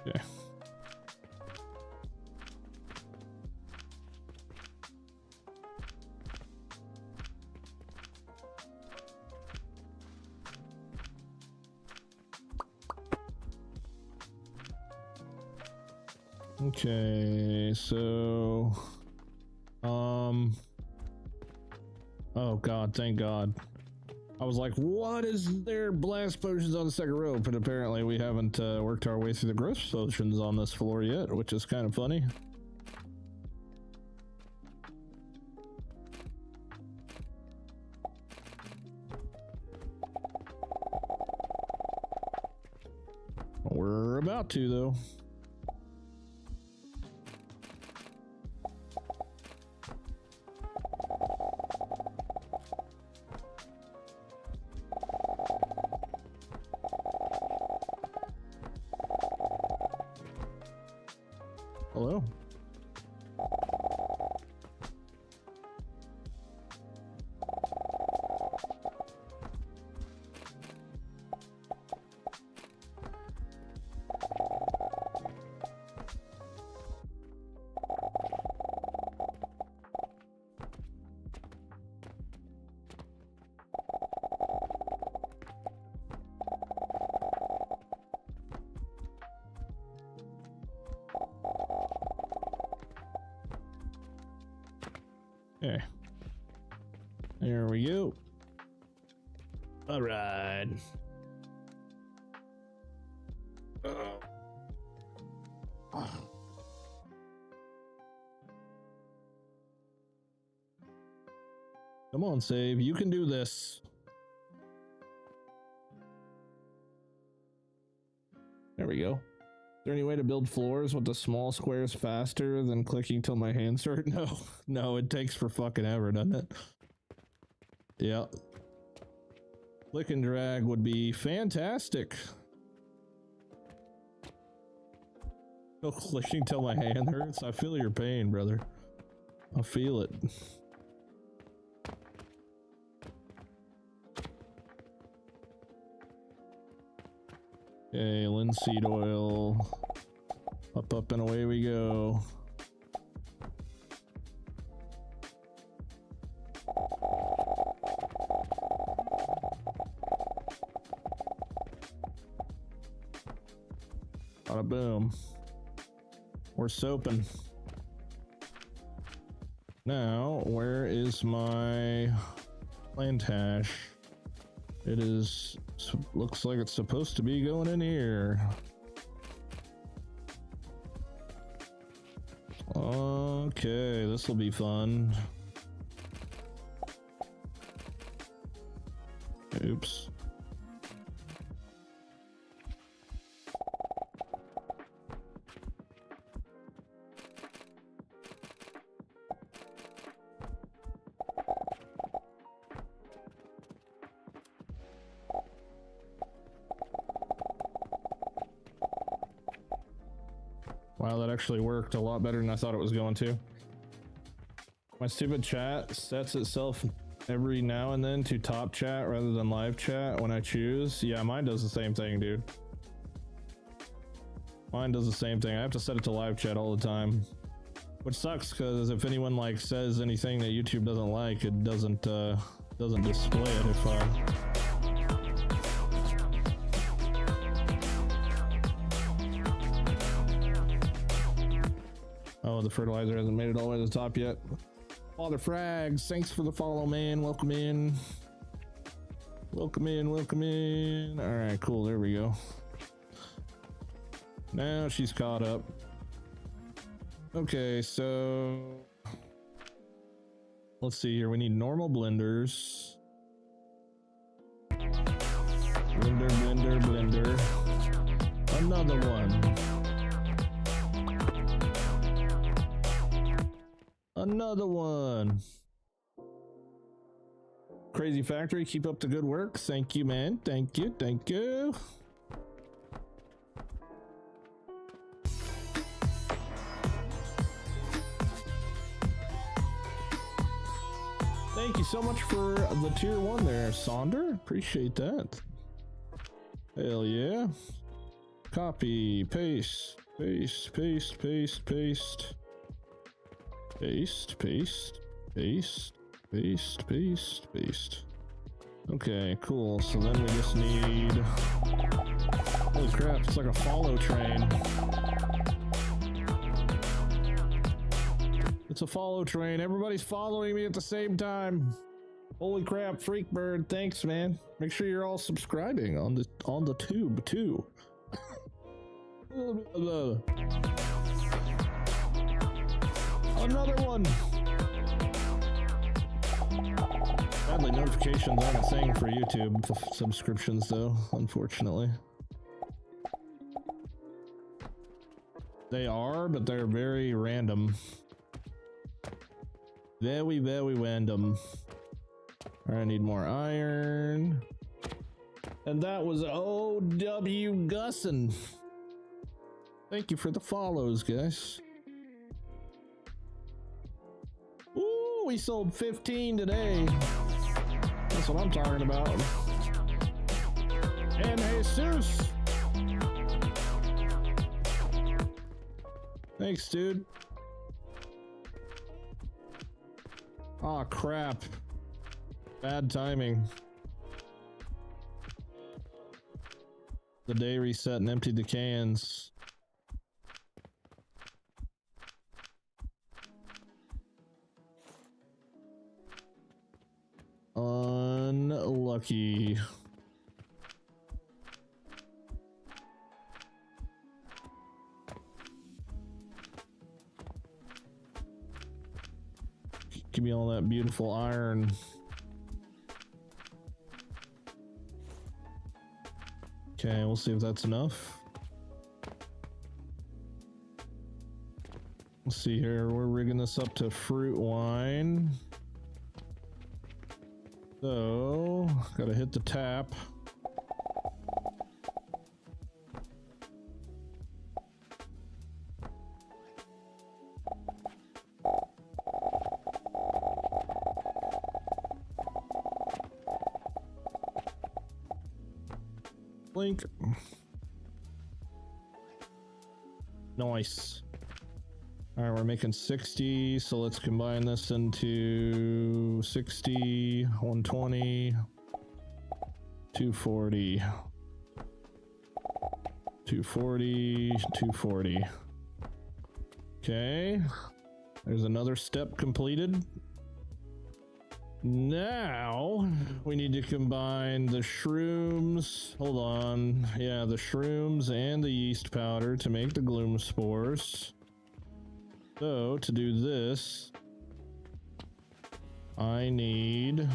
Okay. Okay, so oh god, thank god. I was like, what is there blast potions on the second rope? And apparently we haven't worked our way through the growth potions on this floor yet, which is kind of funny. We're about to, though. Hello? Okay. There we go. All right. Come on, save. You can do this. There we go. Is there any way to build floors with the small squares faster than clicking till my hands hurt? No, it takes for fucking ever, doesn't it? Yeah. Click and drag would be fantastic. Still clicking till my hand hurts. I feel your pain, brother. I feel it. Okay, linseed oil. Up, and away we go. Bada boom. We're soaping. Now, where is my plantash? It is, looks like it's supposed to be going in here. Okay, this will be fun. Oops. Wow, that actually worked a lot better than I thought it was going to. My stupid chat sets itself every now and then to top chat rather than live chat when I choose. Yeah, mine does the same thing, dude. Mine does the same thing. I have to set it to live chat all the time, which sucks because if anyone like says anything that YouTube doesn't like, it doesn't display it if oh, the fertilizer hasn't made it all the way to the top yet. Father Frags, thanks for the follow, man. Welcome in. Welcome in, welcome in. All right, cool. There we go. Now she's caught up. Okay, so let's see here. We need normal blenders. Blender, blender, blender. Another one. Another one. Crazy Factory, keep up the good work. Thank you, man. Thank you, thank you. Thank you so much for the tier 1 there, Sonder. Appreciate that. Hell yeah. Copy, paste, paste, paste, paste, paste. Paste, paste, paste, paste, paste, paste. Okay, cool. So then we just need... Holy crap, it's like a follow train. It's a follow train. Everybody's following me at the same time. Holy crap, Freakbird, thanks, man. Make sure you're all subscribing on the tube too. Another one. Sadly, notifications aren't a thing for YouTube subscriptions, though, unfortunately. They are, but they're very random. Very, very random. I need more iron. And that was O.W. Gussin. Thank you for the follows, guys. Ooh, we sold 15 today. That's what I'm talking about. And Jesus. Thanks, dude. Aw, crap. Bad timing. The day reset and emptied the cans. Unlucky. Give me all that beautiful iron. Okay, we'll see if that's enough. Let's see here. We're rigging this up to fruit wine. So, gotta hit the tap. Blink. Nice. All right, we're making 60, so let's combine this into 60, 120, 240, 240, 240. Okay, there's another step completed. Now we need to combine the shrooms. Hold on. Yeah, the shrooms and the yeast powder to make the gloom spores. So to do this, I need...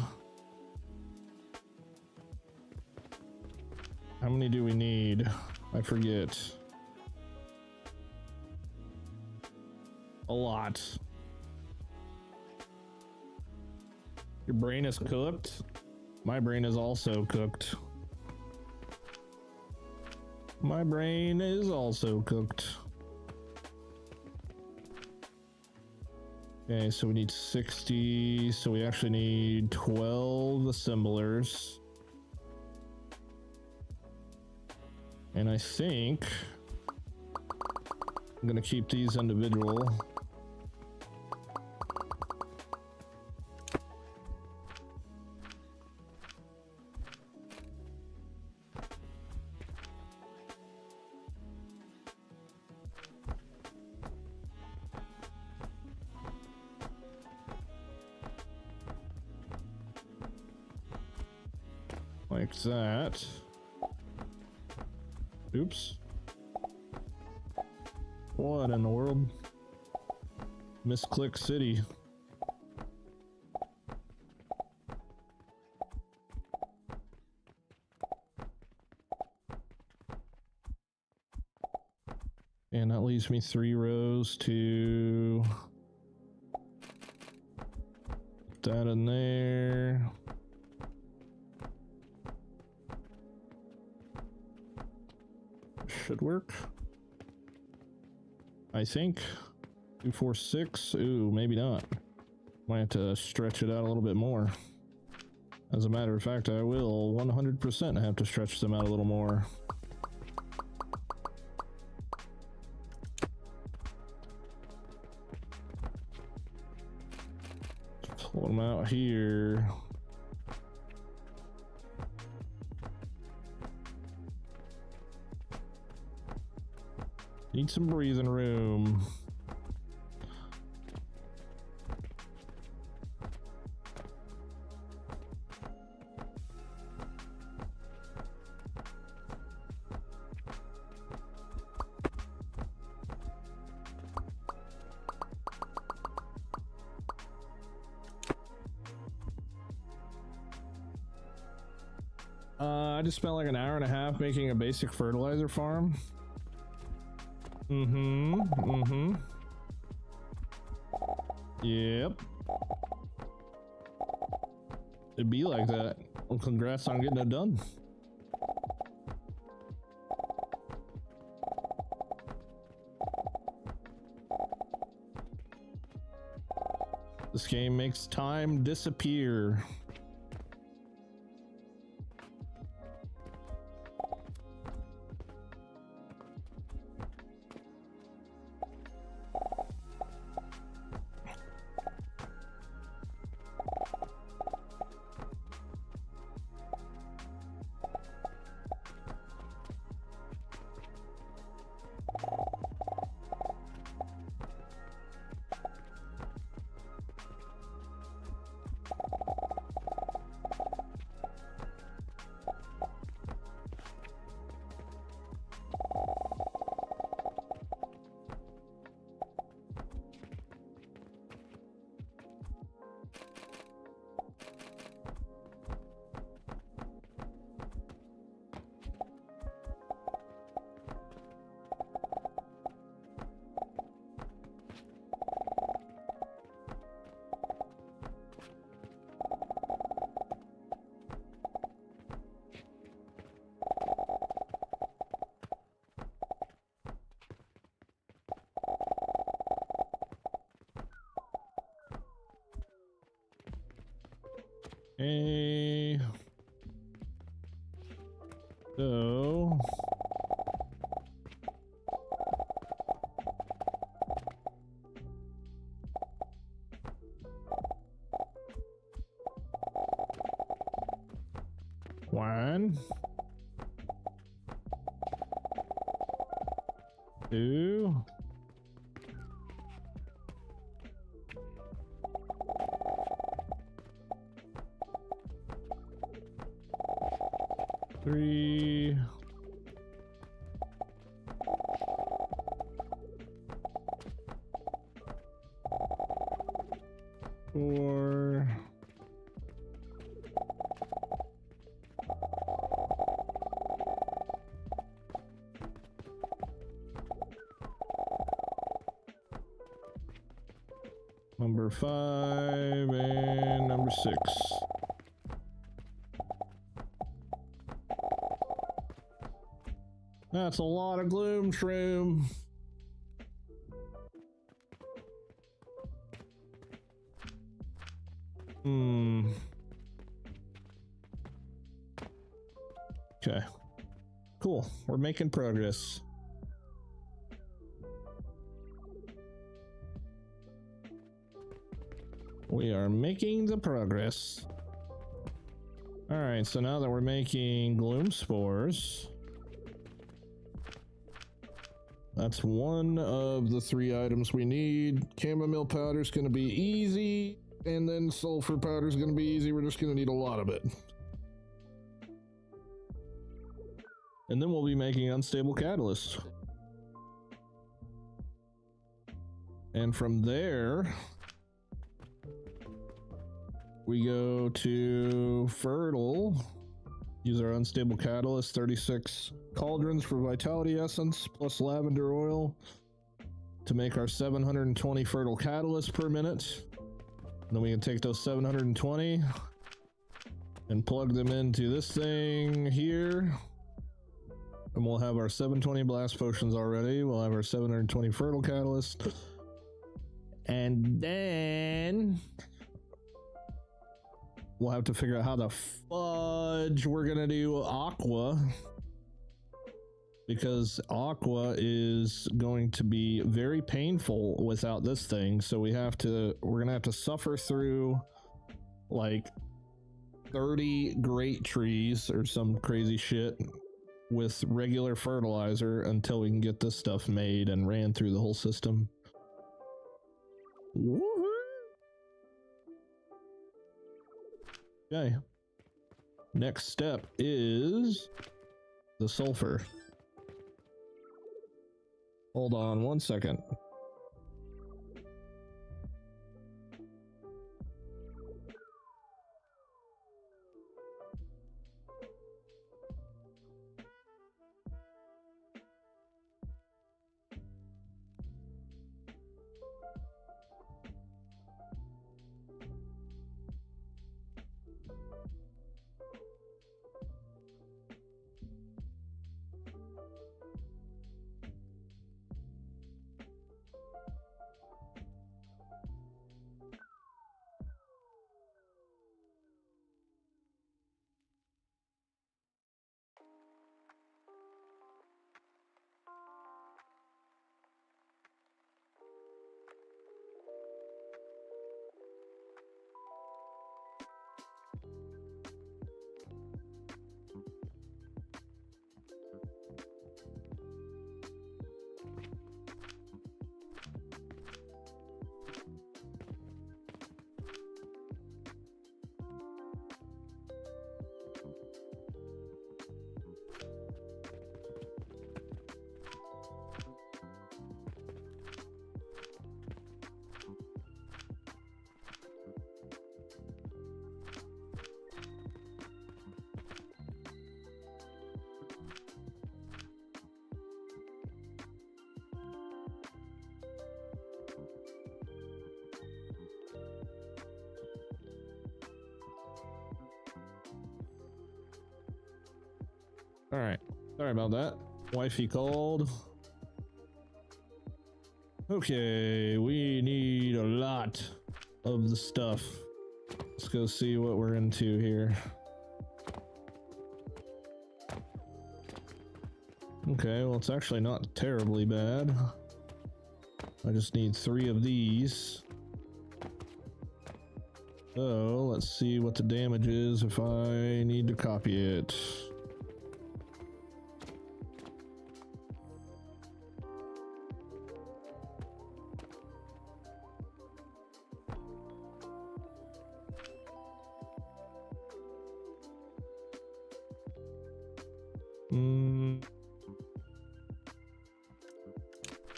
How many do we need? I forget. A lot. Your brain is cooked? My brain is also cooked. My brain is also cooked. Okay, so we need 60, so we actually need 12 assemblers. And I think I'm gonna keep these individual. Like that. Oops. What in the world? Misclick City. And that leaves me 3 rows to put that in there. Should work. I think. 2, 4, 6. Ooh, maybe not. Might have to stretch it out a little bit more. As a matter of fact, I will 100% have to stretch them out a little more. Pull them out here. Need some breathing room. I just spent like an hour and a half making a basic fertilizer farm. Yep. It'd be like that. Well, congrats on getting it done. This game makes time disappear. Okay. So one, two, three, four, number 5, and number 6. That's a lot of gloom shroom. Okay. Cool. We're making progress. We are making the progress. Alright, so now that we're making gloom spores, that's one of the 3 items we need. Chamomile powder is going to be easy, and then sulfur powder is going to be easy. We're just going to need a lot of it. And then we'll be making unstable catalyst. And from there, we go to fertile. Use our unstable catalyst, 36 cauldrons for vitality essence plus lavender oil to make our 720 fertile catalyst per minute. And then we can take those 720 and plug them into this thing here. And we'll have our 720 blast potions already. We'll have our 720 fertile catalyst. And then we'll have to figure out how the fudge we're gonna do aqua, because aqua is going to be very painful without this thing. So we're gonna have to suffer through like 30 great trees or some crazy shit with regular fertilizer until we can get this stuff made and ran through the whole system. Woohoo! Okay. Next step is the sulfur. Hold on 1 second. All right, sorry about that. Wifey called. Okay, we need a lot of the stuff. Let's go see what we're into here. Okay, well, it's actually not terribly bad. I just need 3 of these. So let's see what the damage is if I need to copy it. I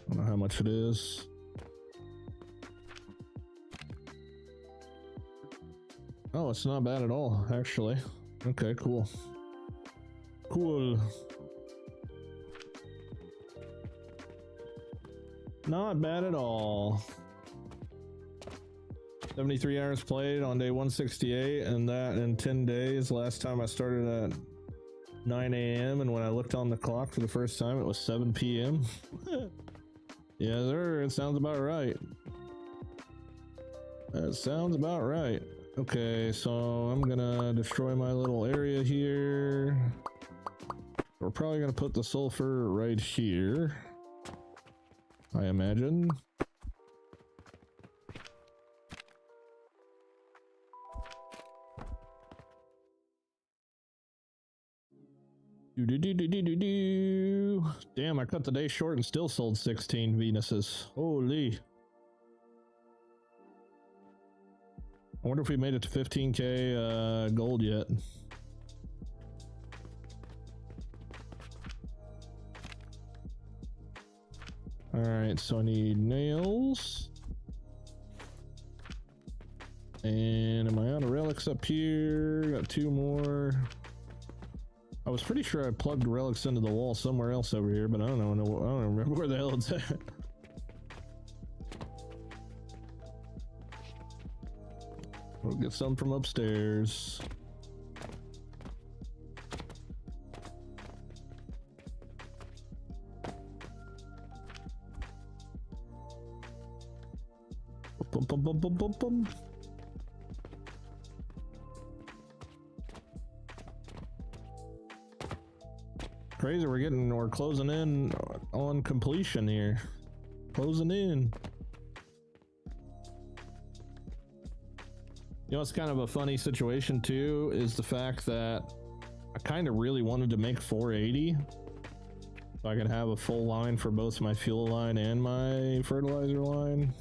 don't know how much it is. Oh, it's not bad at all, actually. Okay, cool. Cool. Not bad at all. 73 hours played on day 168, and that in 10 days. Last time I started at 9 a.m. and when I looked on the clock for the first time, it was 7 p.m. Yeah, sir, it sounds about right. That sounds about right. Okay, so I'm gonna destroy my little area here. We're probably gonna put the sulfur right here, I imagine. Damn, I cut the day short and still sold 16 Venuses. Holy. I wonder if we made it to 15k gold yet. Alright, so I need nails. And am I out of relics up here? Got 2 more. I was pretty sure I plugged relics into the wall somewhere else over here, but I don't know. I don't remember where the hell it's at. We'll get some from upstairs. Bum, bum, bum, bum, bum, bum. Crazy, we're closing in on completion here. Closing in. You know, it's kind of a funny situation too, is the fact that I kind of really wanted to make 480 so I could have a full line for both my fuel line and my fertilizer line.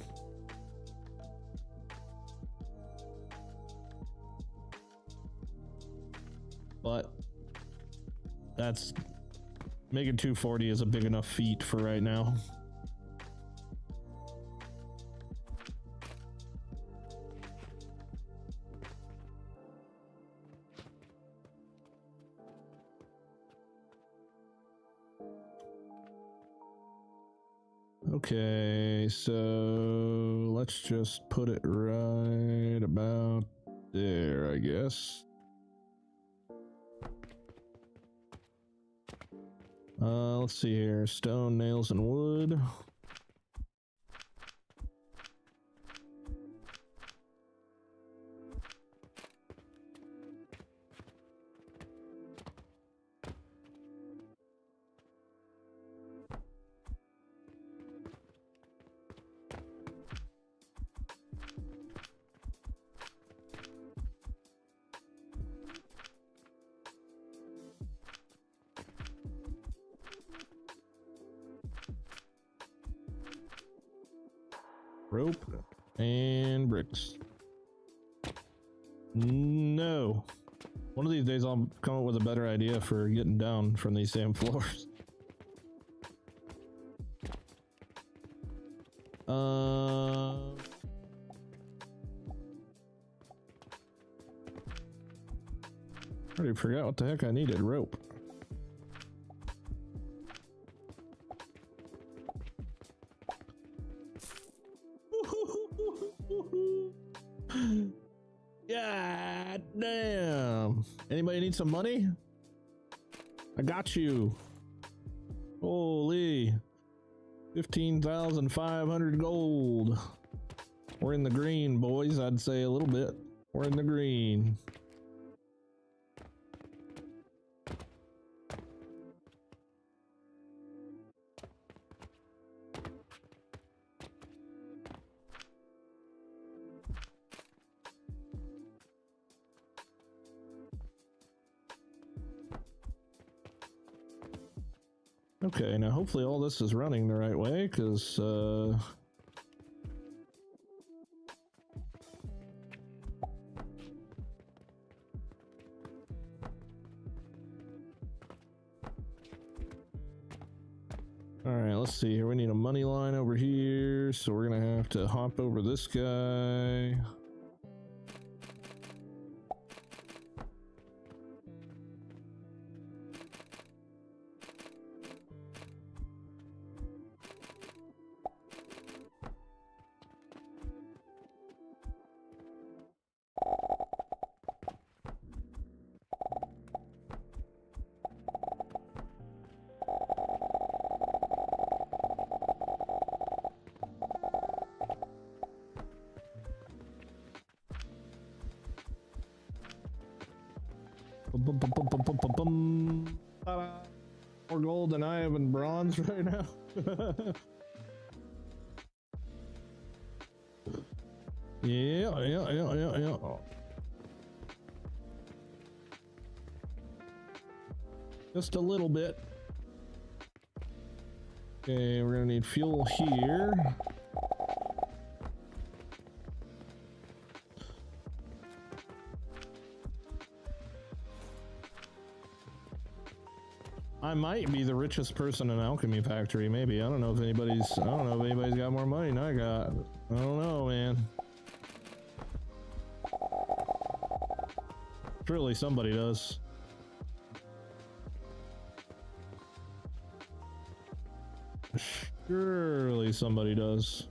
But that's making 240 is a big enough feat for right now. Okay, so let's just put it right about there, I guess. Let's see here. Stone, nails, and wood. Rope and bricks. No. One of these days I'll come up with a better idea for getting down from these damn floors. I already forgot what the heck I needed. Rope. God damn. Anybody need some money? I got you. Holy. 15,500 gold. We're in the green, boys. I'd say a little bit. We're in the green. Okay, now hopefully all this is running the right way, because alright, let's see here. We need a money line over here, so we're gonna have to hop over this guy. Bum, bum, bum, bum, bum, bum, bum. Ta-da. More gold than I have in bronze right now. Yeah. Just a little bit. Okay, we're gonna need fuel here. I might be the richest person in Alchemy Factory, maybe. I don't know if anybody's got more money than I got. I don't know, man. Surely somebody does. Surely somebody does.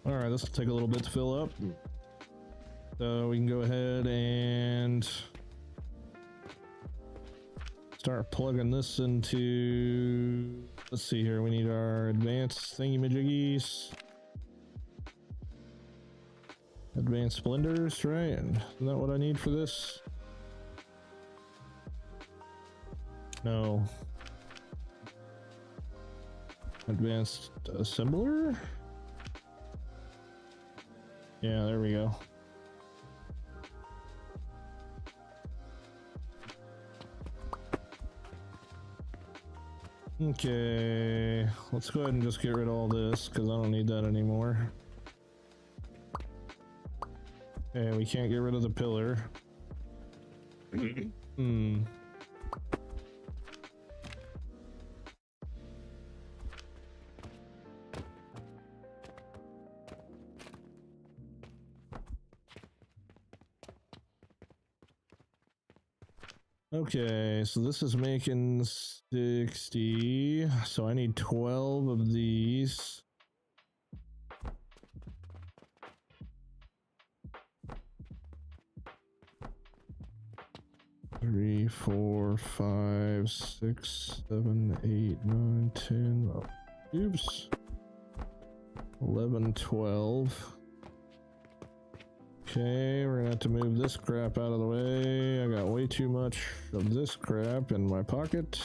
Alright, this will take a little bit to fill up. So we can go ahead and start plugging this into, let's see here, we need our advanced thingy-majiggies. Advanced blenders, right? Isn't that what I need for this? No. Advanced assembler? Yeah, there we go. Okay, let's go ahead and just get rid of all this because I don't need that anymore. Okay, we can't get rid of the pillar. Okay, so this is making 60, so I need 12 of these. Three, 4, 5, 6, 7, 8, 9, 10. Oh, oops. 11, 12. Okay, we're gonna have to move this crap out of the way. I got way too much of this crap in my pocket.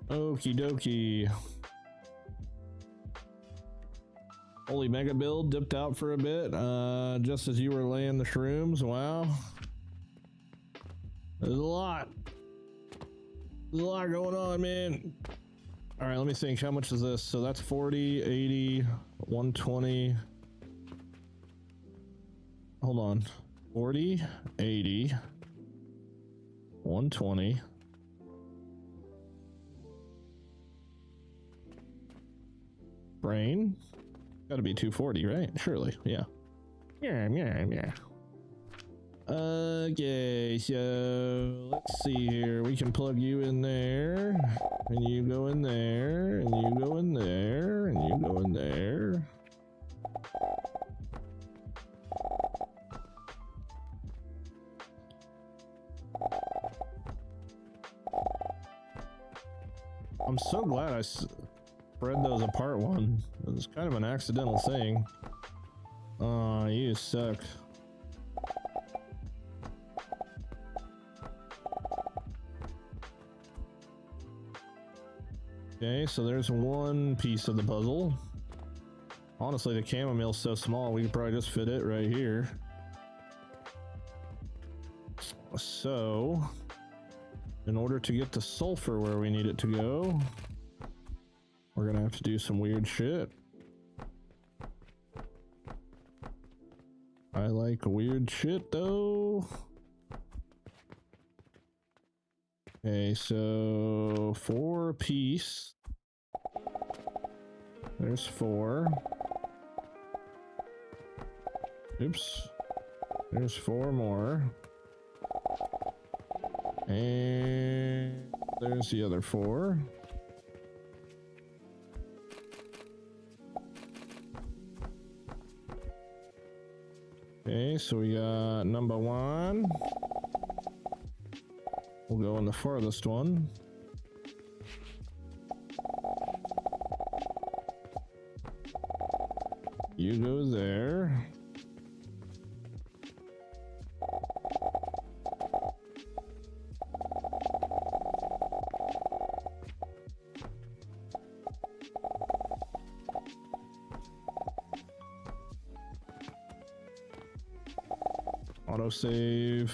Okie dokie. Holy mega build dipped out for a bit, just as you were laying the shrooms. Wow. There's a lot. There's a lot going on, man. All right, let me think. How much is this? So that's 40, 80, 120. Hold on. 40, 80, 120. Brain. Gotta be 240, right? Surely, yeah. Yeah. Okay, so let's see here. We can plug you in there, and you go in there, and you go in there, and you go in there. I'm so glad I spread those apart one. It was kind of an accidental thing. Aw, you suck. Okay, so there's one piece of the puzzle. Honestly, the chamomile's so small, we could probably just fit it right here. So, in order to get the sulfur where we need it to go, we're gonna have to do some weird shit. I like weird shit though. Okay, so 4 apiece. There's 4. Oops. There's 4 more. And there's the other 4. Okay, so we got number one. We'll go on the farthest one. You go there. Autosave.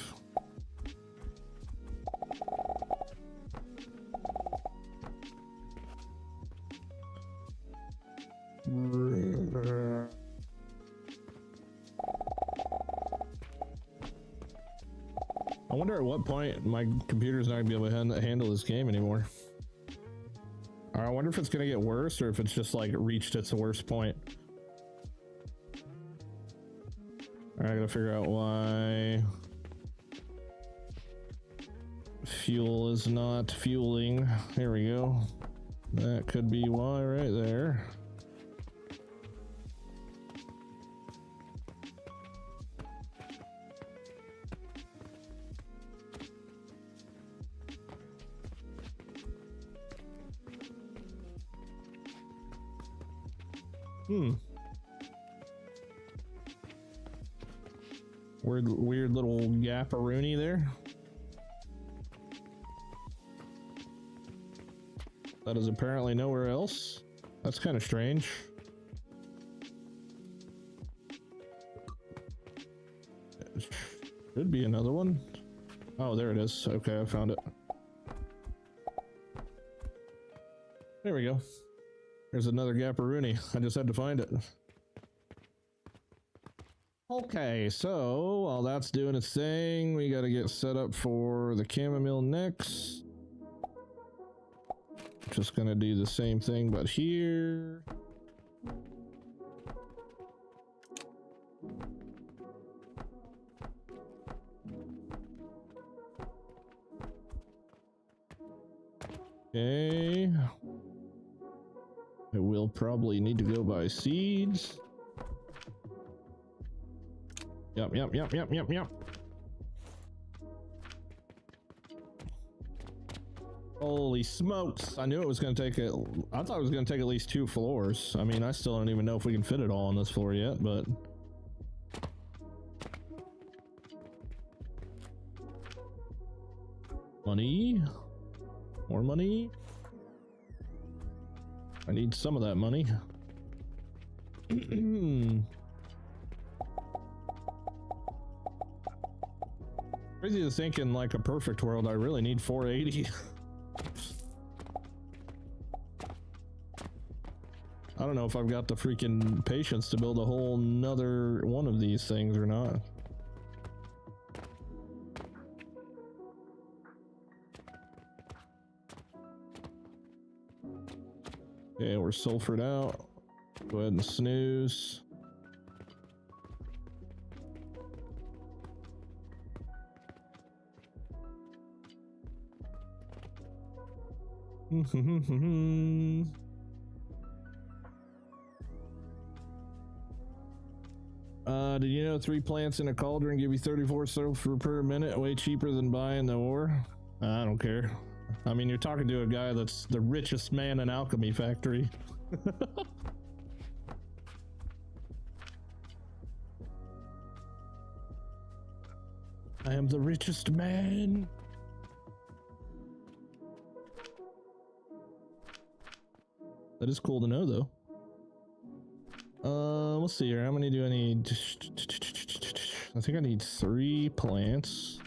I wonder at what point my computer's not gonna be able to handle this game anymore. I wonder if it's gonna get worse or if it's just like reached its worst point. I gotta figure out why fuel is not fueling. Here we go. That could be why right there. Weird little gap-a-rooney there. That is apparently nowhere else. That's kind of strange. Should be another one. Oh, there it is. Okay, I found it. There we go. There's another gap-a-rooney. I just had to find it. Okay, so while that's doing its thing, we got to get set up for the chamomile next. Just gonna do the same thing, but here. Okay. It will probably need to go by seeds. Yep. Holy smokes. I knew it was going to take it. I thought it was going to take at least 2 floors. I mean, I still don't even know if we can fit it all on this floor yet, but. Money. More money. I need some of that money. Crazy to think in like a perfect world, I really need 480. I don't know if I've got the freaking patience to build a whole nother one of these things or not. Okay, we're sulfured out. Go ahead and snooze. Did you know 3 plants in a cauldron give you 34 sulfur per minute? Way cheaper than buying the ore? I don't care. I mean, you're talking to a guy that's the richest man in Alchemy factory. I am the richest man. That is cool to know, though. Let's see here. How many do I need? I think I need 3 plants.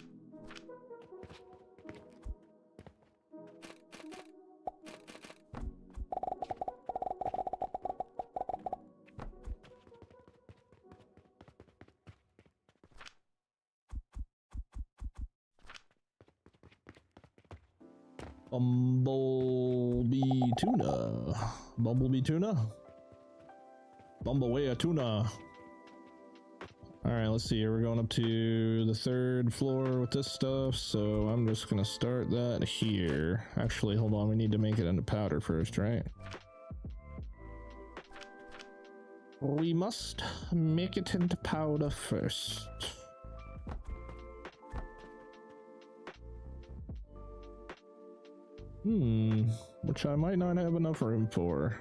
Bumblebee tuna. Bumblebee tuna? Bumbleway tuna. Alright, let's see here. We're going up to the 3rd floor with this stuff, so I'm just gonna start that here. Actually, hold on. We need to make it into powder first, right? We must make it into powder first. Which I might not have enough room for.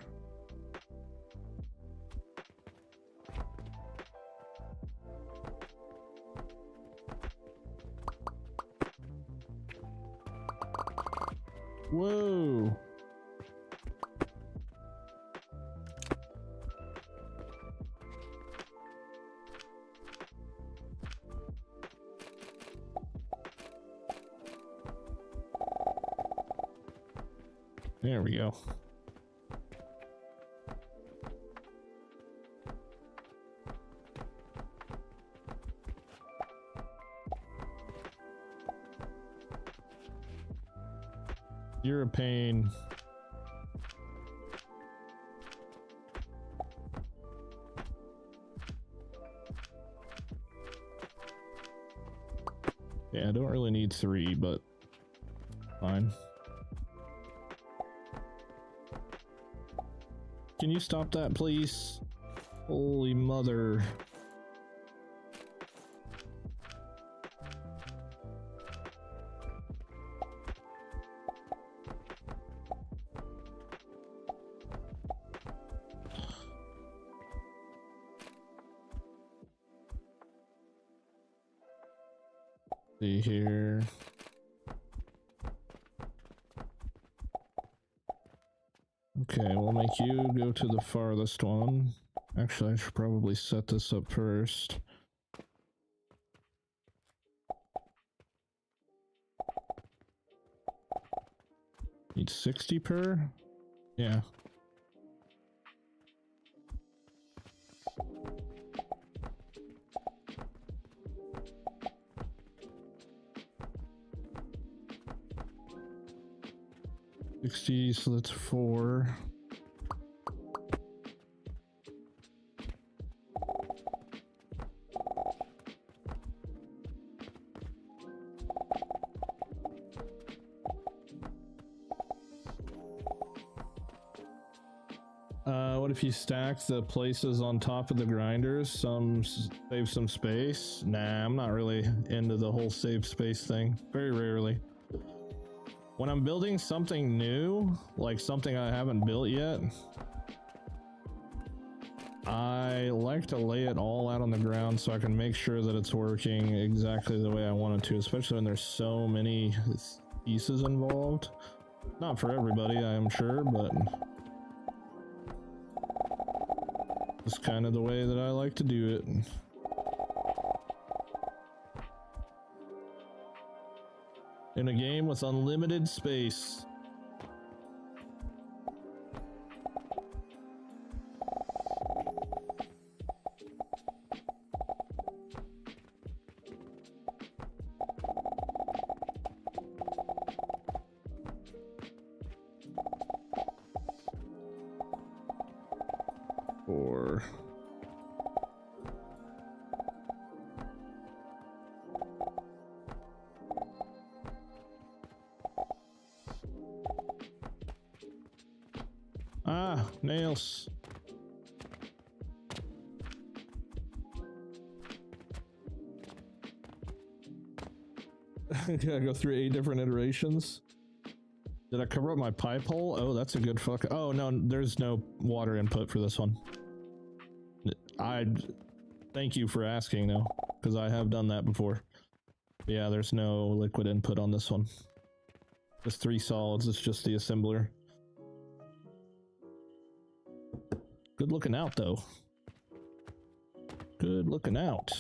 Whoa. There we go. You're a pain. Yeah, I don't really need 3, but fine. Can you stop that, please? Holy mother. See here. Okay, we'll make you go to the farthest one. Actually, I should probably set this up first. Need 60 per? Yeah. So that's 4. What if you stack the places on top of the grinders? Save some space? Nah, I'm not really into the whole save space thing. Very rarely. When I'm building something new, like something I haven't built yet, I like to lay it all out on the ground so I can make sure that it's working exactly the way I want it to, especially when there's so many pieces involved. Not for everybody, I am sure, but it's kind of the way that I like to do it. In a game with unlimited space. Or nails. Gotta go through 8 different iterations. Did I cover up my pipe hole? Oh, that's a good fuck. Oh no, there's no water input for this one. I thank you for asking though, because I have done that before. Yeah, there's no liquid input on this one. Just 3 solids. It's just the assembler. Good looking out though. Good looking out.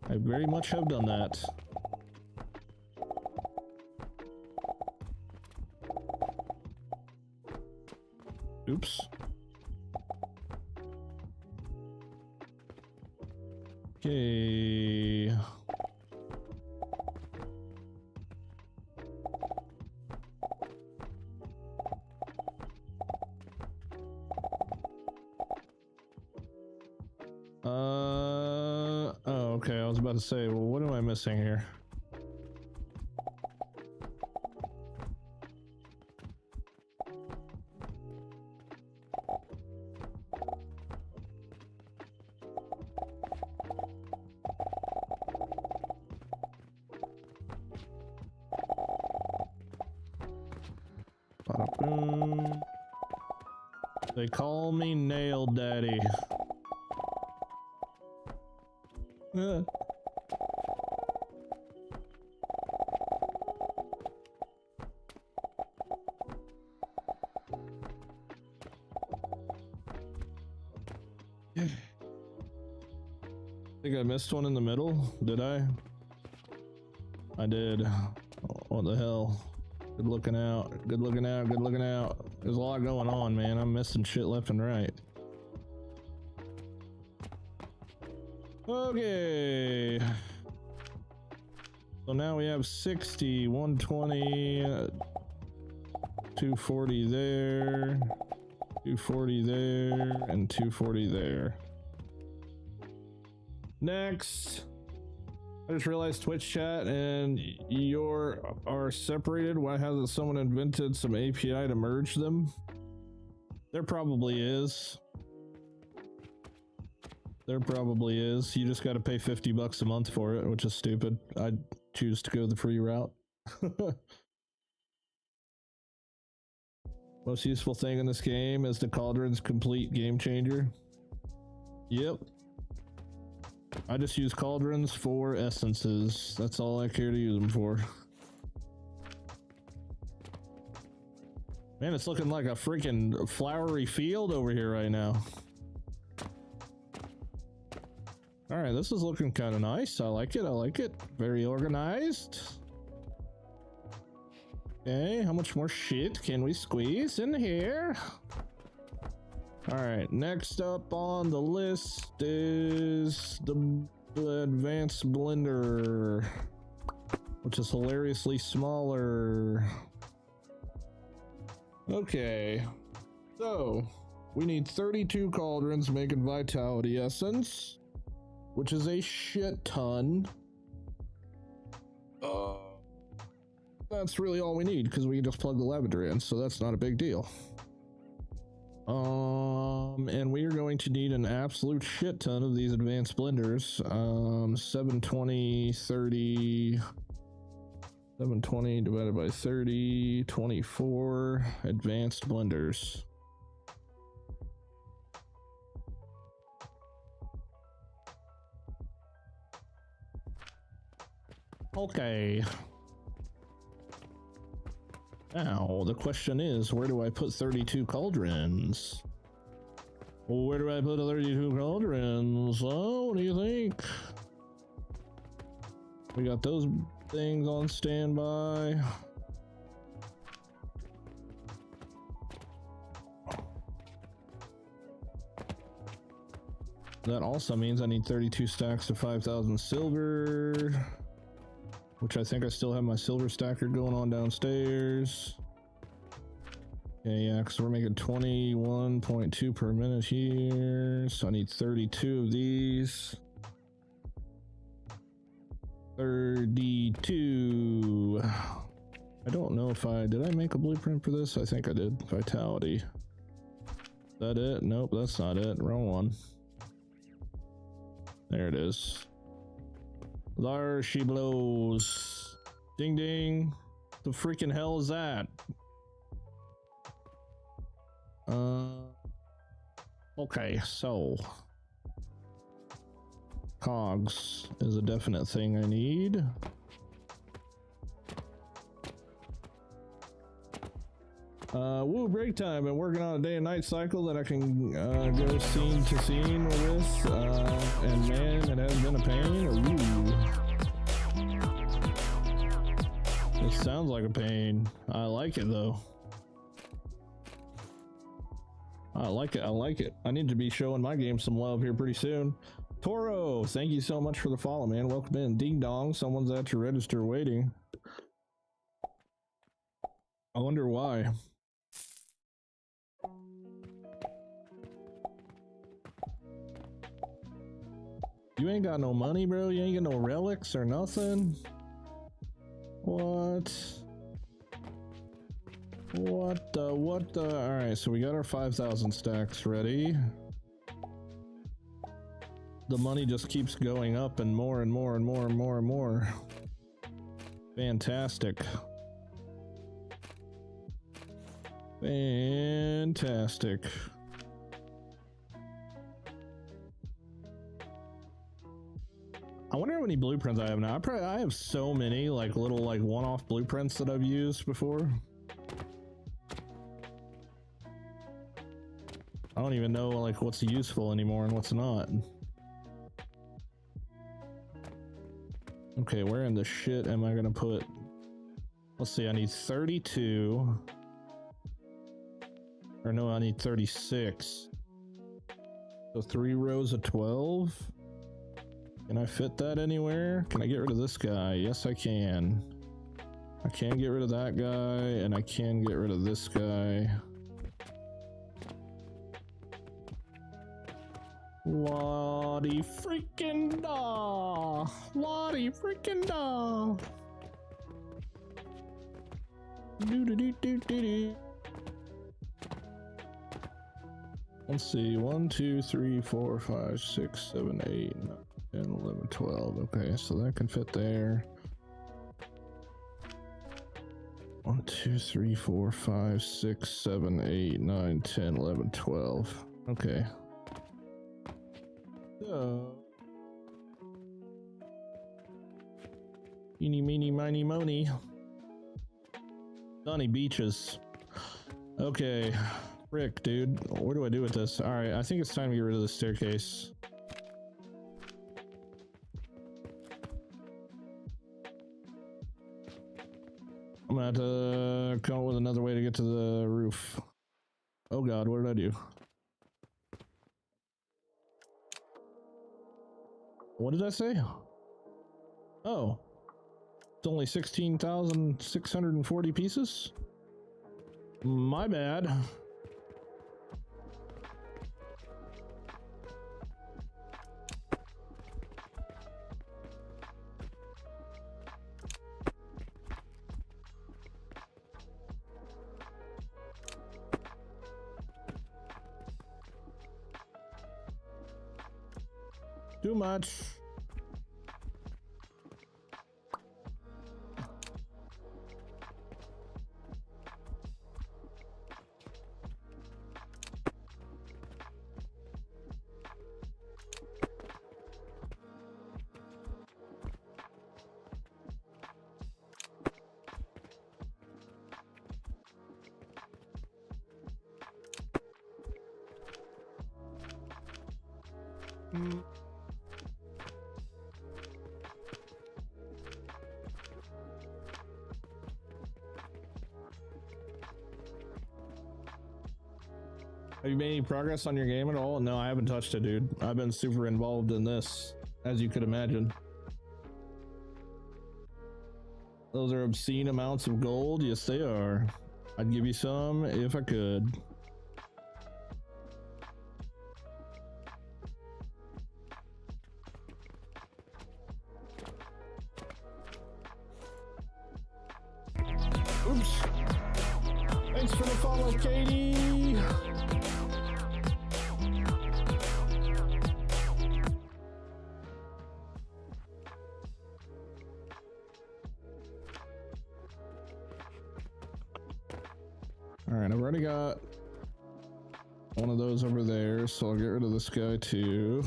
I very much have done that. Oops. Okay. Oh, okay. I was about to say, well, what am I missing here? They call me Nail Daddy. Think I missed one in the middle? Did I? I did. What the hell? Good looking out. Good looking out. Good looking out. There's a lot going on, man. I'm missing shit left and right. Okay. So now we have 60, 120, 240 there, 240 there, and 240 there. Next. I just realized Twitch chat and are separated. Why hasn't someone invented some API to merge them? There probably is. There probably is. You just got to pay $50 a month for it, which is stupid. I'd choose to go the free route. Most useful thing in this game is the cauldron's complete game changer. Yep. I just use cauldrons for essences. That's all I care to use them for. Man, it's looking like a freaking flowery field over here right now. Alright, this is looking kind of nice. I like it. I like it. Very organized. Okay, how much more shit can we squeeze in here? Alright, next up on the list is the advanced blender, which is hilariously smaller. Okay, so we need 32 cauldrons making vitality essence, which is a shit ton. That's really all we need because we can just plug the lavender in, so that's not a big deal. And we are going to need an absolute shit ton of these advanced blenders. 720, 30, 720 divided by 30, 24 advanced blenders. Okay. Now, the question is, where do I put 32 cauldrons? Where do I put 32 cauldrons? Oh, what do you think? We got those things on standby. That also means I need 32 stacks of 5,000 silver. Which I think I still have my silver stacker going on downstairs. Okay, yeah, because we're making 21.2 per minute here. So I need 32 of these. 32. I don't know if did I make a blueprint for this? I think I did. Vitality. Is that it? Nope, that's not it. Wrong one. There it is. There she blows. Ding ding. The freaking hell is that? Okay, so cogs is a definite thing I need. Woo, break time. Been working on a day and night cycle that I can go scene to scene with, and man, it has been a pain. Ooh. It sounds like a pain. I like it though. I like it. I like it. I need to be showing my game some love here pretty soon. Toro, thank you so much for the follow, man. Welcome in. Ding dong, someone's at your register waiting. I wonder why. You ain't got no money, bro? You ain't got no relics or nothing? What? What the? Alright, so we got our 5,000 stacks ready. The money just keeps going up and more and more and more and more and more. Fantastic. Fantastic. I wonder how many blueprints I have now. I have so many like little like one-off blueprints that I've used before. I don't even know like what's useful anymore and what's not. Okay, where in the shit am I gonna put? Let's see, I need 32. Or no, I need 36. So 3 rows of 12. Can I fit that anywhere? Can I get rid of this guy? Yes, I can. I can get rid of that guy, and I can get rid of this guy. Lottie freaking da! Lottie freaking da! Do do do do do do. Let's see, 1, 2, 3, 4, 5, 6, 7, 8, 9, 10, 11, 12. Okay, so that can fit there. 1, 2, 3, 4, 5, 6, 7, 8, 9, 10, 11, 12. Okay. So. Eeny, meeny, miny, mony. Sunny beaches. Okay. Frick, dude. What do I do with this? Alright, I think it's time to get rid of the staircase. I'm gonna have to come up with another way to get to the roof. Oh god, what did I do? What did I say? Oh. It's only 16,640 pieces? My bad. Too much. Have you made any progress on your game at all? No, I haven't touched it, dude. I've been super involved in this, as you could imagine. Those are obscene amounts of gold. Yes, they are. I'd give you some if I could. Oops. Thanks for the follow, Katie. All right, I've already got one of those over there, so I'll get rid of this guy too.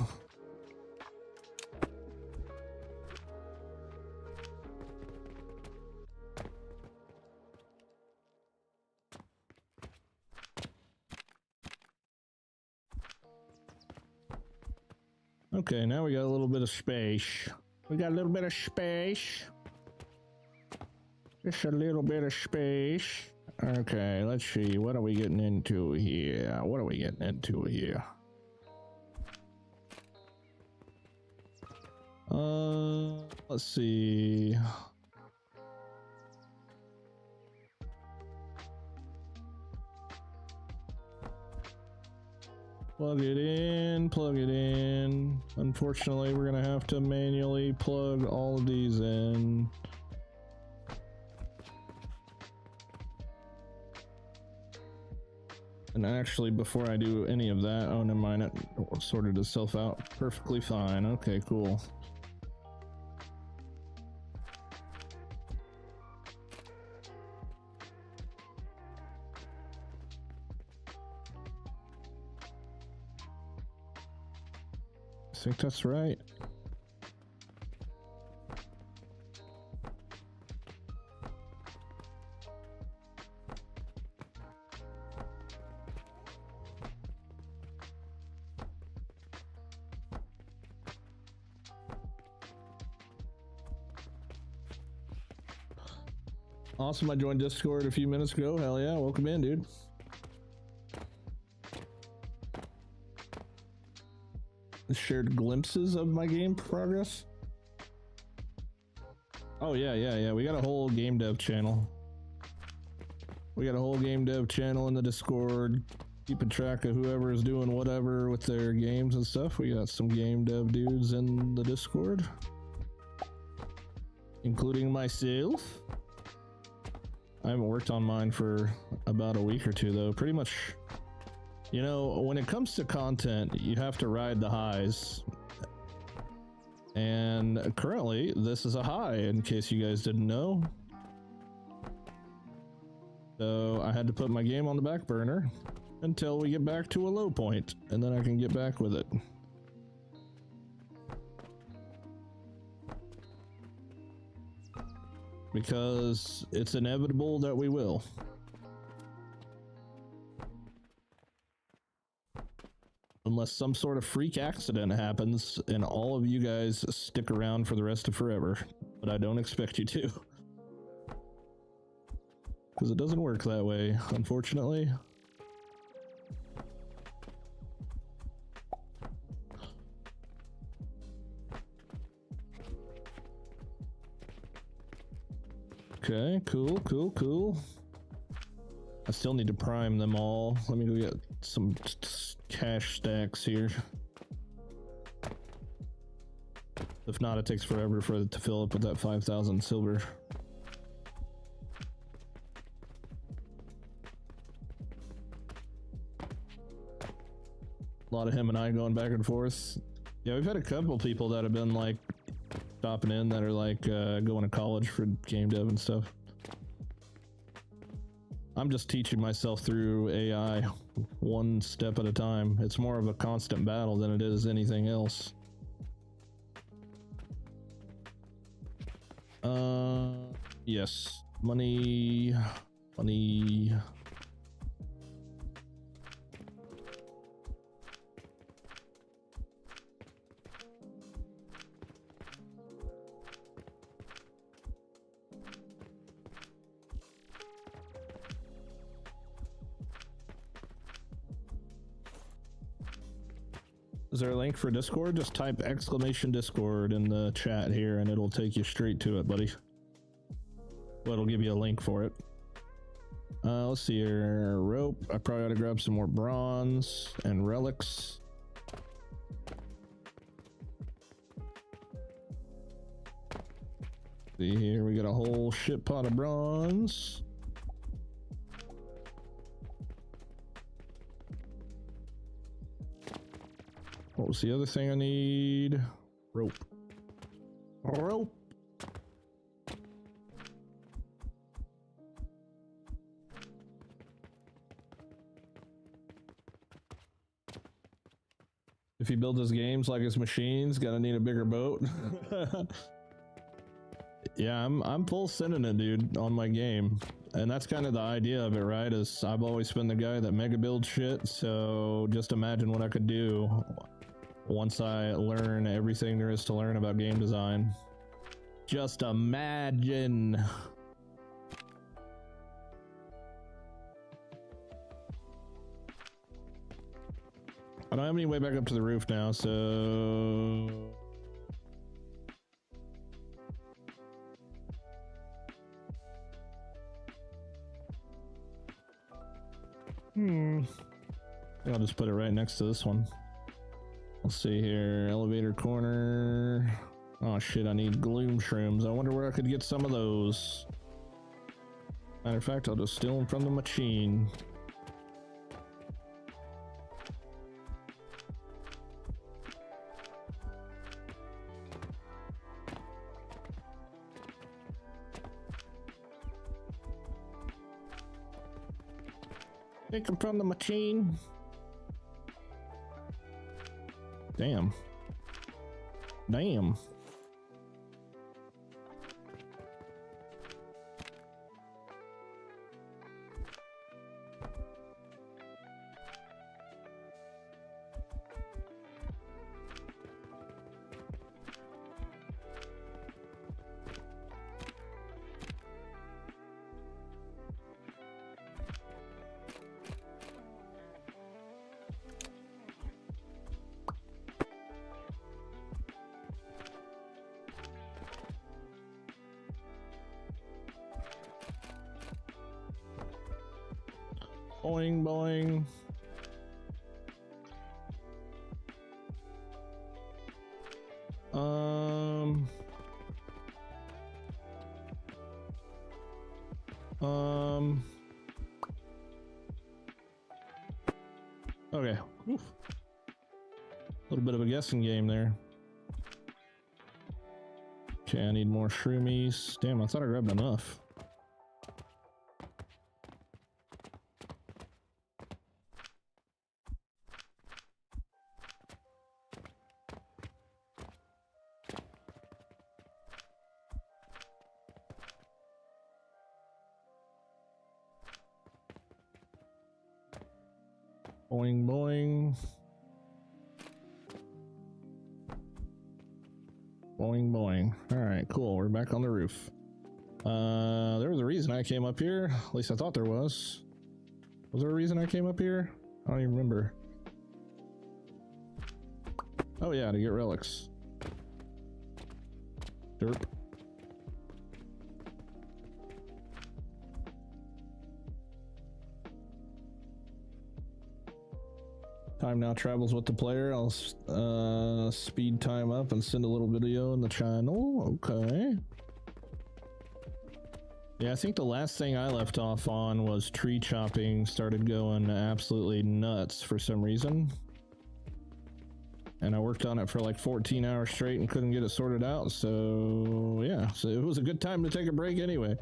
Okay, now we got a little bit of space. We got a little bit of space. Just a little bit of space. Okay, let's see. What are we getting into here? What are we getting into here? Let's see. Plug it in, plug it in. Unfortunately, we're gonna have to manually plug all of these in. And actually, before I do any of that, oh, never mind, it sorted itself out perfectly fine. Okay, cool. think that's right. Awesome, I joined Discord a few minutes ago. Hell yeah, welcome in, dude. Shared glimpses of my game progress. Oh yeah. We got a whole game dev channel. We got a whole game dev channel in the Discord, keeping track of whoever is doing whatever with their games and stuff. We got some game dev dudes in the Discord, including myself. I haven't worked on mine for about a week or two though. Pretty much, you know, when it comes to content, you have to ride the highs. And currently, this is a high, in case you guys didn't know. So I had to put my game on the back burner until we get back to a low point, and then I can get back with it. Because it's inevitable that we will. Unless some sort of freak accident happens and all of you guys stick around for the rest of forever. But I don't expect you to. Because it doesn't work that way, unfortunately. Okay, cool. I still need to prime them all. Let me go get some cash stacks here. If not, it takes forever for it to fill up with that 5,000 silver. A lot of him and I going back and forth. Yeah, we've had a couple people that have been like stopping in that are like going to college for game dev and stuff. I'm just teaching myself through AI one step at a time. It's more of a constant battle than it is anything else. Yes. Money. Is there a link for Discord? Just type exclamation Discord in the chat here and it'll take you straight to it, buddy. Well, it'll give you a link for it. Let's see here. Rope. I probably ought to grab some more bronze and relics. See here, we got a whole shit pot of bronze. What was the other thing I need? Rope. Rope. If he builds his games like his machines, gonna need a bigger boat. Yeah, I'm full sending it, dude, on my game. And that's kind of the idea of it, right? Is I've always been the guy that mega builds shit, so just imagine what I could do once I learn everything there is to learn about game design. Just imagine. I don't have any way back up to the roof now, so... I'll just put it right next to this one. Let's see here. Elevator corner. Oh shit, I need gloom shrooms. I wonder where I could get some of those. Matter of fact, I'll just steal them from the machine. Take them from the machine. Damn. Damn. Boing, boing. Okay. Oof. A little bit of a guessing game there. Okay, I need more shroomies. Damn, I thought I grabbed enough. Boing, boing. Boing, boing. All right, cool. We're back on the roof. There was a reason I came up here. At least I thought there was. Was there a reason I came up here? I don't even remember. Oh yeah, to get relics. Derp. Time now travels with the player. I'll speed time up and send a little video in the channel. Okay. Yeah, I think the last thing I left off on was tree chopping started going absolutely nuts for some reason. And I worked on it for like 14 hours straight and couldn't get it sorted out. So yeah, so it was a good time to take a break anyway.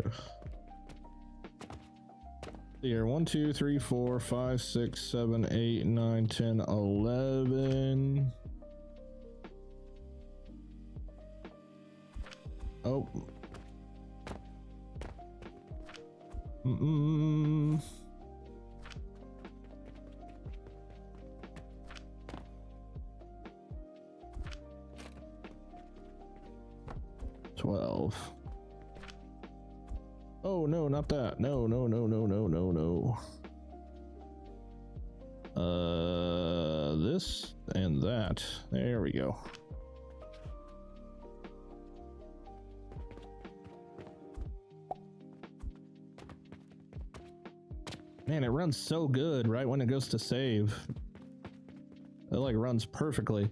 Here, 1, 2, 3, 4, 5, 6, 7, 8, 9, 10, 11. Oh. 12. Oh no, not that. No, no, no, no, no, no, no. This and that. There we go. Man, it runs so good right when it goes to save. It like runs perfectly.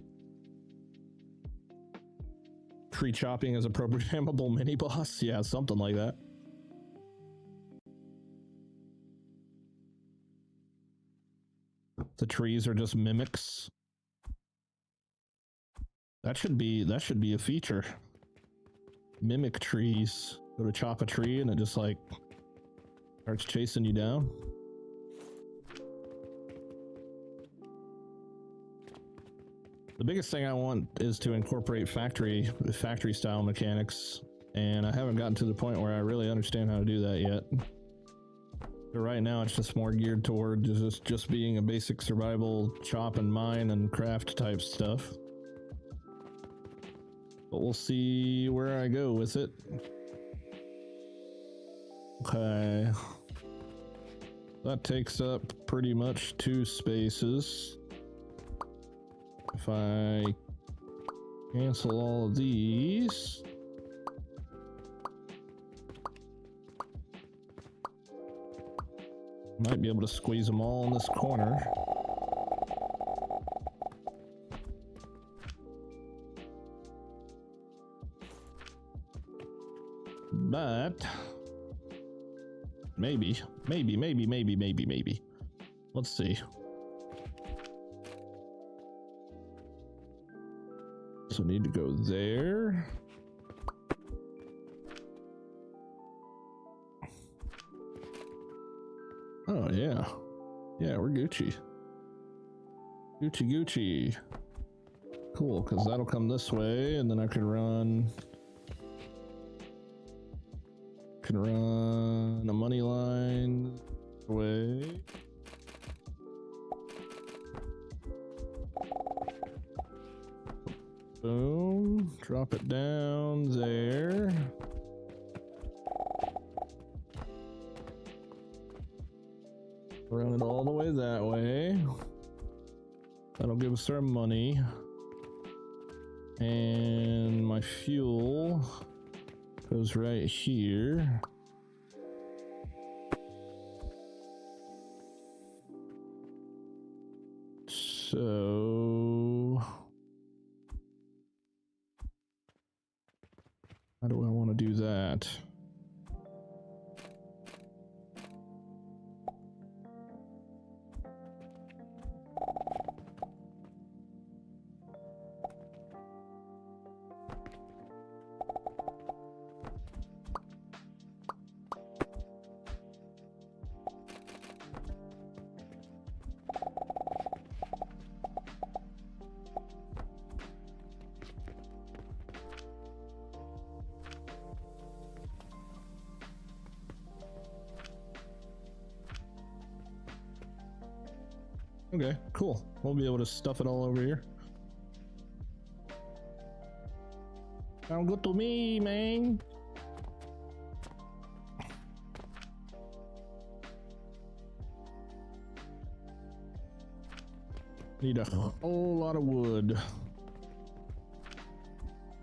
Tree chopping is a programmable mini boss. Yeah, something like that. The trees are just mimics. That should be a feature. Mimic trees. Go to chop a tree and it just like starts chasing you down. The biggest thing I want is to incorporate factory style mechanics, and I haven't gotten to the point where I really understand how to do that yet. But right now it's just more geared toward just being a basic survival chop and mine and craft type stuff. But we'll see where I go with it. Okay. That takes up pretty much 2 spaces. If I cancel all of these. Might be able to squeeze them all in this corner. But maybe. Let's see. So need to go there. Oh yeah. Yeah, we're Gucci. Gucci. Cool, because that'll come this way, and then I can run a money line away. Boom, drop it down there. Run it all the way that way. That'll give us our money. And my fuel goes right here. So how do I want to do that? Okay, cool. We'll be able to stuff it all over here. Sound good to me, man. Need a whole lot of wood.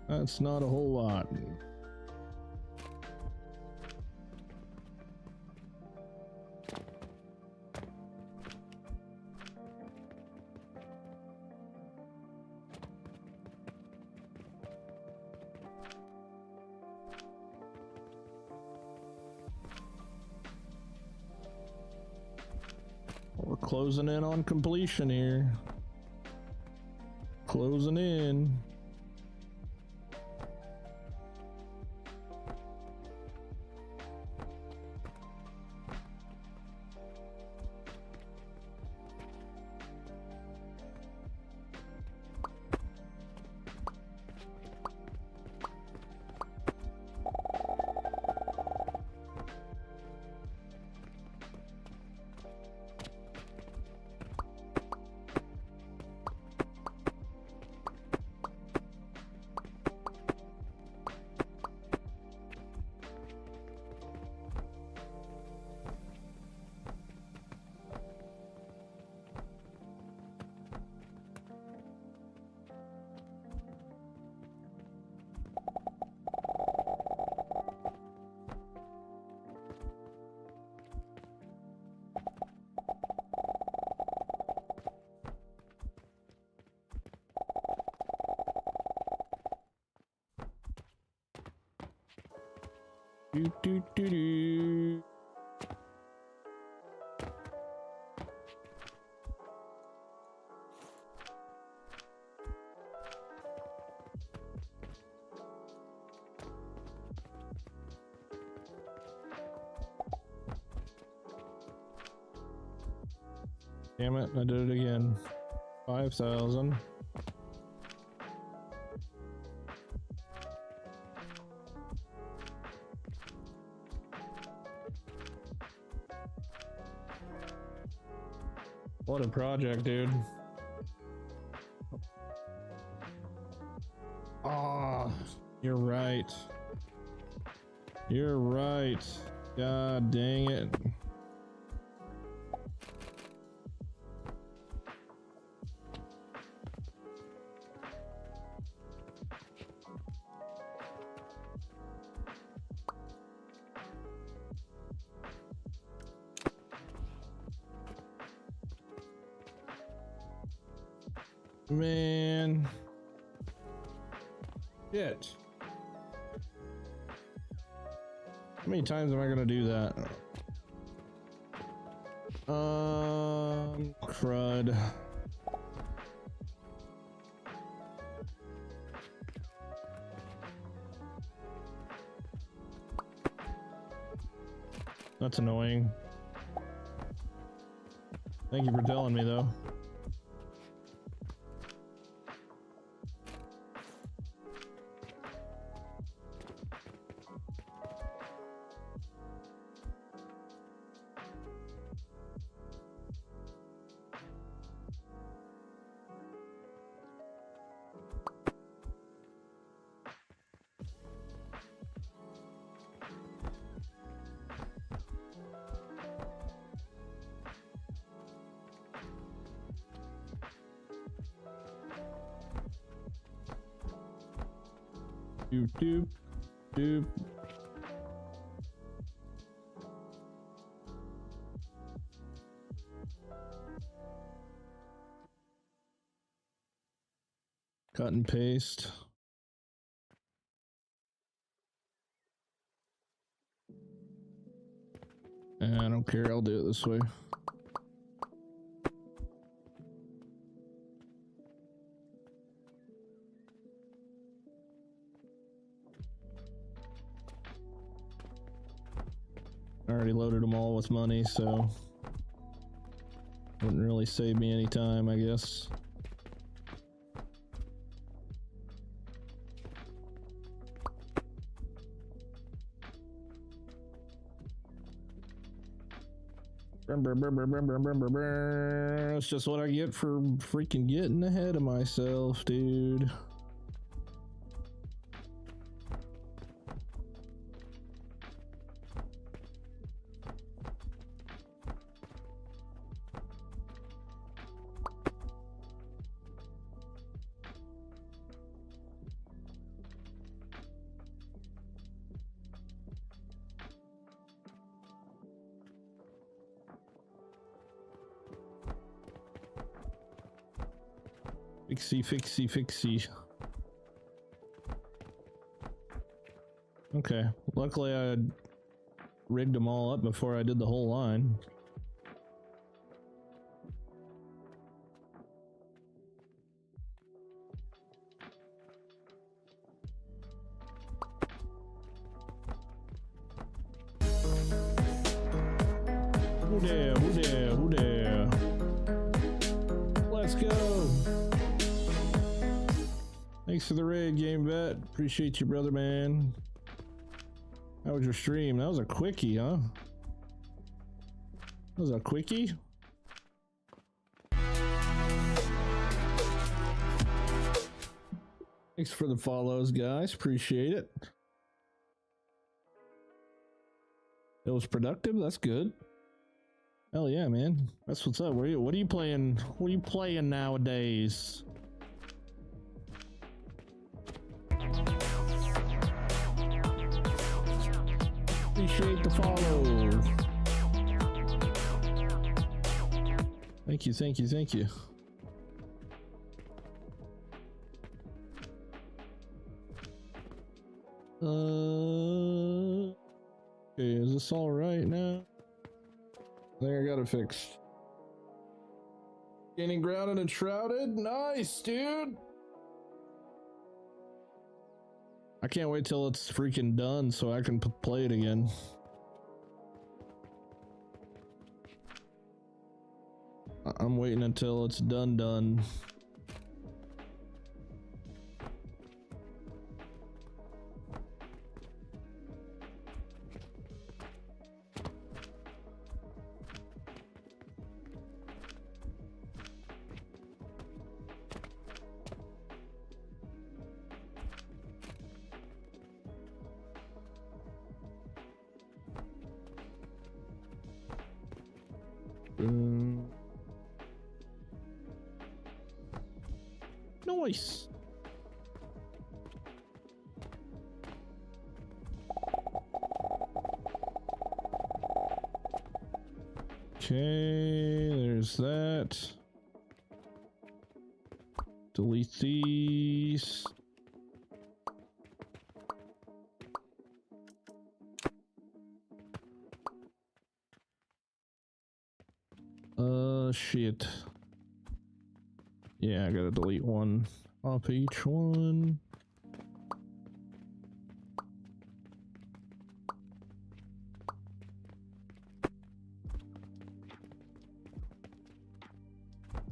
That's not a whole lot. We're closing in on completion here. Closing in. Do, do, do, do. Damn it, I did it again. 5,000. What a project, dude. Ah, you're right. You're right. God dang it. Man. Shit. How many times am I gonna do that? Crud. That's annoying. Thank you for telling me though. Doop, doop, doop. Cut and paste. I don't care, I'll do it this way. I already loaded them all with money, so wouldn't really save me any time, I guess. That's just what I get for freaking getting ahead of myself, dude. Fixie, fixie, fixie. Okay, luckily I rigged them all up before I did the whole line. Who there, who there, who there? Let's go! Thanks for the raid, Game Vet. Appreciate you, brother, man. How was your stream? That was a quickie, huh? That was a quickie? Thanks for the follows, guys. Appreciate it. It was productive. That's good. Hell yeah, man. That's what's up. What are you playing? What are you playing nowadays? Appreciate the follow. Thank you, thank you, thank you. Okay, is this all right now? There, I got it fixed. Gaining grounded and shrouded. Nice, dude. I can't wait till it's freaking done so I can play it again. I'm waiting until it's done. Nice. Okay, there's that. Delete these. Shit. Yeah, I gotta delete one off each one.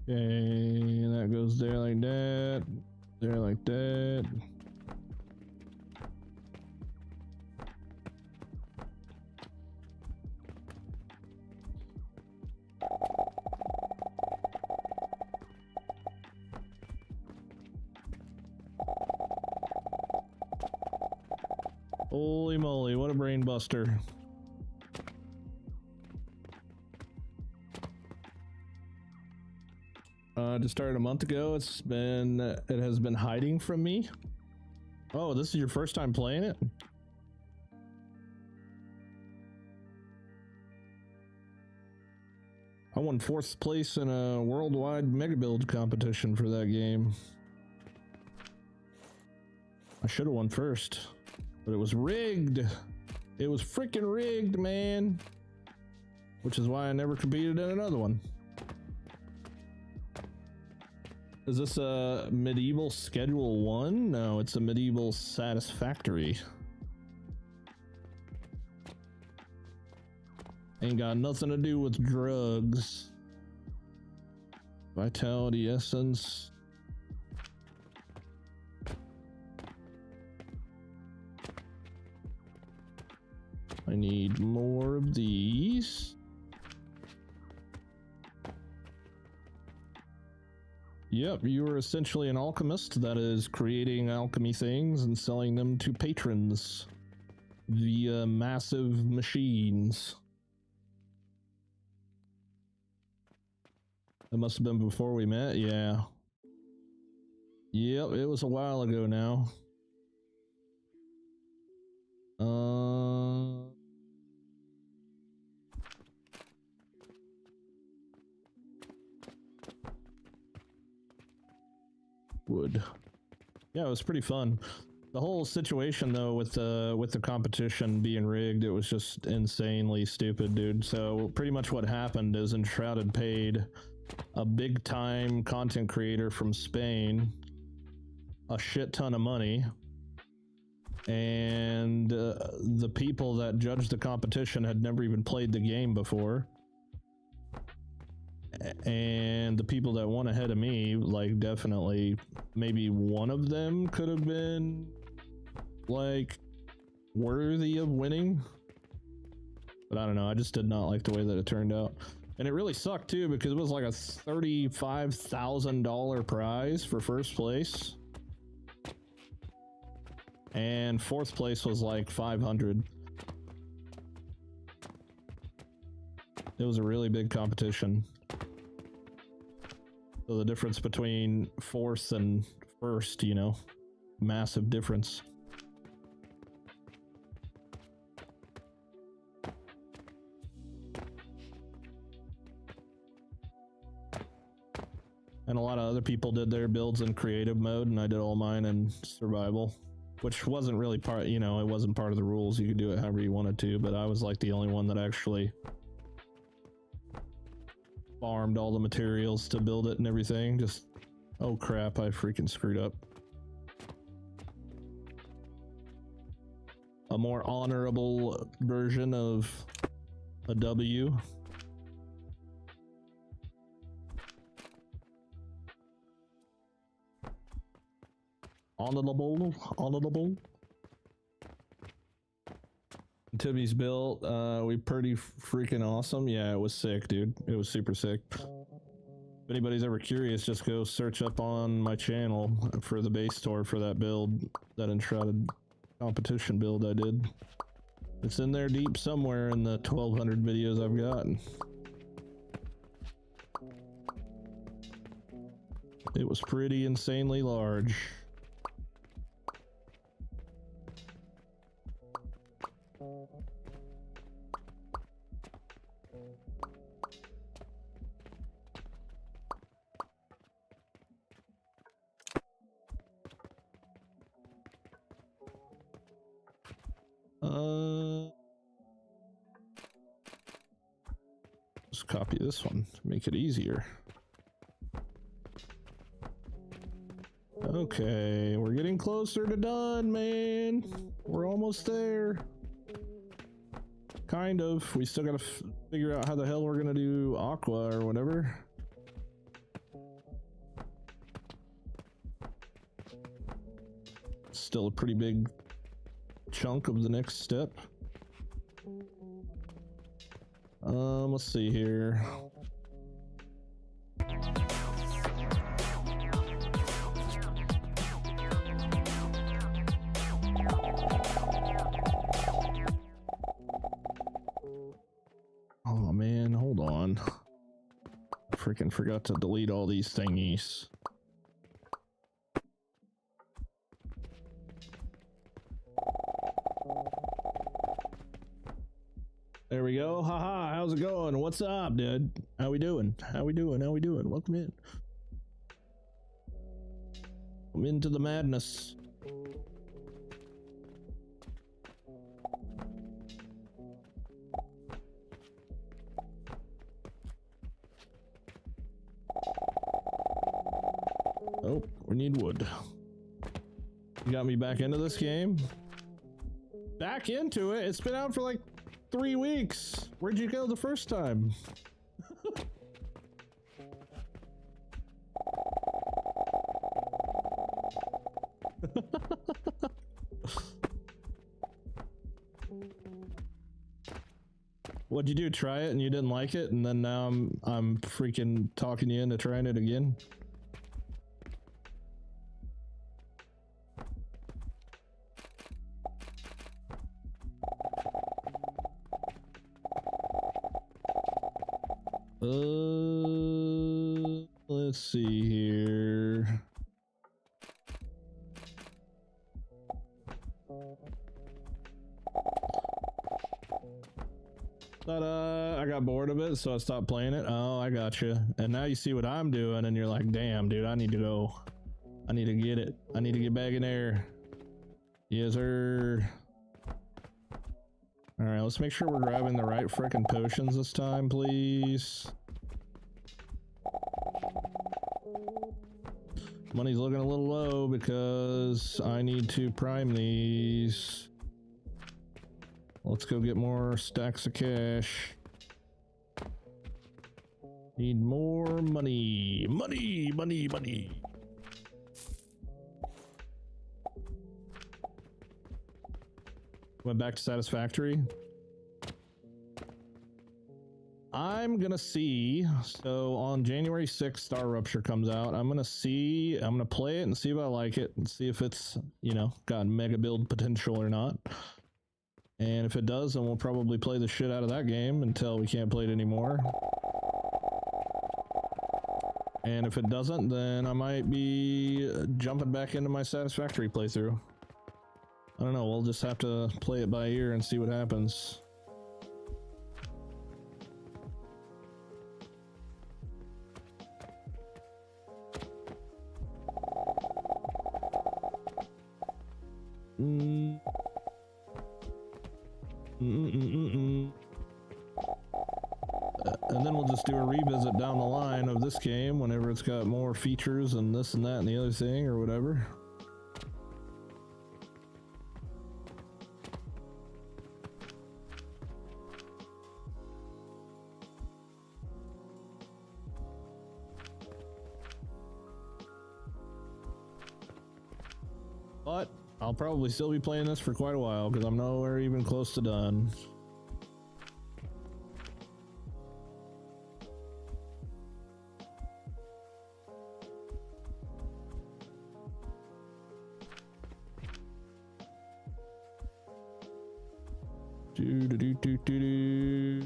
Okay, that goes there like that, there like that. Holy moly, what a brain buster. Just started a month ago. It has been hiding from me. Oh, this is your first time playing it? I won 4th place in a worldwide mega build competition for that game. I should have won first, but it was rigged. It was freaking rigged, man. Which is why I never competed in another one. Is this a medieval schedule 1? No, it's a medieval satisfactory. Ain't got nothing to do with drugs. Vitality essence. I need more of these. Yep, you are essentially an alchemist that is creating alchemy things and selling them to patrons via massive machines. That must have been before we met, yeah. Yep, it was a while ago now. Wood. Yeah, it was pretty fun. The whole situation though with the competition being rigged, it was just insanely stupid, dude. So pretty much what happened is Enshrouded paid a big time content creator from Spain a shit ton of money, and the people that judged the competition had never even played the game before, and the people that won ahead of me, like, definitely maybe one of them could have been like worthy of winning, but I don't know, I just did not like the way that it turned out. And it really sucked too, because it was like a $35,000 prize for first place, and 4th place was like 500. It was a really big competition. So the difference between 4th and 1st, you know, massive difference. And a lot of other people did their builds in creative mode, and I did all mine in survival, which wasn't really part, you know, it wasn't part of the rules. You could do it however you wanted to, but I was like the only one that actually farmed all the materials to build it and everything. Just, oh crap, I freaking screwed up. A more honorable version of a W. Honorable. Timmy's built, we pretty freaking awesome. Yeah, it was sick, dude. It was super sick. If anybody's ever curious, just go search up on my channel for the base tour for that build, that Enshrouded competition build I did. It's in there deep somewhere in the 1,200 videos I've gotten. It was pretty insanely large. Let's copy this one to make it easier. Okay, we're getting closer to done, man. We're almost there. Kind of. We still gotta figure out how the hell we're gonna do aqua or whatever. Still a pretty big chunk of the next step. Let's see here. Oh man, hold on. Freaking forgot to delete all these thingies. There we go. Haha, how's it going? What's up, dude? How we doing? How we doing? How we doing? Welcome in. I'm into the madness. Oh, we need wood. You got me back into this game? Back into it? It's been out for like 3 weeks. Where'd you go the first time? What'd you do? Try it and you didn't like it, and then now I'm freaking talking you into trying it again? Let's see here. Ta-da! I got bored of it, so I stopped playing it. Oh, I gotcha. And now you see what I'm doing, and you're like, damn, dude, I need to go. I need to get it. I need to get back in there. Yes, sir. Alright, let's make sure we're grabbing the right frickin' potions this time, please. Money's looking a little low because I need to prime these. Let's go get more stacks of cash. Need more money. Money, money, money. Went back to satisfactory. I'm gonna see. So on January 6th, Star Rupture comes out. I'm gonna play it and see if I like it and see if it's, you know, got mega build potential or not. And if it does, then we'll probably play the shit out of that game until we can't play it anymore. And if it doesn't, then I might be jumping back into my satisfactory playthrough. I don't know, we'll just have to play it by ear and see what happens. And then we'll just do a revisit down the line of this game whenever it's got more features and this and that and the other thing or whatever. But I'll probably still be playing this for quite a while because I'm nowhere even close to done. Do do do do do do.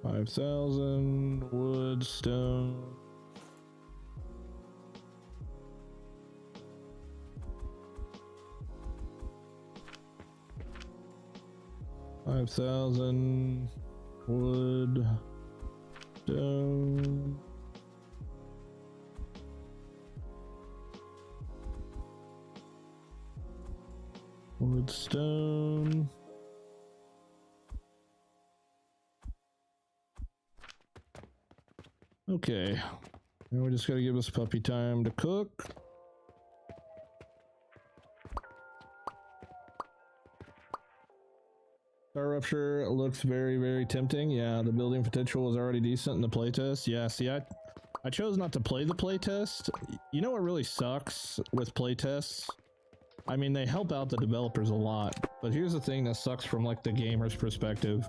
$5,000 wood, stone. $5,000 wood, stone. Wood, stone. Okay, now we just gotta give this puppy time to cook. Star Rupture looks very, very tempting. Yeah, the building potential was already decent in the playtest. Yeah, see, I chose not to play the playtest. You know what really sucks with playtests? I mean, they help out the developers a lot, but here's the thing that sucks from like the gamer's perspective.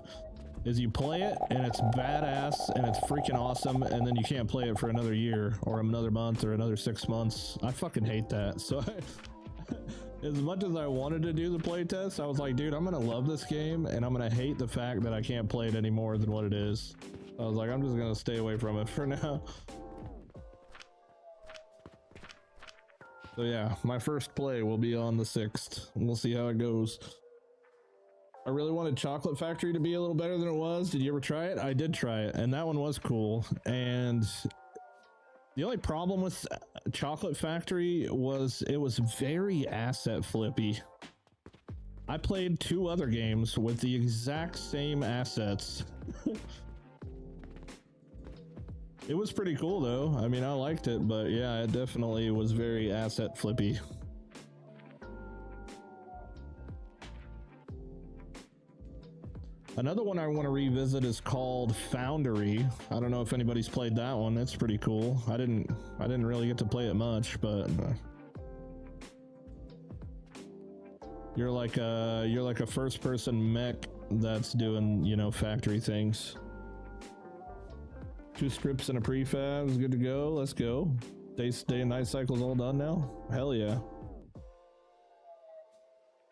Is you play it and it's badass and it's freaking awesome, and then you can't play it for another year or another month or another 6 months. I fucking hate that. So as much as I wanted to do the playtest, I was like, dude, I'm gonna love this game and I'm gonna hate the fact that I can't play it any more than what it is. I was like, I'm just gonna stay away from it for now. So yeah, my first play will be on the 6th. We'll see how it goes. I really wanted Chocolate Factory to be a little better than it was. Did you ever try it? I did try it, and that one was cool. And the only problem with Chocolate Factory was it was very asset flippy. I played 2 other games with the exact same assets. It was pretty cool though. I mean, I liked it, but yeah, it definitely was very asset flippy. Another one I want to revisit is called Foundry. I don't know if anybody's played that one. It's pretty cool. I didn't really get to play it much, but you're like a first person mech that's doing, you know, factory things. 2 strips and a prefab is good to go. Let's go. Day and night cycle's all done now. Hell yeah.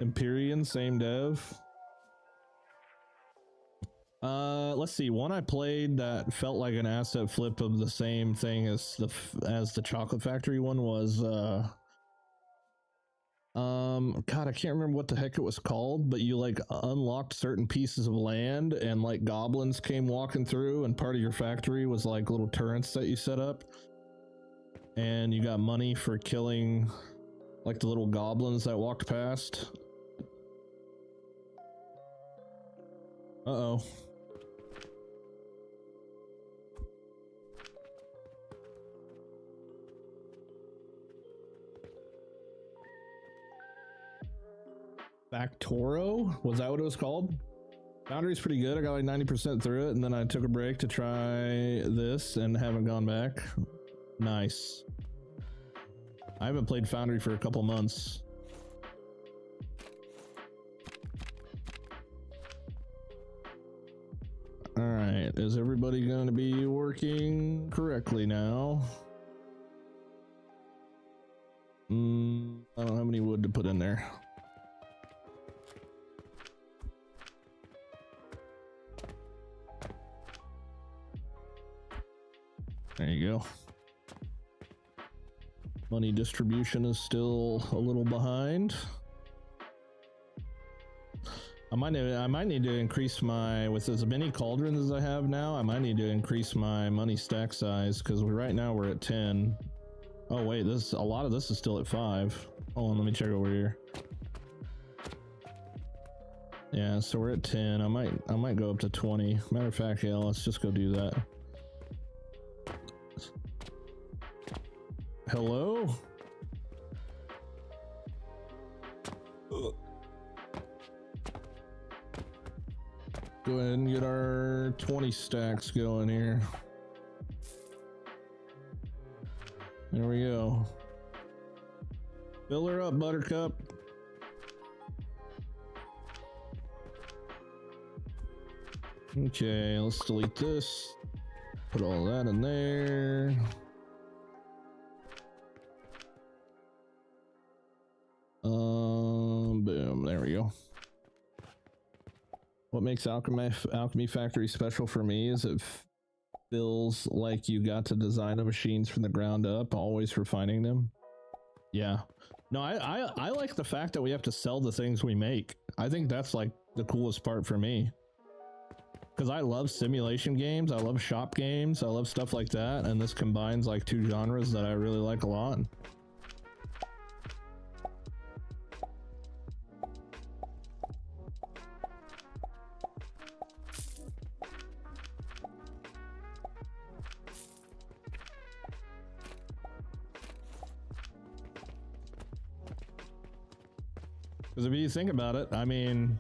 Empyrean, same dev. Let's see. One I played that felt like an asset flip of the same thing as the Chocolate Factory one was God, I can't remember what the heck it was called, but you like unlocked certain pieces of land and like goblins came walking through, and part of your factory was like little turrets that you set up, and you got money for killing like the little goblins that walked past. Uh-oh. Factorio? Was that what it was called? Foundry's pretty good. I got like 90% through it, and then I took a break to try this and haven't gone back. Nice. I haven't played Foundry for a couple months. Alright, is everybody going to be working correctly now? I don't have any wood to put in there. There you go. Money distribution is still a little behind. I might need to increase my, with as many cauldrons as I have now, I might need to increase my money stack size, because right now we're at 10. Oh wait, a lot of this is still at 5. Hold on, let me check over here. Yeah, so we're at 10. I might go up to 20. Matter of fact, yeah, let's just go do that. Hello? Go ahead and get our 20 stacks going here. There we go. Fill her up, Buttercup. Okay, let's delete this. Put all that in there. Boom, there we go. What makes Alchemy Factory special for me is it feels like you got to design the machines from the ground up, always refining them. Yeah. No, I like the fact that we have to sell the things we make. I think that's like the coolest part for me. Because I love simulation games, I love shop games, I love stuff like that, and this combines like 2 genres that I really like a lot. Because if you think about it, I mean,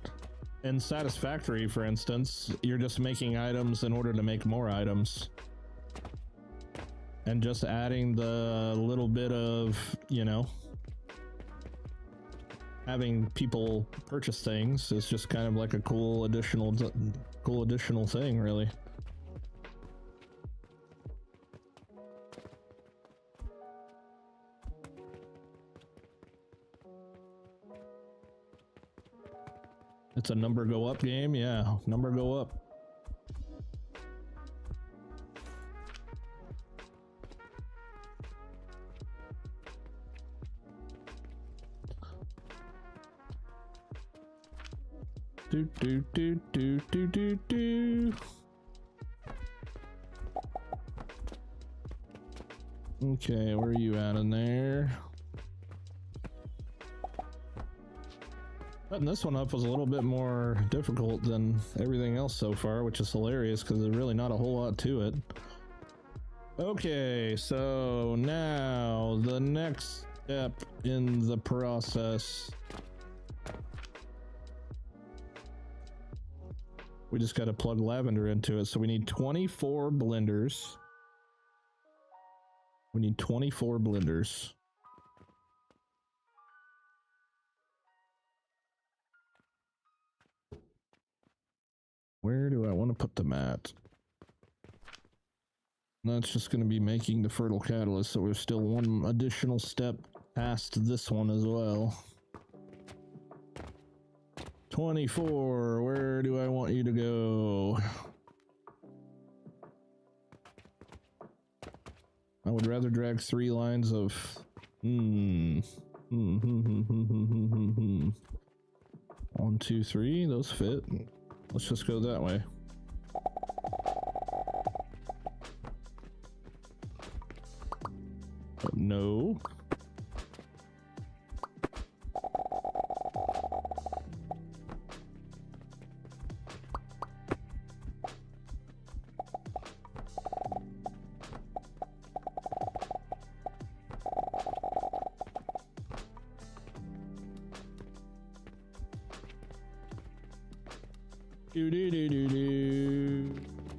in Satisfactory, for instance, you're just making items in order to make more items. And just adding the little bit of, you know, having people purchase things is just kind of like a cool additional thing, really. It's a number go up game, yeah. Number go up. Do do do do do do do. Okay, where are you at in there? Setting this one up was a little bit more difficult than everything else so far, which is hilarious because there's really not a whole lot to it. Okay, so now the next step in the process. We just got to plug lavender into it. So we need 24 blenders. We need 24 blenders. Where do I want to put them at? That's just going to be making the fertile catalyst, so we're still one additional step past this one as well. 24, where do I want you to go? I would rather drag 3 lines of... 1, 2, 3, those fit. Let's just go that way. No.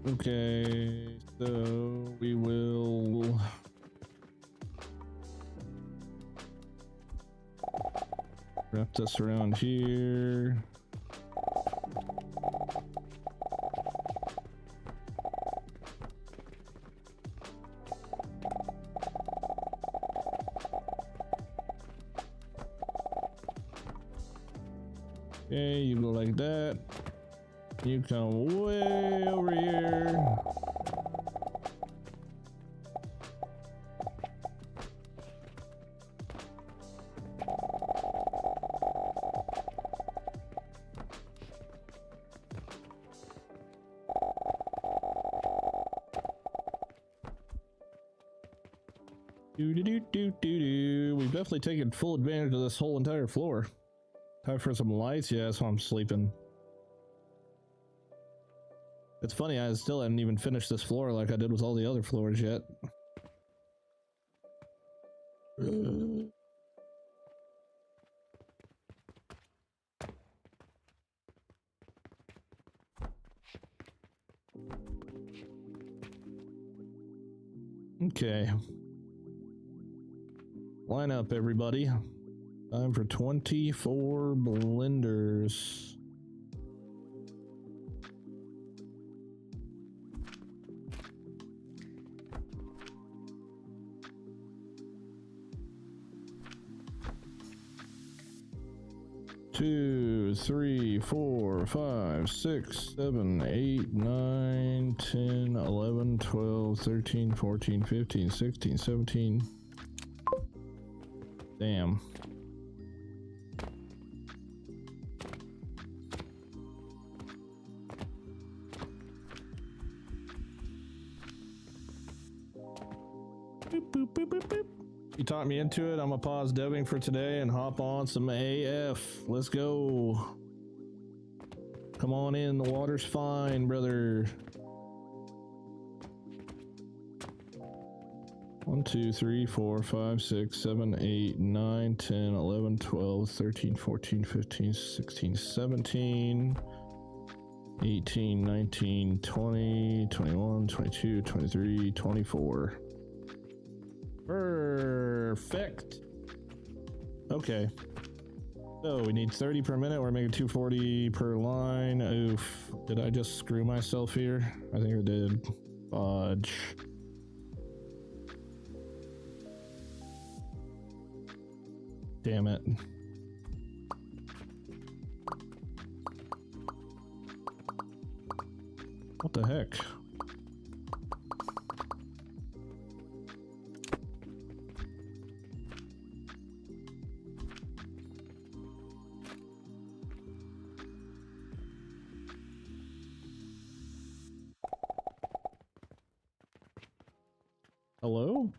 Okay, so we will wrap this around here. Okay, you go like that. You come way over here. We've definitely taken full advantage of this whole entire floor. Time for some lights. Yeah, that's why I'm sleeping. It's funny, I still haven't even finished this floor like I did with all the other floors yet. Okay. Line up, everybody. Time for 24 blenders. Two, 3, 4, 5, 6, 7, 8, 9, 10, 11, 12, 13, 14, 15, 16, 17. Damn. Boop, boop, boop, boop, boop. You talked me into it. I'm gonna pause dubbing for today and hop on some AF. Let's go. Come on in, the water's fine, brother. 1, 2, 3, 4, 5, 6, 7, 8, 9, 10, 11, 12, 13, 14, 15, 16, 17, 18, 19, 20, 21, 22, 23, 24. Perfect. Okay. So we need 30 per minute. We're making 240 per line. Oof. Did I just screw myself here? I think I did. Fudge. Damn it. What the heck? Hello?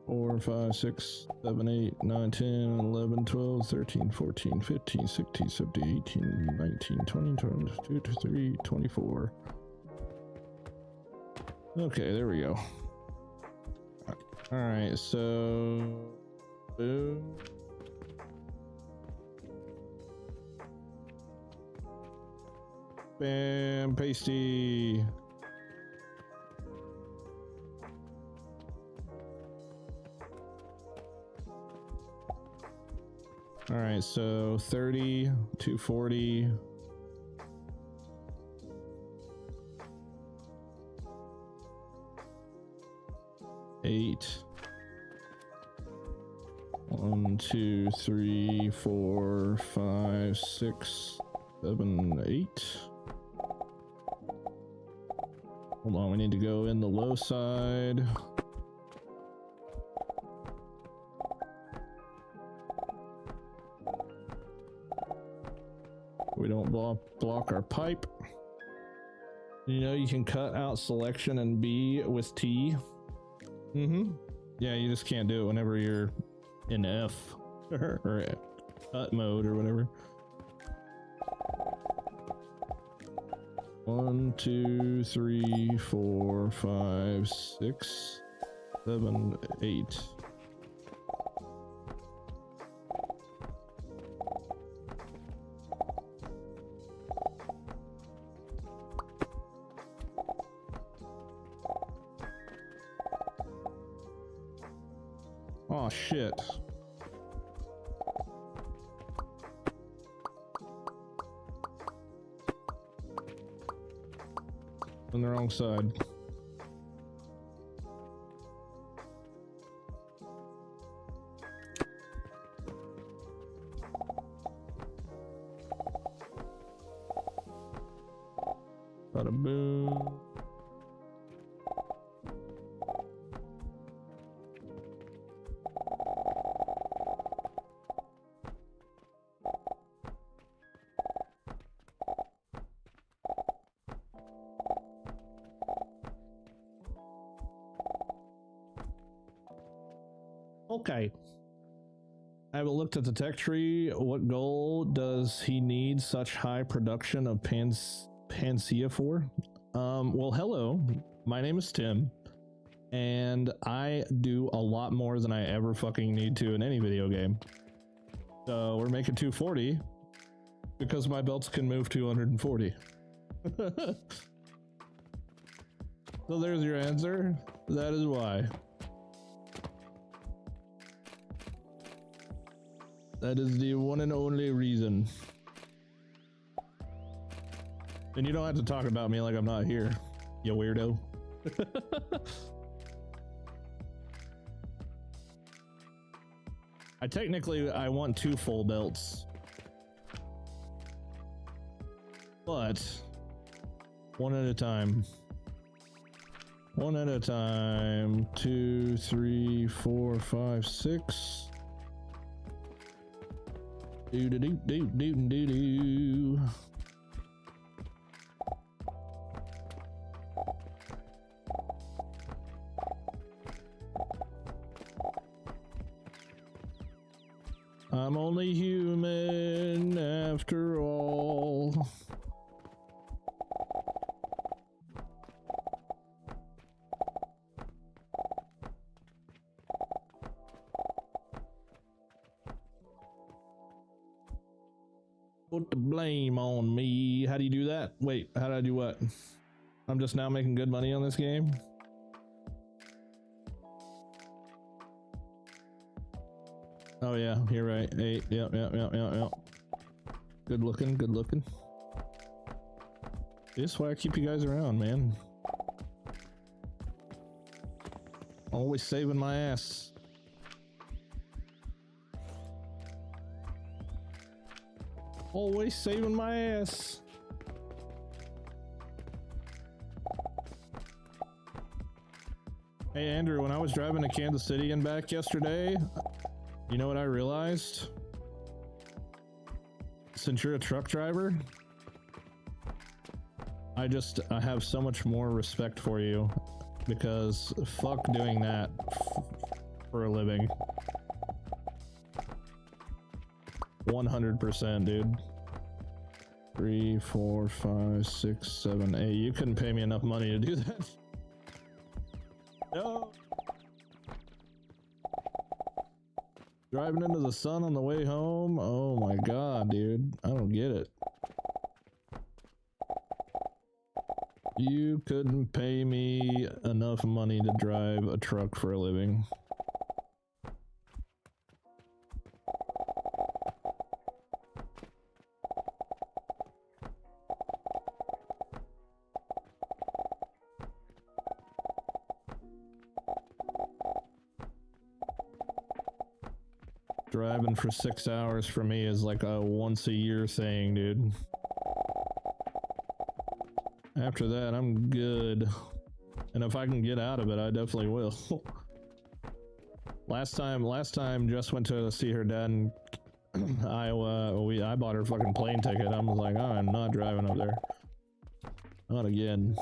4, 5, 6, 7, 8, 9, 10, 11, 12, 13, 14, 15, 16, 17, 18, 19, 20, 22, 23, 24. Okay, there we go. Alright, so... boom. Bam, pasty. All right, so 30, 240. Eight. 1, 2, 3, 4, 5, 6, 7, 8. Hold on, we need to go in the low side. We don't block our pipe. You know, you can cut out selection and B with T. Yeah, you just can't do it whenever you're in F or cut mode or whatever. 1, 2, 3, 4, 5, 6, 7, 8. Oh shit. On the wrong side. Bada boom. Okay. I haven't looked at the tech tree. What goal does he need such high production of panacea for? Well, hello. My name is Tim, and I do a lot more than I ever fucking need to in any video game. So we're making 240 because my belts can move 240. So there's your answer. That is why. That is the one and only reason. And you don't have to talk about me like I'm not here, you weirdo. I want 2 full belts. But one at a time. One at a time. 2, 3, 4, 5, 6. Do do do do do do do. I'm only human after all. Put the blame on me. How do you do that? Wait, how do I do what? I'm just now making good money on this game? Oh yeah, you're right. 8, yep. Good looking, good looking. This is why I keep you guys around, man. Always saving my ass. Always saving my ass. Hey Andrew, when I was driving to Kansas City and back yesterday, you know what I realized? Since you're a truck driver, I have so much more respect for you because fuck doing that for a living. 100%, dude. 3, 4, 5, 6, 7, 8. You couldn't pay me enough money to do that. No. Driving into the sun on the way home? Oh my god, dude. I don't get it. You couldn't pay me enough money to drive a truck for a living. Driving for 6 hours for me is like a once a year thing, dude. After that, I'm good. And if I can get out of it, I definitely will. Last time Jess went to see her dad in Iowa. I bought her fucking plane ticket. I was like, oh, I'm not driving up there. Not again.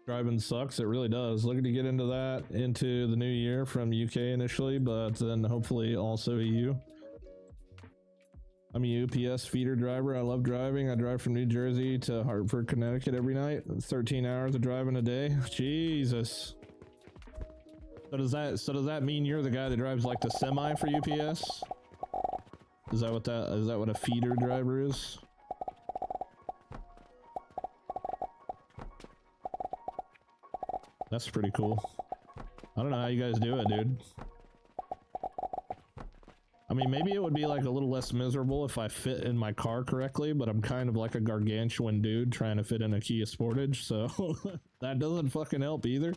Driving sucks, it really does. Looking to get into that into the new year from UK initially, but then hopefully also EU. I'm a UPS feeder driver. I love driving. I drive from New Jersey to Hartford, Connecticut every night. 13 hours of driving a day. Jesus. So does that mean you're the guy that drives like the semi for UPS? Is that what a feeder driver is? That's pretty cool. I don't know how you guys do it, dude. I mean, maybe it would be like a little less miserable if I fit in my car correctly, but I'm kind of like a gargantuan dude trying to fit in a Kia Sportage, so that doesn't fucking help either.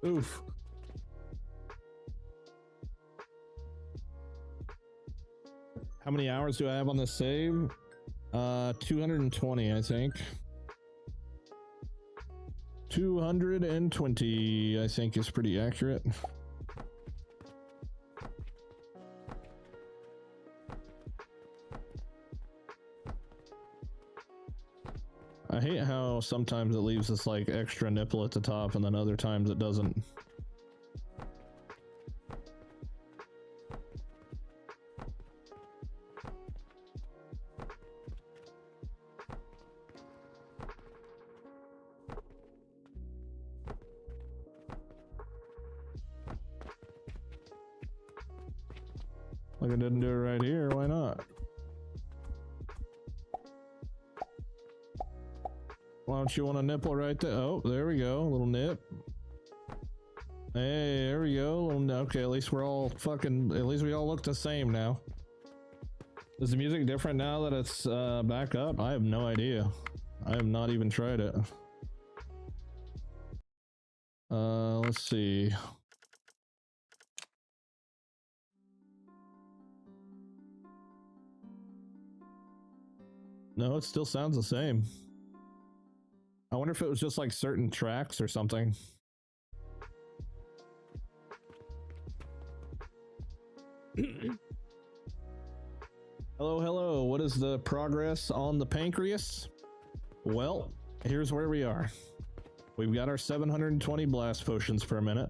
Oof. How many hours do I have on this save? 220, I think. 220, I think, is pretty accurate. I hate how sometimes it leaves this like extra nipple at the top and then other times it doesn't. Like I didn't do it right here, why not? Why don't you want a nipple right there? Oh, there we go, a little nip. Hey, there we go. Okay, at least we're all fucking, at least we all look the same now. Is the music different now that it's back up? I have no idea. I have not even tried it. Let's see. No, it still sounds the same. I wonder if it was just like certain tracks or something. Hello, hello. What is the progress on the pancreas? Well, here's where we are. We've got our 720 blast potions per minute.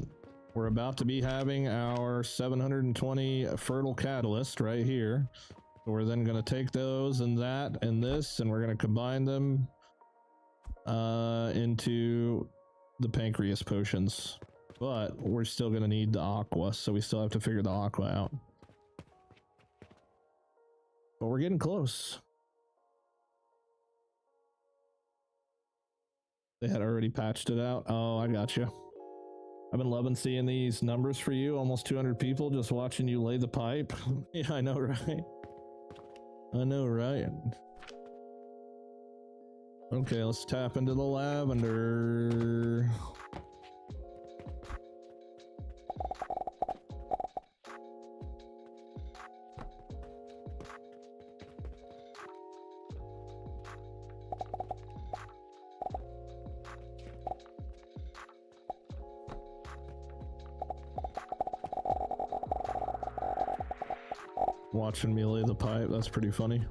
We're about to be having our 720 fertile catalyst right here. So we're then going to take those and that and this, and we're going to combine them into the pancreas potions. But we're still going to need the aqua, so we still have to figure the aqua out. But we're getting close. They had already patched it out. Oh, I got you. I've been loving seeing these numbers for you. Almost 200 people just watching you lay the pipe. Yeah, I know, right? I know, right? Okay, let's tap into the lavender. Watching me lay the pipe, that's pretty funny.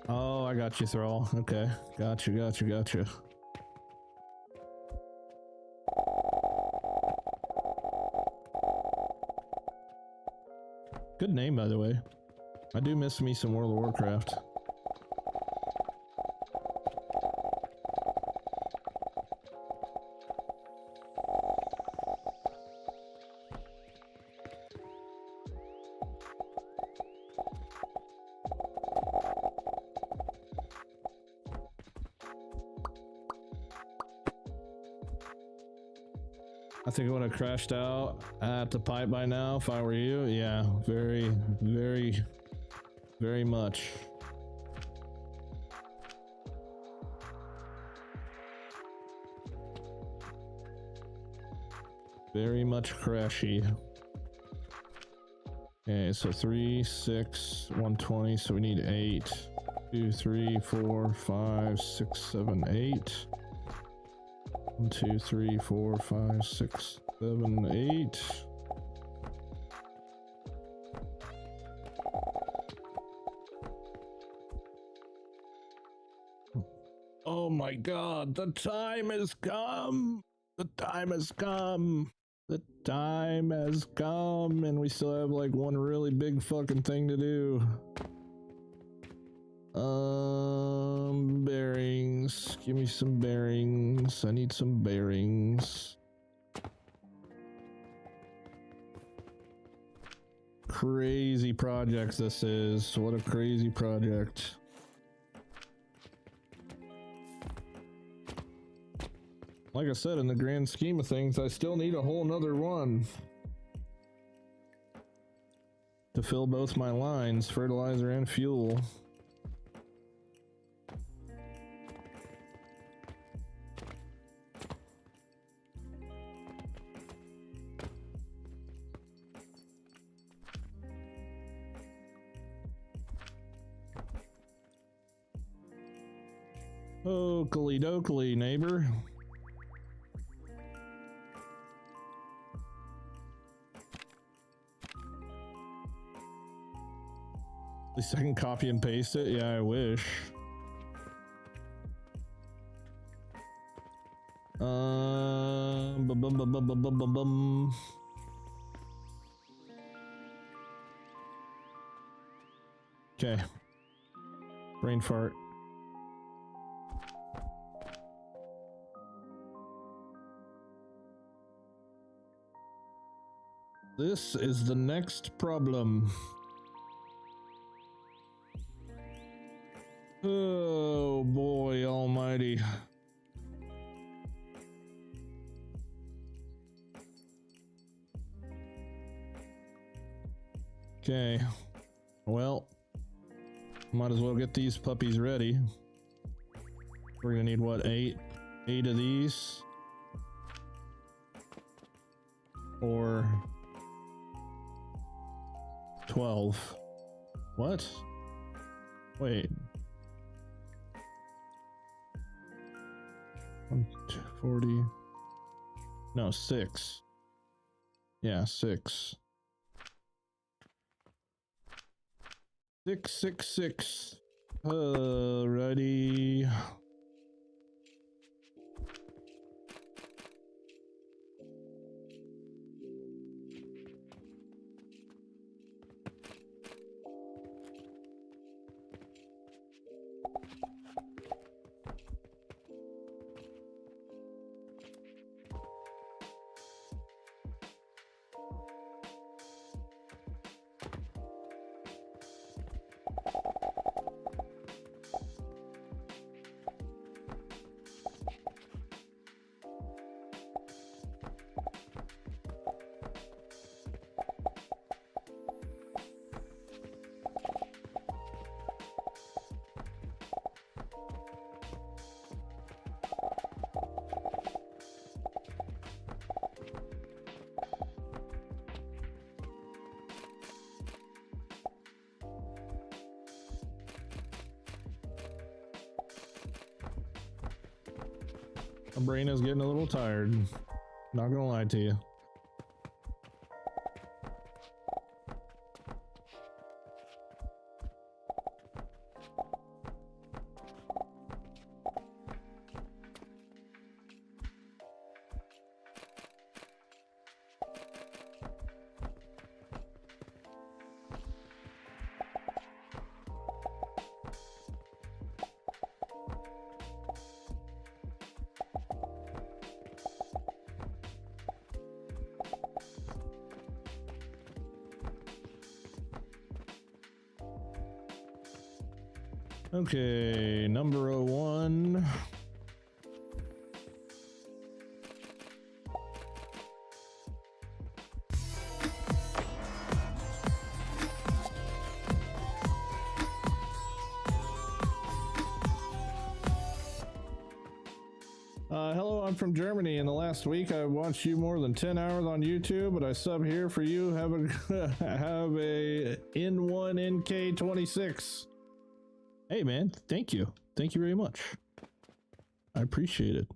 Oh, I got you, Thrall. Okay, got you. Good name, by the way. I do miss me some World of Warcraft. I think I would have crashed out at the pipe by now if I were you. Yeah, very much. Very much crashy. Okay, so 3, 6, 120. So we need 8. 2, 3, 4, 5, 6, 7, 8. 1, 2, 3, 4, 5, 6, 7, 8. Oh my god, the time has come! The time has come! The time has come, and we still have like one really big fucking thing to do. Bearings. Give me some bearings. I need some bearings. Crazy project this is. What a crazy project. Like I said, in the grand scheme of things, I still need a whole nother one to fill both my lines, fertilizer and fuel. Oakley dokley, neighbor. At least I can copy and paste it. Yeah, I wish. Bum, bum, bum, bum, bum, bum, bum, bum. Okay. Brain fart. This is the next problem. Oh boy almighty. Okay. Well, might as well get these puppies ready. We're gonna need what, 8 of these? Or 12. What? Wait. 140. No, 6. Yeah, 6. 666. Alrighty. My brain is getting a little tired. Not gonna lie to you. Okay, number 01. Hello, I'm from Germany. In the last week, I watched you more than 10 hours on YouTube, but I sub here for you. Have a N1 NK26. Hey man, thank you very much. I appreciate it.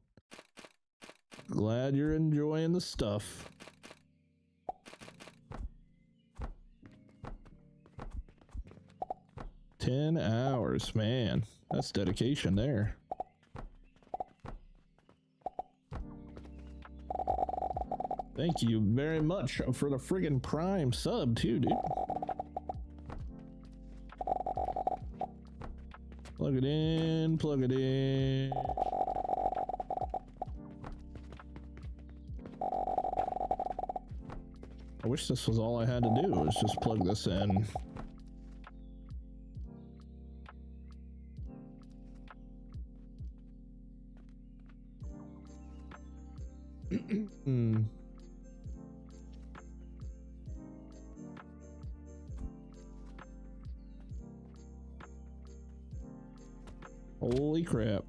Glad you're enjoying the stuff. $10, man, that's dedication there. Thank you very much for the friggin' Prime sub too, dude. Plug it in, plug it in. I wish this was all I had to do, was just plug this in. Holy crap.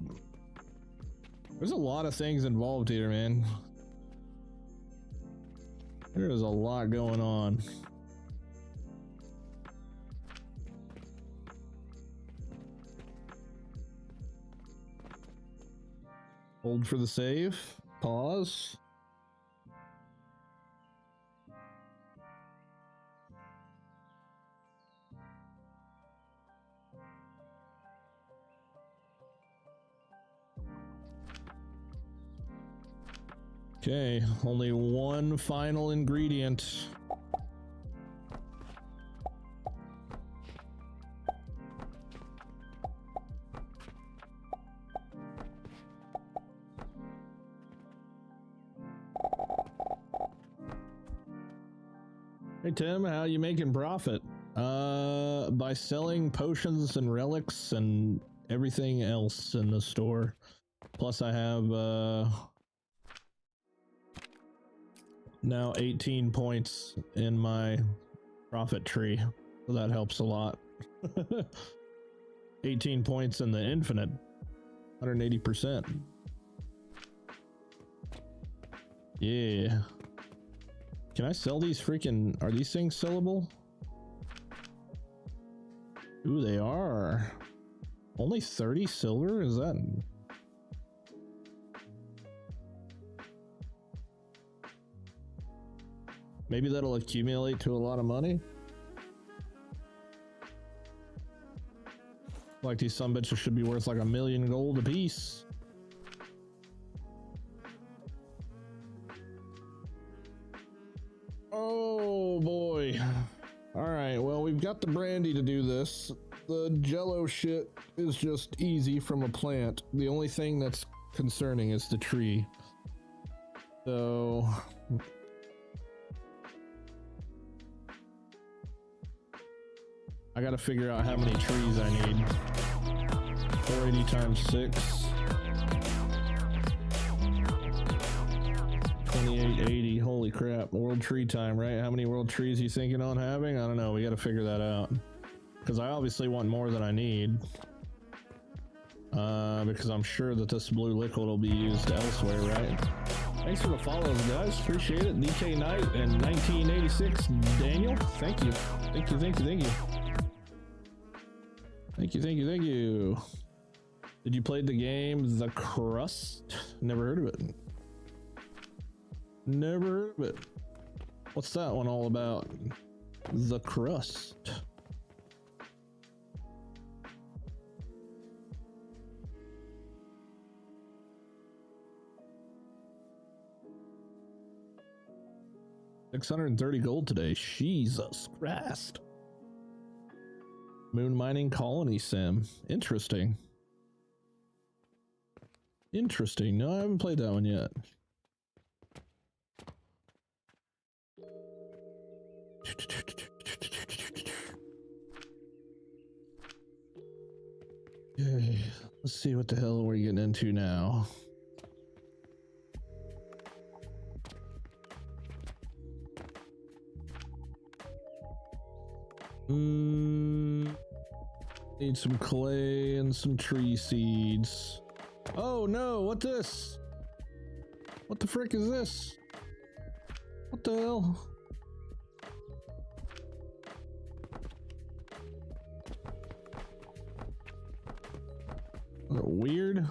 There's a lot of things involved here, man. There is a lot going on. Hold for the save. Pause. Okay, only one final ingredient. Hey Tim, how you making profit? By selling potions and relics and everything else in the store. Plus I have now 18 points in my profit tree, so that helps a lot. 18 points in the infinite, 180%. Yeah. Can I sell these freaking, are these things sellable? Ooh, they are. Only 30 silver? Is that? Maybe that'll accumulate to a lot of money. Like these sumbitches should be worth like 1,000,000 gold a piece. Oh boy. Alright, well we've got the brandy to do this. The jello shit is just easy from a plant. The only thing that's concerning is the tree. So I gotta figure out how many trees I need. 480 times 6. 2880. Holy crap. World tree time, right? How many world trees you thinking on having? I don't know. We gotta figure that out. Because I obviously want more than I need. Because I'm sure that this blue liquid will be used elsewhere, right? Thanks for the follows, guys. Appreciate it. DK Knight and 1986 Daniel. Thank you. Thank you, thank you, thank you. Thank you, thank you, thank you. Did you play the game The Crust? Never heard of it. Never heard of it. What's that one all about? The Crust. $630 gold today. Jesus Christ. Moon mining colony sim. Interesting. Interesting. No, I haven't played that one yet. Okay, let's see what the hell we're getting into now. Need some clay and some tree seeds. Oh no, what this? What the frick is this? What the hell? Weird.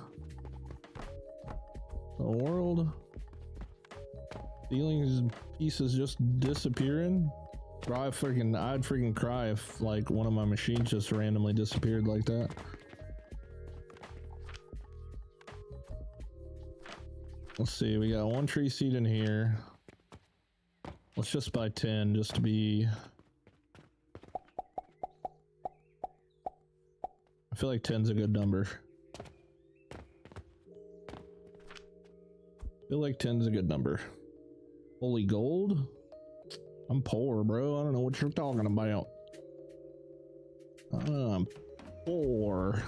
The world. Ceilings pieces just disappearing. I'd freaking cry if like one of my machines just randomly disappeared like that. Let's see, we got one tree seed in here. Let's just buy 10 just to be... I feel like 10's a good number. I feel like 10's a good number. Holy gold? I'm poor, bro. I don't know what you're talking about. I'm poor.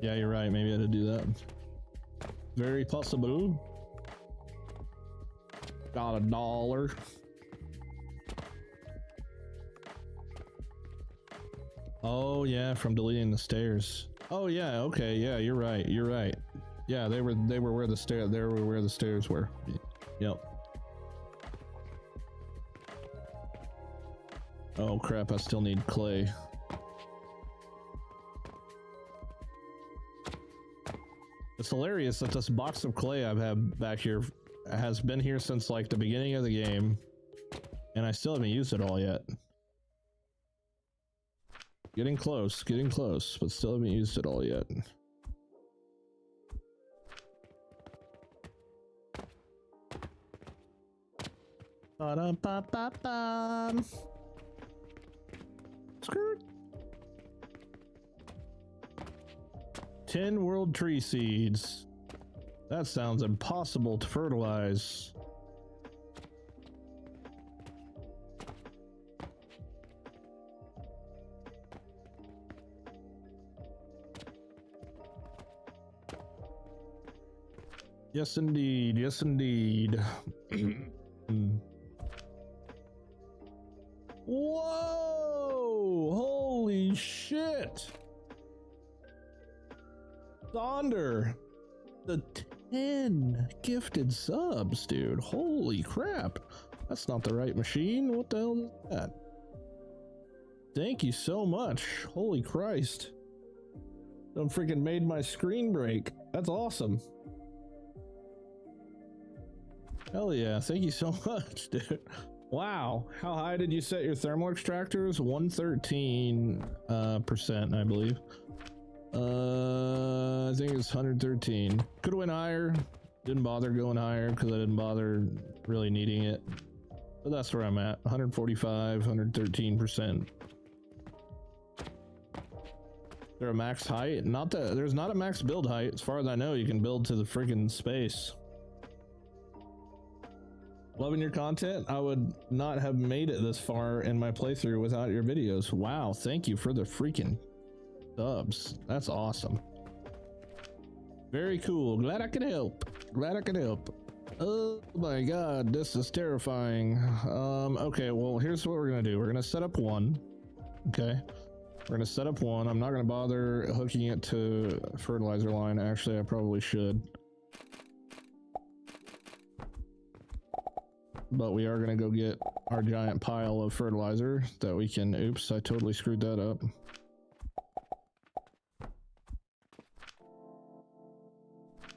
Yeah, you're right. Maybe I had to do that. Very possible. Got $1. Oh yeah, from deleting the stairs. Oh yeah, okay, yeah, you're right. You're right. Yeah, they were where the stairs were. Yep. Oh crap, I still need clay. It's hilarious that this box of clay I've had back here has been here since like the beginning of the game, and I still haven't used it all yet. Getting close, but still haven't used it all yet. Ba-dum-ba-ba-bum. Skirt. 10 world tree seeds. That sounds impossible to fertilize. Yes, indeed. Yes, indeed. Whoa! Holy shit! Sonder, the 10 gifted subs, dude. Holy crap. That's not the right machine. What the hell is that? Thank you so much. Holy Christ. Done freaking made my screen break. That's awesome. Hell yeah, thank you so much, dude. Wow, how high did you set your thermal extractors? 113%, I believe. I think it's 113. Could have went higher. Didn't bother going higher because I didn't bother really needing it. But that's where I'm at. 145, 113%. Is there a max height? Not that there's not a max build height. As far as I know, you can build to the friggin' space. Loving your content. I would not have made it this far in my playthrough without your videos. Wow, thank you for the freaking subs. That's awesome. Very cool. Glad I could help. Glad I could help. Oh my god, this is terrifying. Okay, well, here's what we're gonna do. We're gonna set up one. Okay. We're gonna set up one. I'm not gonna bother hooking it to fertilizer line. Actually, I probably should. but we are gonna go get our giant pile of fertilizer that we can, oops, I totally screwed that up.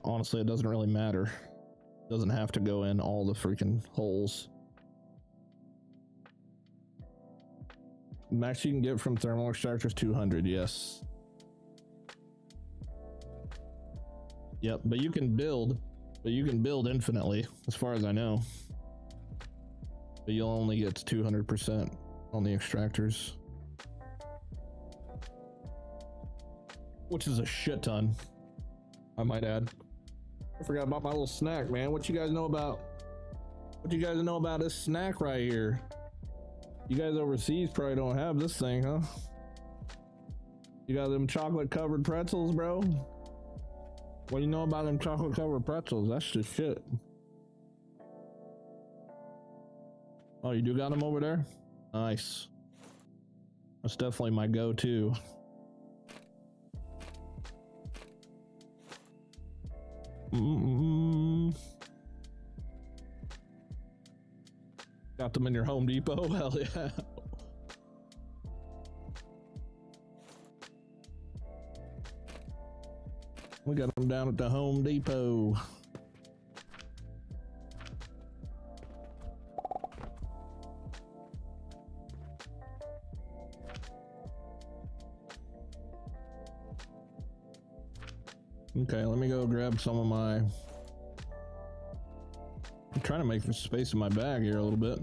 Honestly, it doesn't really matter. It doesn't have to go in all the freaking holes. Max you can get from thermal extractors 200, yes. Yep, but you can build infinitely, as far as I know. But you'll only get to 200% on the extractors. Which is a shit ton, I might add. I forgot about my little snack, man. What you guys know about this snack right here? You guys overseas probably don't have this thing, huh? You got them chocolate covered pretzels, bro? What do you know about them chocolate covered pretzels? That's just shit. Oh, you do got them over there? Nice. That's definitely my go-to. Got them in your Home Depot? Hell yeah. We got them down at the Home Depot. Okay, let me go grab some of my... I'm trying to make some space in my bag here a little bit.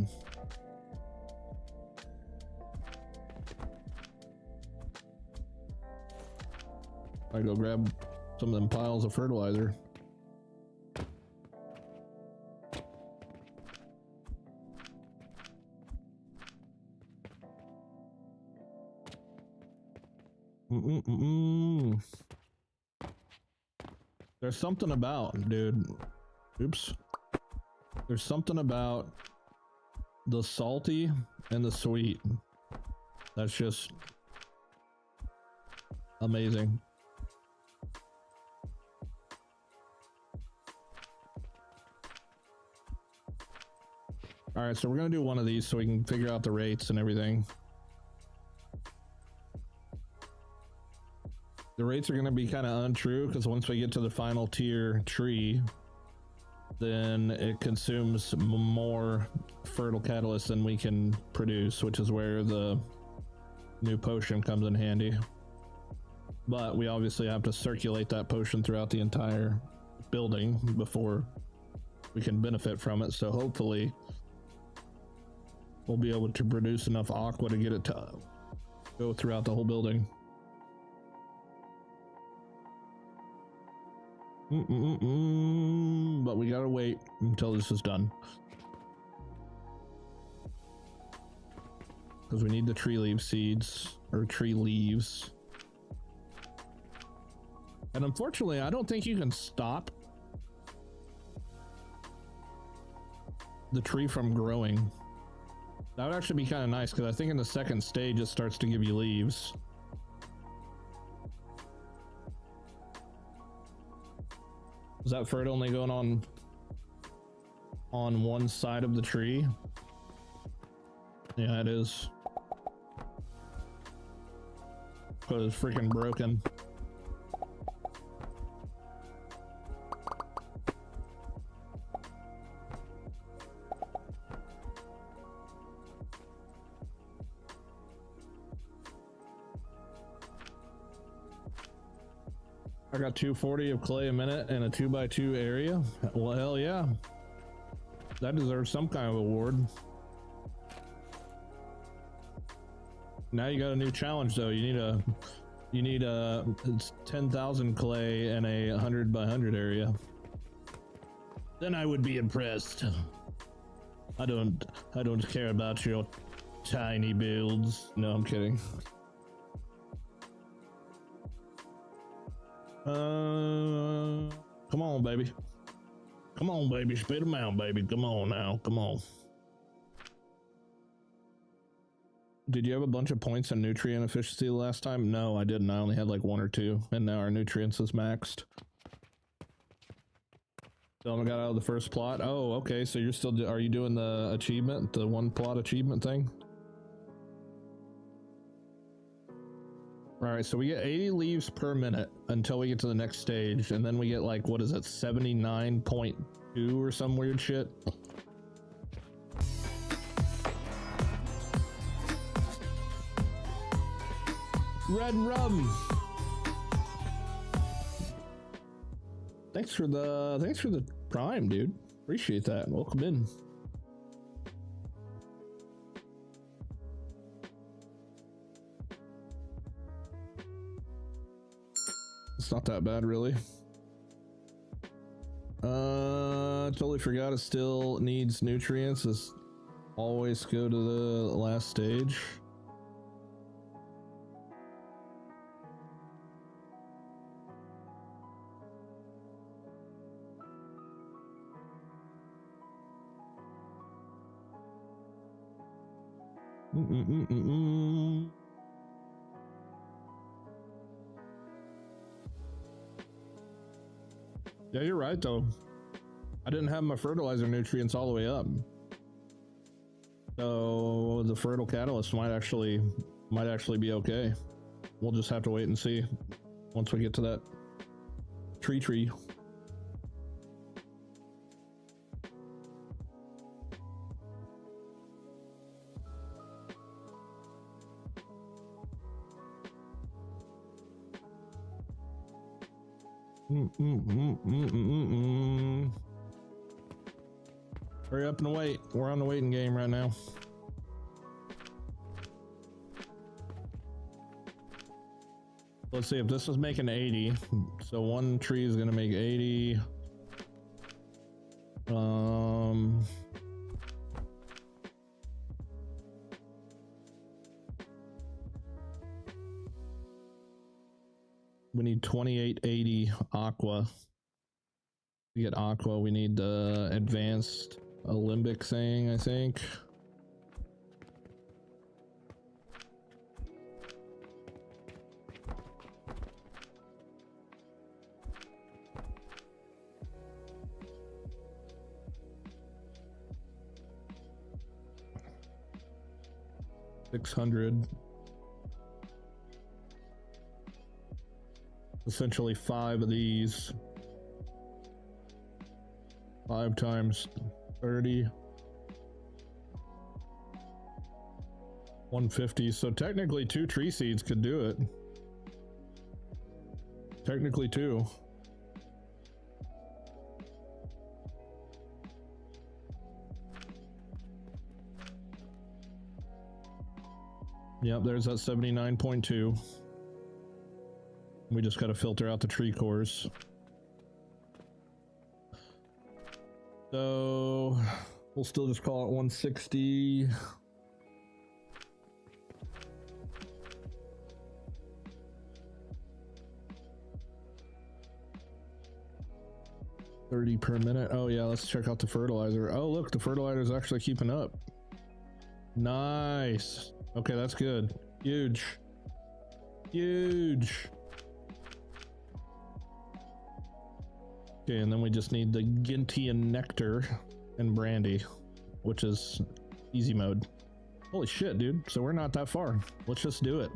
I go grab some of them piles of fertilizer. There's something about, dude. Oops. There's something about the salty and the sweet that's just amazing. All right, so we're gonna do one of these so we can figure out the rates and everything. The rates are gonna be kind of untrue because once we get to the final tier tree, then it consumes more fertile catalyst than we can produce, which is where the new potion comes in handy. But we obviously have to circulate that potion throughout the entire building before we can benefit from it. So hopefully we'll be able to produce enough aqua to get it to go throughout the whole building. But we gotta wait until this is done, because we need the tree leaf seeds, or tree leaves. And unfortunately, I don't think you can stop the tree from growing. That would actually be kind of nice, because I think in the second stage it starts to give you leaves. Is that fert only going on one side of the tree? Yeah, it is. Because it's freaking broken. I got 240 of clay a minute in a 2x2 area. Well, hell yeah. That deserves some kind of award. Now you got a new challenge though. You need a it's 10,000 clay in a 100 by 100 area. Then I would be impressed. I don't care about your tiny builds. No, I'm kidding. Come on, baby. Come on, baby. Spit them out, baby. Come on now. Come on. Did you have a bunch of points in nutrient efficiency last time? No, I didn't. I only had like 1 or 2, and now our nutrients is maxed. Still got out of the first plot. Oh, okay. So you're still, are you doing the achievement, the one plot achievement thing? All right, so we get 80 leaves per minute until we get to the next stage, and then we get like, what is it, 79.2 or some weird shit? Red rum. Thanks for the prime, dude. Appreciate that. Welcome in. It's not that bad, really. Totally forgot it still needs nutrients. Let's always go to the last stage. Yeah, you're right though. I didn't have my fertilizer nutrients all the way up, so the fertile catalyst might actually be okay. We'll just have to wait and see once we get to that tree. Hurry up and wait. We're on the waiting game right now. Let's see if this is making 80. So one tree is gonna make 80. We need 2880 aqua. To get aqua, we need the advanced Olympic thing, I think. $600. Essentially 5 of these. 5 times 30. 150. So technically 2 tree seeds could do it. Technically 2. Yep, there's that 79.2. We just got to filter out the tree cores. So we'll still just call it 160. $30 per minute. Oh yeah, let's check out the fertilizer. Oh look, the fertilizer is actually keeping up. Nice. Okay, that's good. Huge. Okay, and then we just need the Ginty and Nectar and Brandy, which is easy mode. Holy shit, dude. So we're not that far. Let's just do it.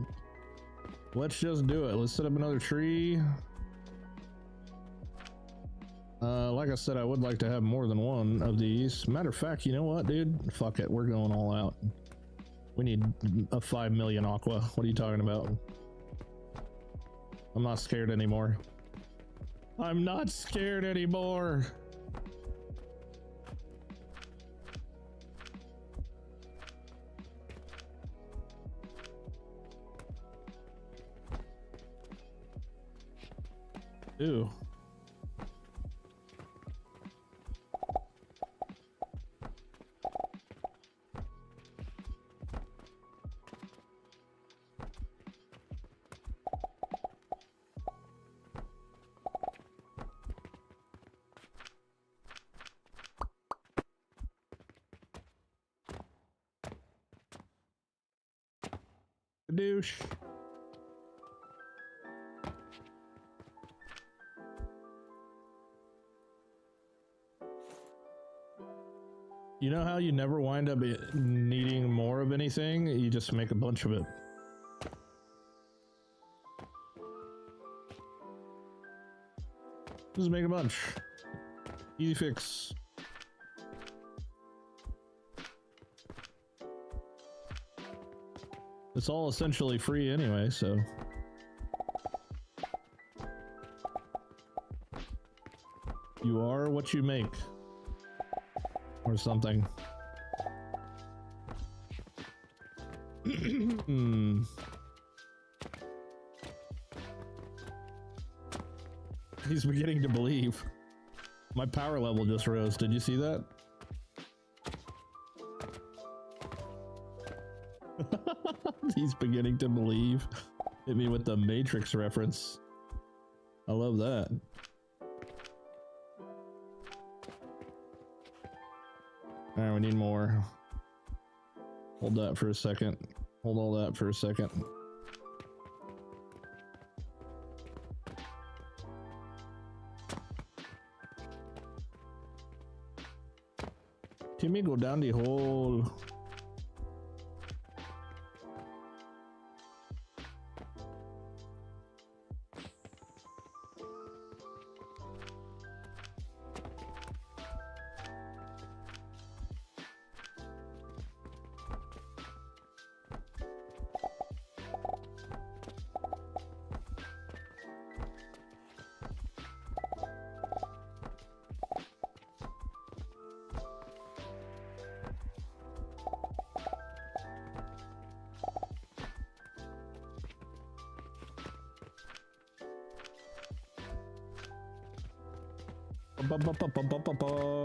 Let's set up another tree. Like I said, I would like to have more than one of these. Matter of fact, you know what, dude? Fuck it. We're going all out. We need a 5 million aqua. What are you talking about? I'm not scared anymore. I'm not scared anymore. Ew. Douche. You know how you never wind up needing more of anything? You just make a bunch of it. Just make a bunch. Easy fix. It's all essentially free anyway, so. You are what you make. Or something. He's beginning to believe. My power level just rose. Did you see that? He's beginning to believe. Hit me with the Matrix reference. I love that. Alright, we need more. Hold that for a second. Hold all that for a second. Timmy, go down the hole.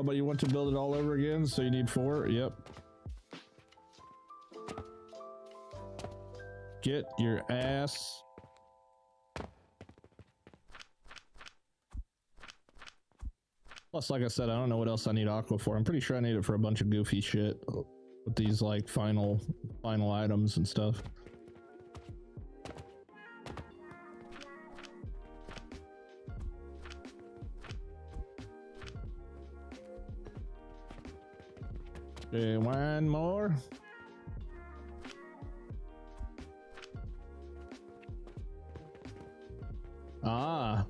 But you want to build it all over again, so you need 4? Yep. Get your ass. Plus, like I said, I don't know what else I need aqua for. I'm pretty sure I need it for a bunch of goofy shit with these like final items and stuff. Okay, one more. Ah,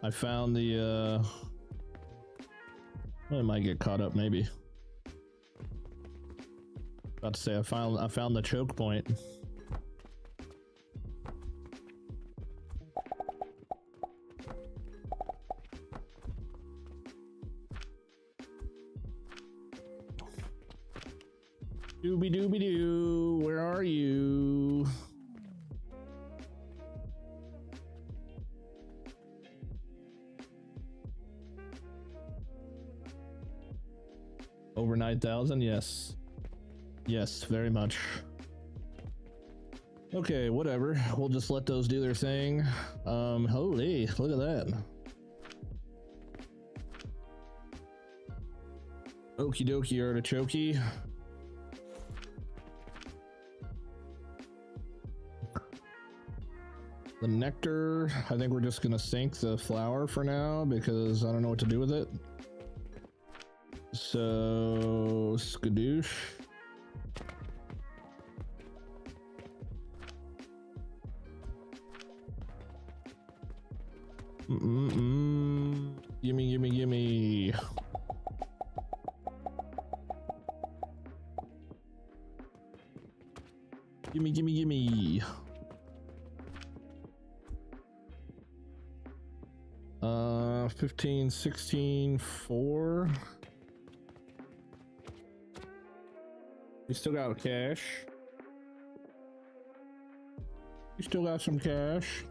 I found the well, I might get caught up maybe. About to say I found the choke point. Dooby dooby doo, where are you? Over 9,000? Yes. Yes, very much. Okay, whatever. We'll just let those do their thing. Holy, look at that. Okie dokie artichoke. The nectar, I think we're just gonna sink the flower for now because I don't know what to do with it. So, skadoosh. Gimme, gimme, gimme. Gimme, gimme, gimme. 15, 16, 4. You still got cash. You still got some cash.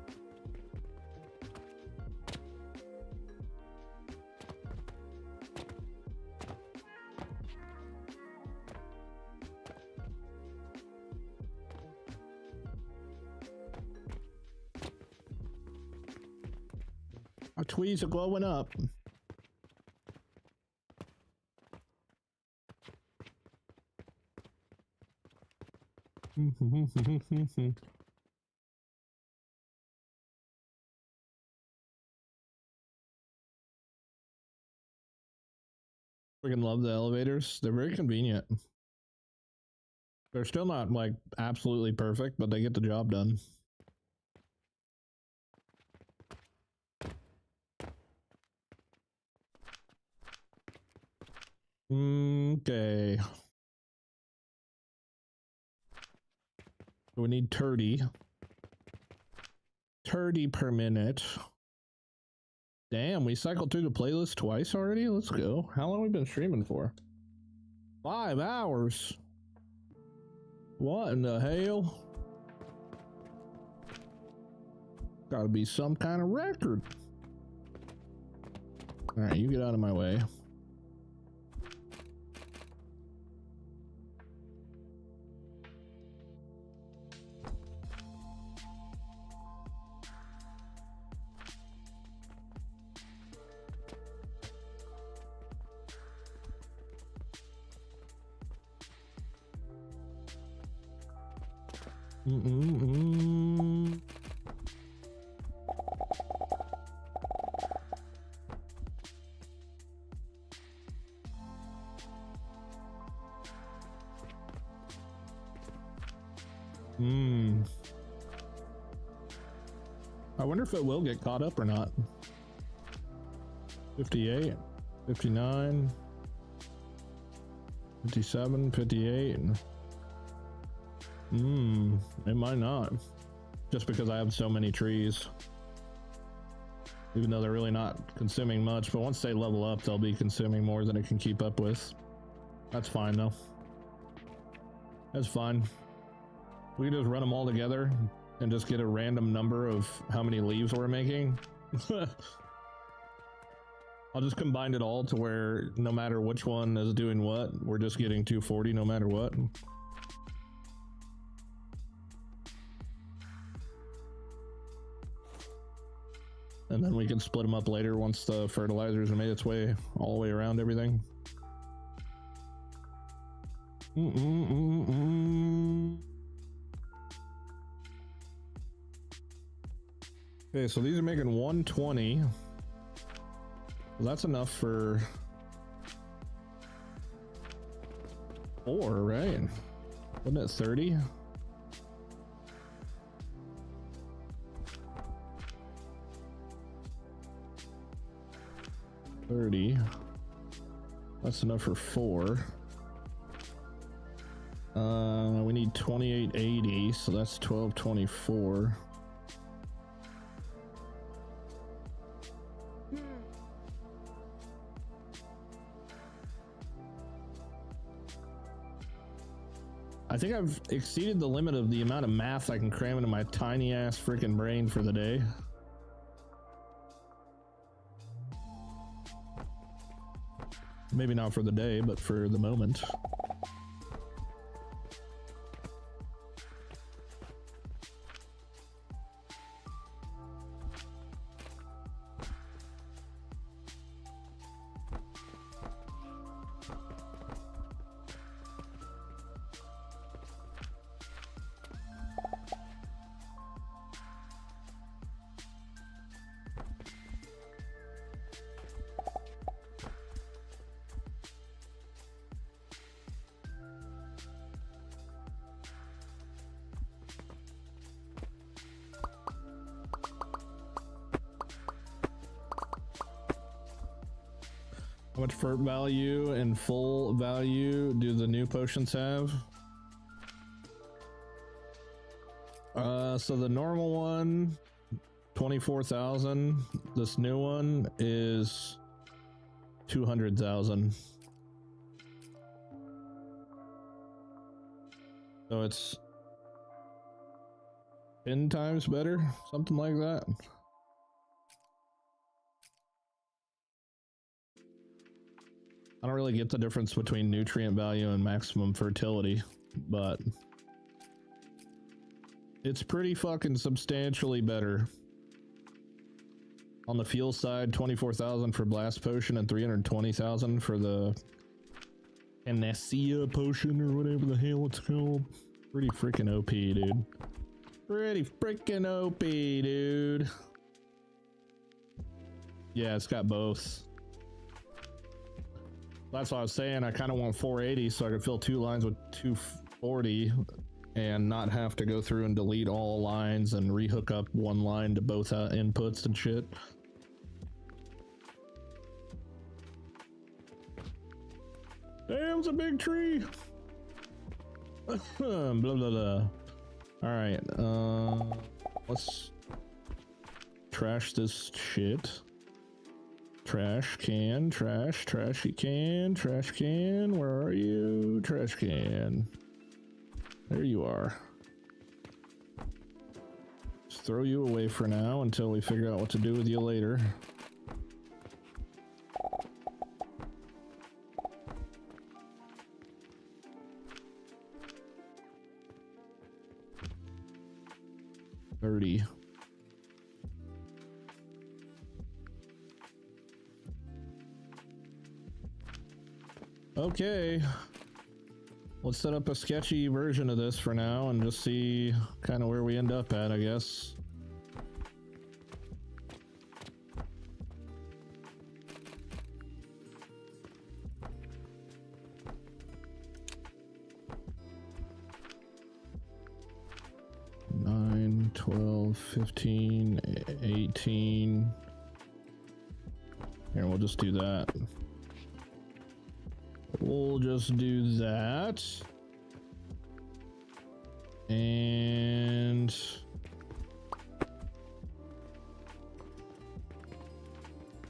Our tweeds are glowing up. Freaking love the elevators. They're very convenient. They're still not like absolutely perfect, but they get the job done. Okay. We need 30. 30 per minute. Damn, we cycled through the playlist twice already? Let's go. How long have we been streaming for? 5 hours. What in the hell? Gotta be some kind of record. Alright, you get out of my way. I wonder if it will get caught up or not. 58, 59, 57, 58. It might not. Just because I have so many trees. Even though they're really not consuming much, but once they level up, they'll be consuming more than it can keep up with. That's fine though. That's fine. We can just run them all together and just get a random number of how many leaves we're making. I'll just combine it all to where no matter which one is doing what, we're just getting 240 no matter what. And then we can split them up later once the fertilizers have made its way all the way around everything. Okay, so these are making 120. Well, that's enough for 4, right? Wasn't it 30? That's enough for 4. We need 2880, so that's 1224. I think I've exceeded the limit of the amount of math I can cram into my tiny ass freaking brain for the day. Maybe not for the day, but for the moment. How much fert value and full value do the new potions have? So the normal one, 24,000. This new one is 200,000. So it's 10 times better, something like that. I don't really get the difference between nutrient value and maximum fertility, but it's pretty fucking substantially better. On the fuel side, 24,000 for blast potion and 320,000 for the panacea potion or whatever the hell it's called. Pretty freaking OP, dude. Pretty freaking OP, dude. Yeah, it's got both. That's what I was saying. I kind of want 480 so I could fill 2 lines with 240 and not have to go through and delete all lines and rehook up one line to both inputs and shit. Damn, it's a big tree. Blah blah blah. All right, let's trash this shit. Trash can, trashy can, trash can. Where are you, trash can? There you are. Just throw you away for now until we figure out what to do with you later. Okay, let's set up a sketchy version of this for now and just see kind of where we end up at, I guess. Nine, 12, 15, 18. Here, we'll just do that. We'll just do that. And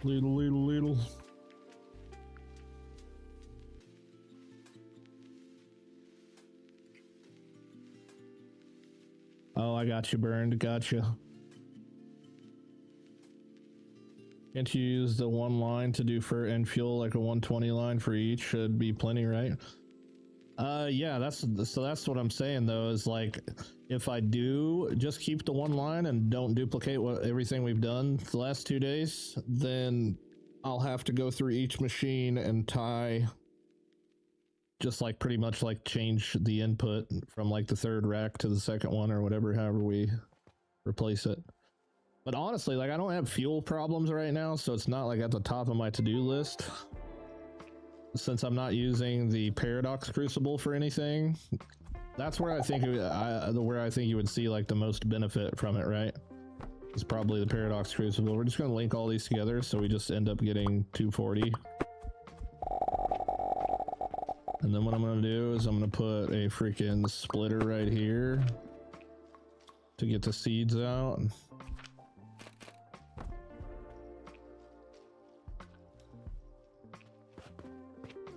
little. Oh, I got you, Burned. Gotcha. Can't you use the one line to do for end fuel, like a 120 line for each? Should be plenty, right? Yeah, that's what I'm saying though, is like, if I do just keep the one line and don't duplicate everything we've done the last 2 days, then I'll have to go through each machine and tie, just like pretty much like change the input from like the third rack to the second one or whatever, however we replace it. But honestly, like, I don't have fuel problems right now, so it's not like at the top of my to-do list. Since I'm not using the Paradox Crucible for anything, that's where I think you would see like the most benefit from it, right? It's probably the Paradox Crucible. We're just going to link all these together, so we just end up getting 240. And then what I'm going to do is I'm going to put a freaking splitter right here to get the seeds out.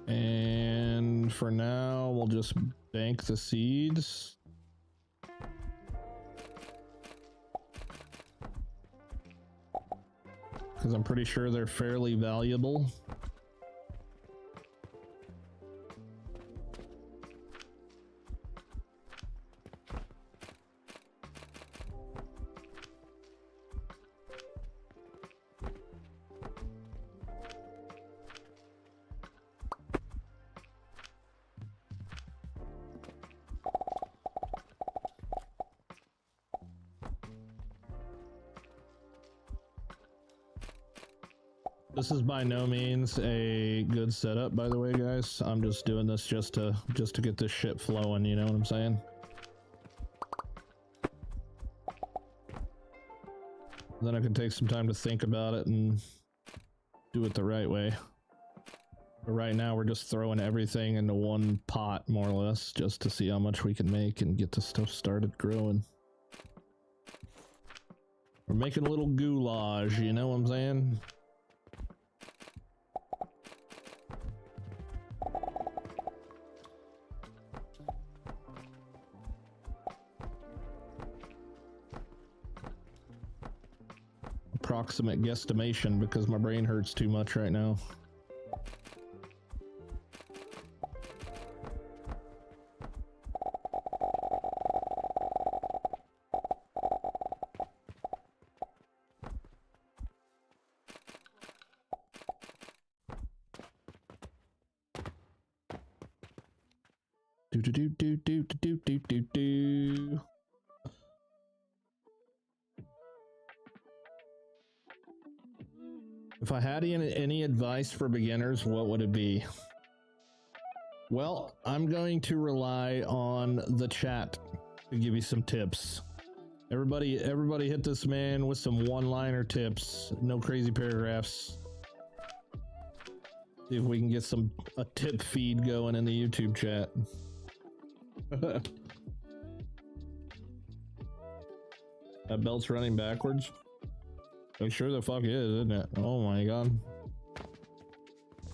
And for now, we'll just bank the seeds. Because I'm pretty sure they're fairly valuable. This is by no means a good setup, by the way, guys. I'm just doing this just to get this shit flowing, you know what I'm saying? Then I can take some time to think about it and do it the right way. But right now we're just throwing everything into one pot, more or less, just to see how much we can make and get the stuff started growing. We're making a little goulash, you know what I'm saying? Approximate guesstimation, because my brain hurts too much right now. Do. If I had any advice for beginners, what would it be? Well, I'm going to rely on the chat to give you some tips. Everybody hit this man with some one-liner tips. No crazy paragraphs. See if we can get a tip feed going in the YouTube chat. That belt's running backwards. It sure the fuck is, isn't it? Oh my god.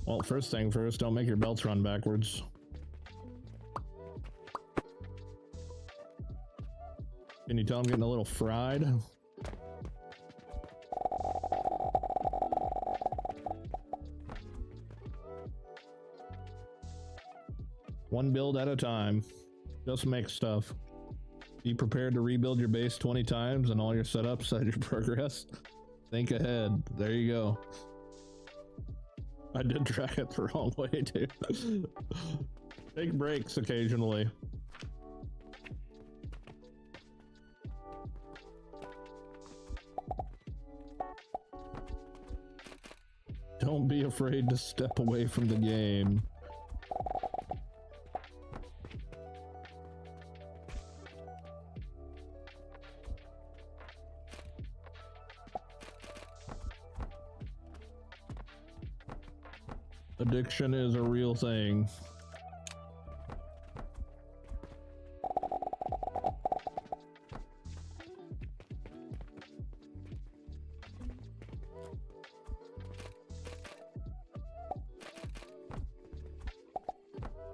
Well, first thing first, don't make your belts run backwards. Can you tell I'm getting a little fried? One build at a time. Just make stuff. Be prepared to rebuild your base 20 times and all your setups as you progress. Think ahead. There you go. I did track it the wrong way, too. Take breaks occasionally. Don't be afraid to step away from the game. Addiction is a real thing.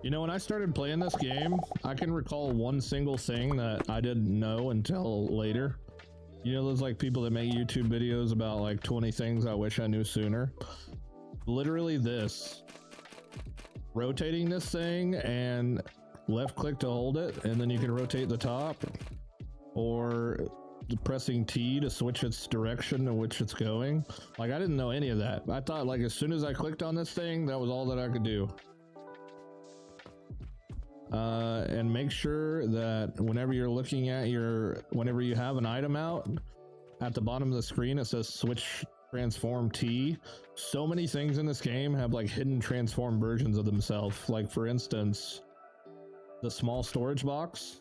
You know, when I started playing this game, I can recall one single thing that I didn't know until later. You know, those like people that make YouTube videos about like 20 things I wish I knew sooner. Literally this. Rotating this thing and left click to hold it, and then you can rotate the top, or pressing T to switch its direction in which it's going. Like, I didn't know any of that. I thought like as soon as I clicked on this thing, that was all that I could do. And make sure that whenever you're looking at whenever you have an item out, at the bottom of the screen it says switch transform T. So many things in this game have like hidden transform versions of themselves. Like for instance, the small storage box.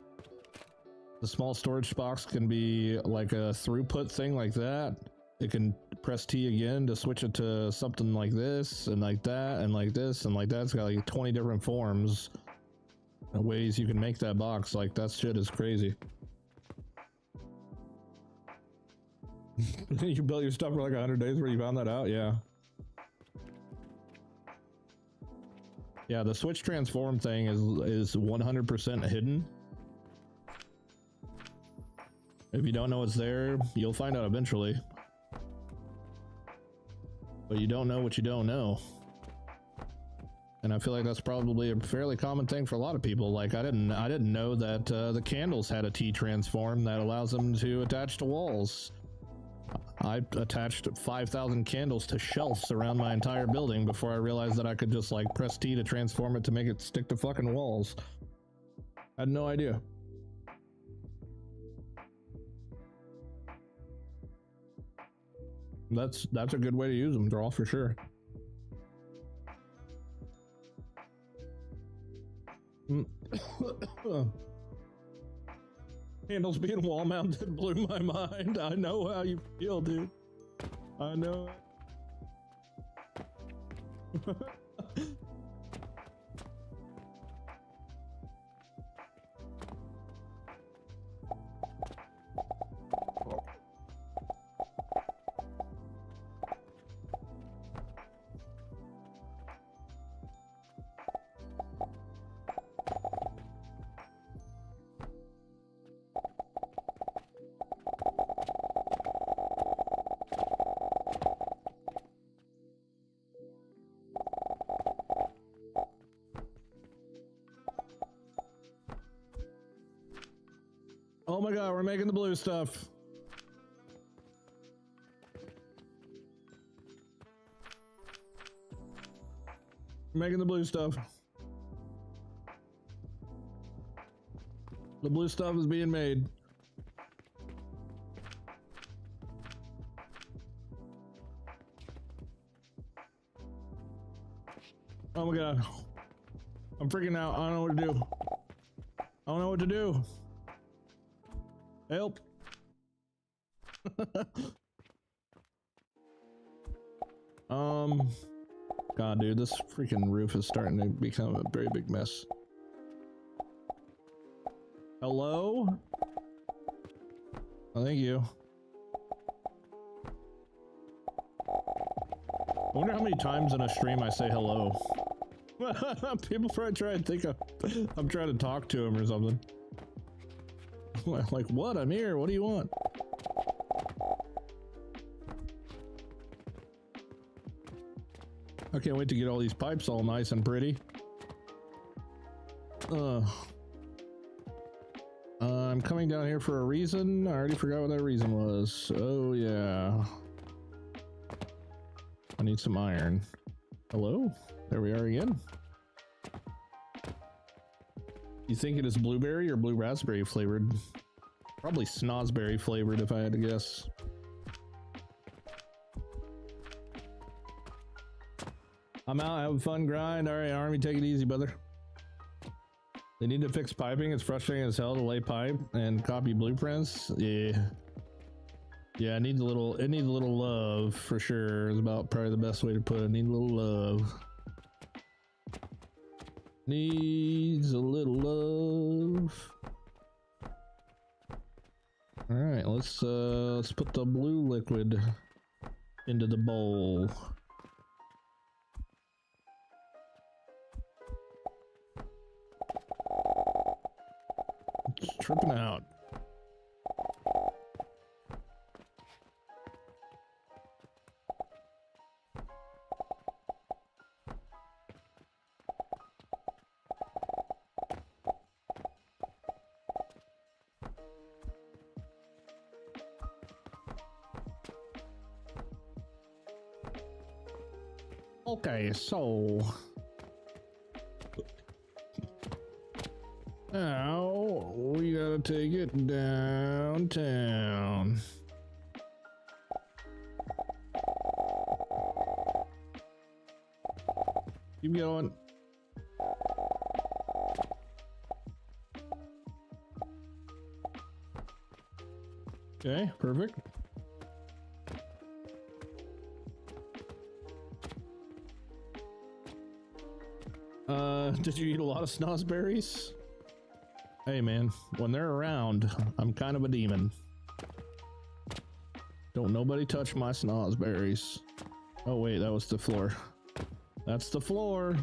The small storage box can be like a throughput thing like that. It can press T again to switch it to something like this and like that and like this and like that. It's got like 20 different forms and ways you can make that box. Like, that shit is crazy. You built your stuff for like 100 days where you found that out? Yeah. Yeah, the switch transform thing is 100% hidden. If you don't know it's there, you'll find out eventually. But you don't know what you don't know. And I feel like that's probably a fairly common thing for a lot of people. Like, I didn't know that the candles had a T transform that allows them to attach to walls. I attached 5,000 candles to shelves around my entire building before I realized that I could just like press T to transform it to make it stick to fucking walls. I had no idea. That's a good way to use them, Draw, for sure. Handles being wall mounted blew my mind. I know how you feel, dude. I know. Oh my god, we're making the blue stuff. We're making the blue stuff. The blue stuff is being made. Oh my god. I'm freaking out. I don't know what to do. I don't know what to do. Help. God, dude, this freaking roof is starting to become a very big mess. Hello? Oh, thank you. I wonder how many times in a stream I say hello. People probably try and think I'm trying to talk to him or something. Like, what? I'm here. What do you want? I can't wait to get all these pipes all nice and pretty. I'm coming down here for a reason. I already forgot what that reason was. Oh, yeah. I need some iron. Hello? There we are again. You think it is blueberry or blue raspberry flavored? Probably snozberry flavored if I had to guess. I'm out, have a fun grind. All right, Army, take it easy, brother. They need to fix piping. It's frustrating as hell to lay pipe and copy blueprints. Yeah. Yeah, it needs a little love for sure. Is about probably the best way to put it. Need a little love. Needs a little love. All right, let's put the blue liquid into the bowl. It's tripping out. Okay, so now we gotta take it downtown. Keep going. Okay, perfect. Did you eat a lot of snozberries? Hey man, when they're around, I'm kind of a demon. Don't nobody touch my snozberries. Oh wait, that was the floor. That's the floor.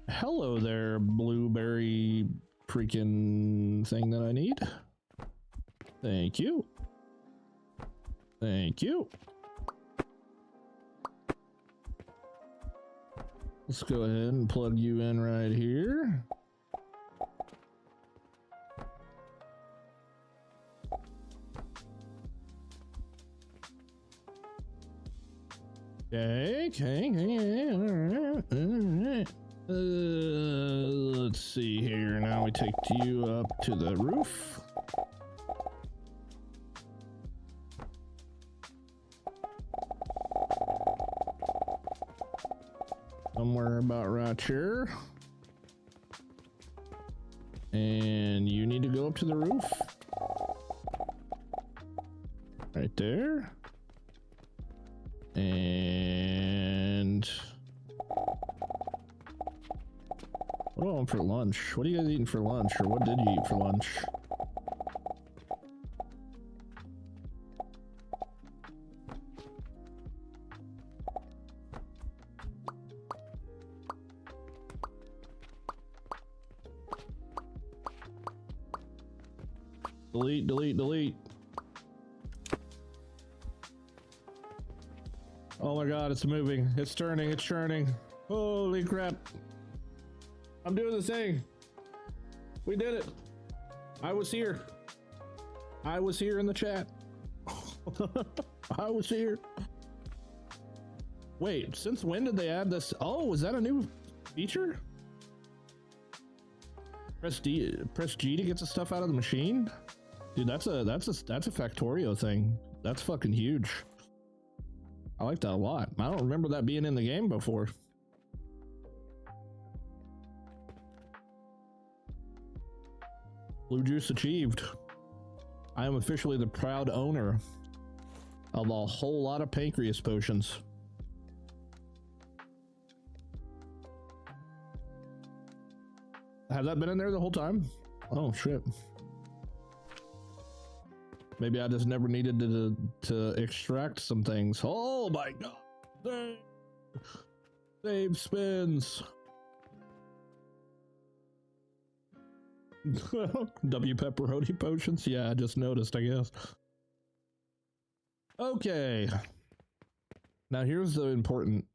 Hello there, blueberry freaking thing that I need. Thank you. Thank you. Let's go ahead and plug you in right here. Okay. Let's see here. Now we take you up to the roof. Somewhere about right here. And you need to go up to the roof. Right there. And what do I want for lunch? What are you guys eating for lunch? Or what did you eat for lunch? Delete, delete, delete. Oh my god, it's moving. It's turning, it's turning. Holy crap. I'm doing the thing. We did it. I was here. I was here in the chat. I was here. Wait, since when did they add this? Oh, is that a new feature? Press G to get the stuff out of the machine? Dude, that's a factorio thing. That's fucking huge. I like that a lot. I don't remember that being in the game before. Blue juice achieved. I am officially the proud owner of a whole lot of pancreas potions. Have that been in there the whole time? Oh shit. Maybe I just never needed to extract some things. Oh my god. Save spins. W pepperoni potions? Yeah, I just noticed, I guess. Okay. Now here's the important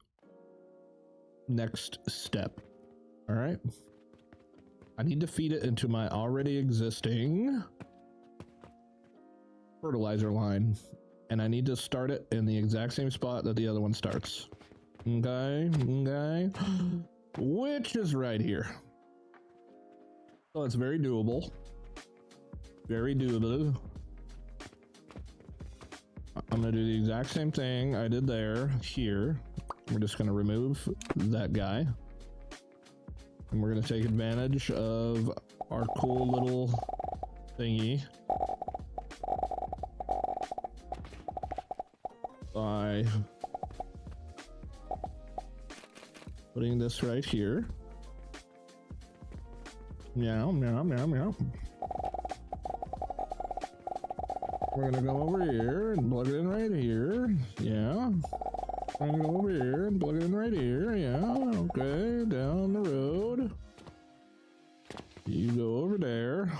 next step. All right. I need to feed it into my already existing fertilizer line, and I need to start it in the exact same spot that the other one starts. Okay, okay. Which is right here. So it's very doable. Very doable. I'm gonna do the exact same thing I did there, here. We're just gonna remove that guy. And we're gonna take advantage of our cool little thingy by putting this right here. Meow, meow, meow, meow. We're gonna go over here and plug it in right here. Yeah. We're gonna go over here and plug it in right here. Yeah. Okay. Down the road. You go over there.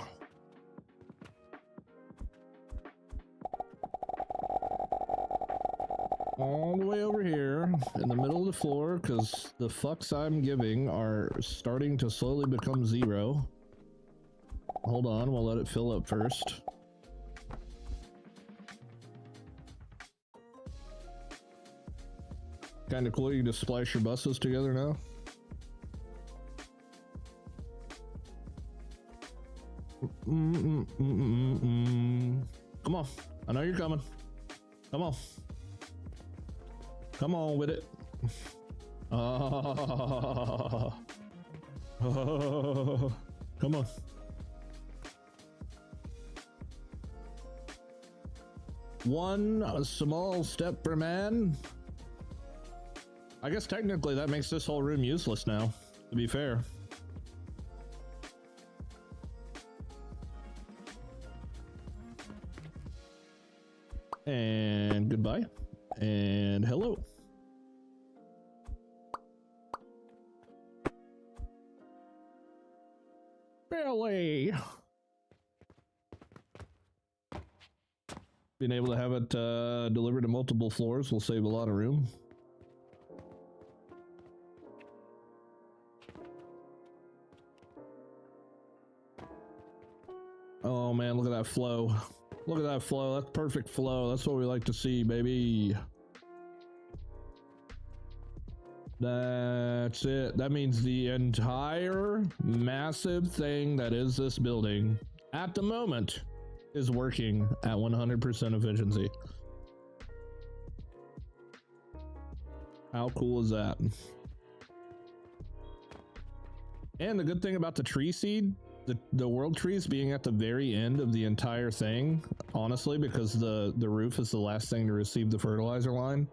All the way over here in the middle of the floor, because the fucks I'm giving are starting to slowly become zero. Hold on, we'll let it fill up first. Kind of cool, you just splice your buses together now. Come on, I know you're coming. Come on. Come on with it. Come on. One small step for man. I guess technically that makes this whole room useless now, to be fair. And goodbye. And hello. Billy. Being able to have it delivered to multiple floors will save a lot of room. Oh man, look at that flow. Look at that flow. That's perfect flow. That's what we like to see, baby. That's it. That means the entire massive thing that is this building at the moment is working at 100% efficiency. How cool is that? And the good thing about the tree seed, the world trees being at the very end of the entire thing, honestly, because the roof is the last thing to receive the fertilizer line,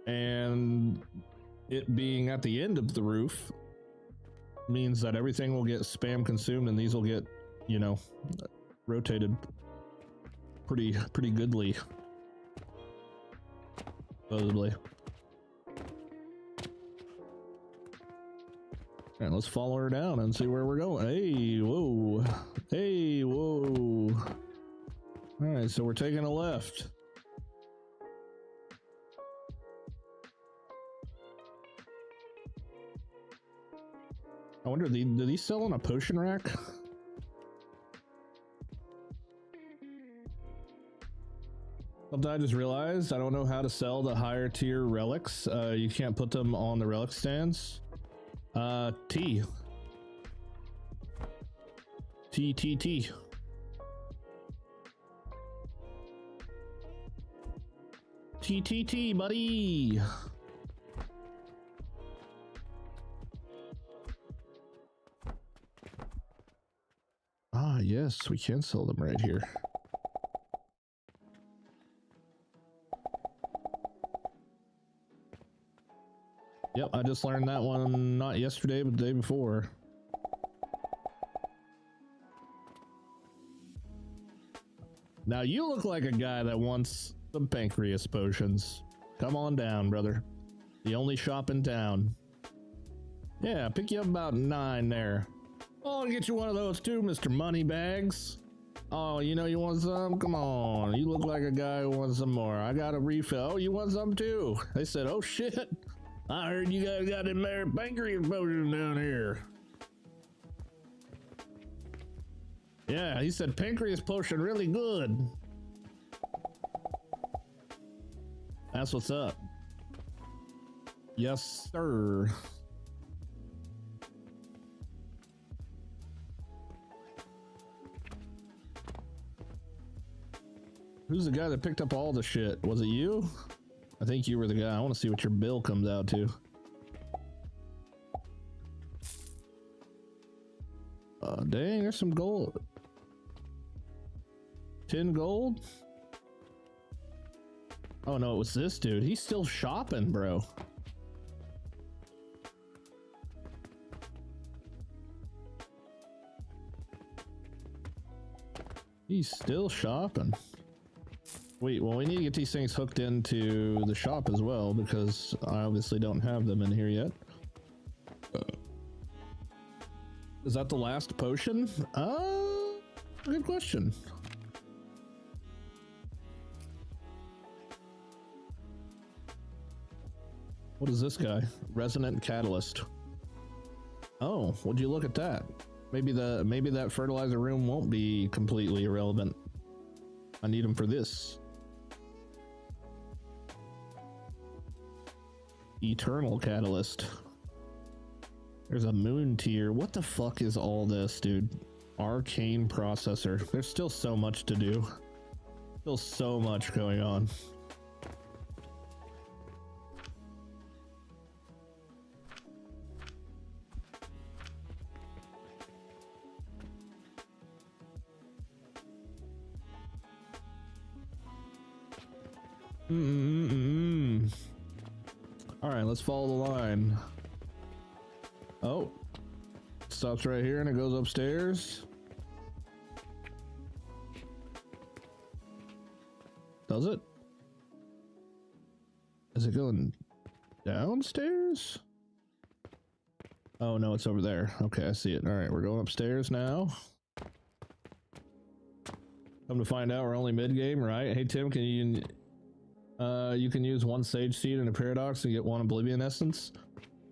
and it being at the end of the roof means that everything will get spam consumed, and these will get, you know, rotated pretty goodly, supposedly. All right, let's follow her down and see where we're going. Hey, whoa. Hey, whoa. All right, so we're taking a left. I wonder, do these sell on a potion rack? Something I just realized, I don't know how to sell the higher tier relics. You can't put them on the relic stands. T. TTT, buddy. Ah, yes, we can sell them right here. Yep, I just learned that one not yesterday, but the day before. Now you look like a guy that wants some pancreas potions. Come on down, brother. The only shop in town. Yeah, pick you up about 9 there. Oh, I'll get you one of those too, Mr. Moneybags. Oh, you know you want some? Come on. You look like a guy who wants some more. I got a refill. Oh, you want some too? They said, oh shit. I heard you guys got them there pancreas potions down here. Yeah, he said pancreas potion really good. That's what's up. Yes, sir. Who's the guy that picked up all the shit? Was it you? I think you were the guy. I want to see what your bill comes out to. Dang, there's some gold. 10 gold? Oh no, it was this dude. He's still shopping, bro. He's still shopping. Wait, well, we need to get these things hooked into the shop as well, because I obviously don't have them in here yet. Is that the last potion? Good question. What is this guy? Resonant catalyst. Oh, would you look at that? Maybe that fertilizer room won't be completely irrelevant. I need them for this. Eternal catalyst. There's a moon tier. What the fuck is all this, dude? Arcane processor. There's still so much to do. Still so much going on. All right, let's follow the line. Oh, stops right here and it goes upstairs. Does it? Is it going downstairs? Oh no, it's over there. Okay, I see it. All right, we're going upstairs now. Come to find out, we're only mid-game, right? Hey Tim, can you can use 1 sage seed and a paradox and get 1 oblivion essence.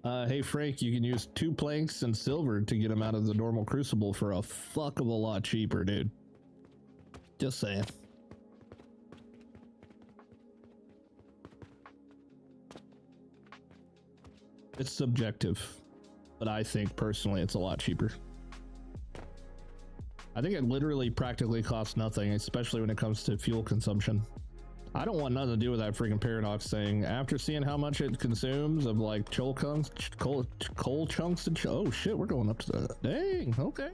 Hey Frank, you can use 2 planks and silver to get them out of the normal crucible for a fuck of a lot cheaper, dude. Just saying. It's subjective, but I think personally it's a lot cheaper. I think it literally practically costs nothing, especially when it comes to fuel consumption. I don't want nothing to do with that freaking paradox thing. After seeing how much it consumes of like coal chunks and oh shit, we're going up to the dang. Okay.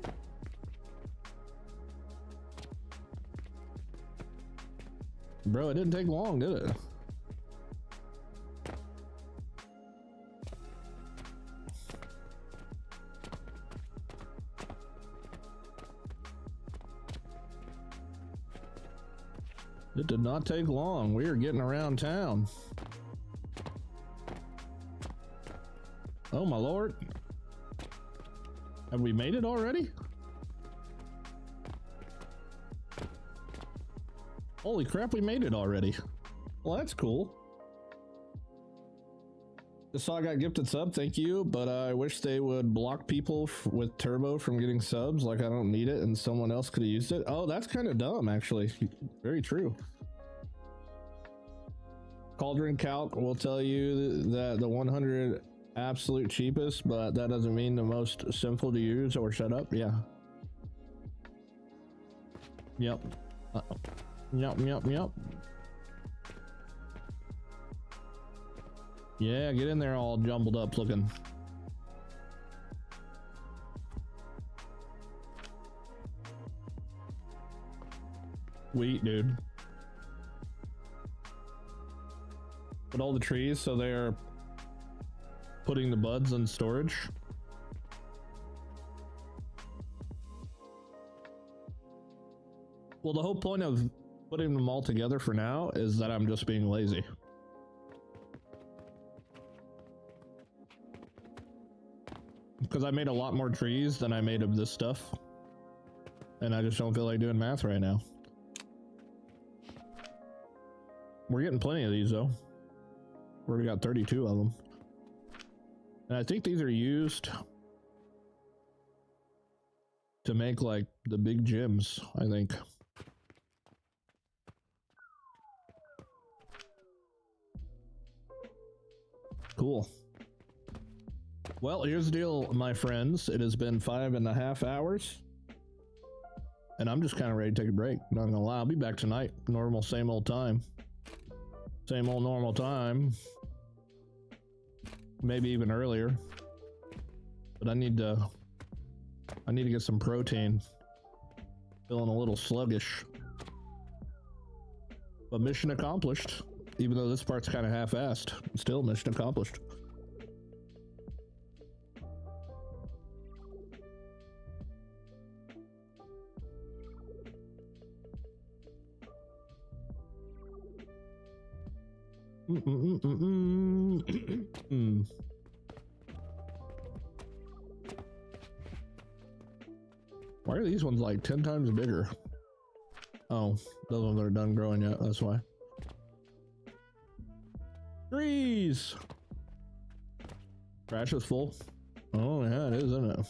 Bro, it didn't take long, did it? It did not take long. We are getting around town. Oh my lord. Have we made it already? Holy crap, we made it already. Well, that's cool. Just saw I got gifted sub, thank you, but I wish they would block people with turbo from getting subs, like I don't need it and someone else could have used it. Oh, that's kind of dumb, actually. Very true. Cauldron Calc will tell you that the 100 absolute cheapest, but that doesn't mean the most simple to use or set up. Yeah. Yep. Yep. Yeah, get in there all jumbled up looking. Sweet, dude. Put all the trees so they're putting the buds in storage. Well, the whole point of putting them all together for now is that I'm just being lazy. Because I made a lot more trees than I made of this stuff. And I just don't feel like doing math right now. We're getting plenty of these though. We already got 32 of them. And I think these are used to make like the big gyms, I think. Cool. Well, here's the deal, my friends. It has been 5.5 hours. And I'm just kind of ready to take a break. Not gonna lie, I'll be back tonight. Normal, same old time. Same old normal time. Maybe even earlier. But I need to get some protein. Feeling a little sluggish. But mission accomplished. Even though this part's kind of half-assed. Still mission accomplished. Why are these ones like 10 times bigger? Oh, those ones are done growing yet, that's why. Trees! Trash is full. Oh yeah, it is, isn't it?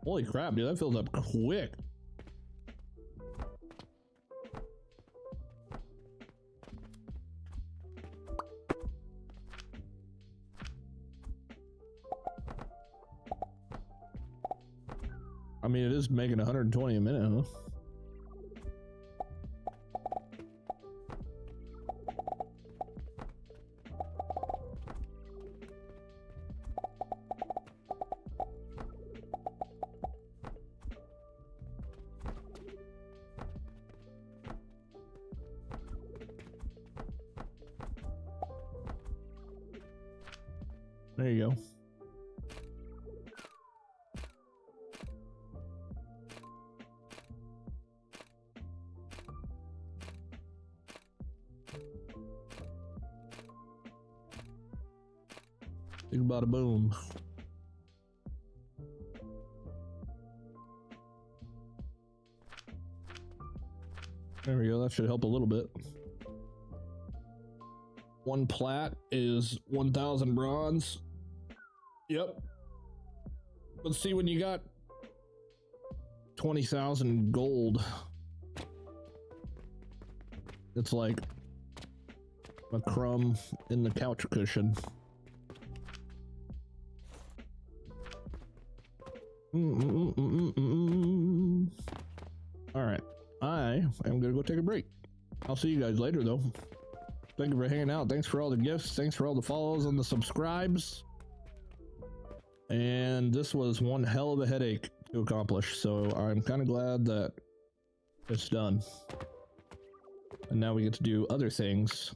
Holy crap, dude, that fills up quick. I mean, it is making 120 a minute, huh? There you go. Think about a boom. There we go. That should help a little bit. 1 plat is 1,000 bronze. Yep. Let's see when you got 20,000 gold. It's like a crumb in the couch cushion. All right, I am gonna go take a break. I'll see you guys later though. Thank you for hanging out. Thanks for all the gifts. Thanks for all the follows and the subscribes. And this was one hell of a headache to accomplish, so I'm kind of glad that it's done. And now we get to do other things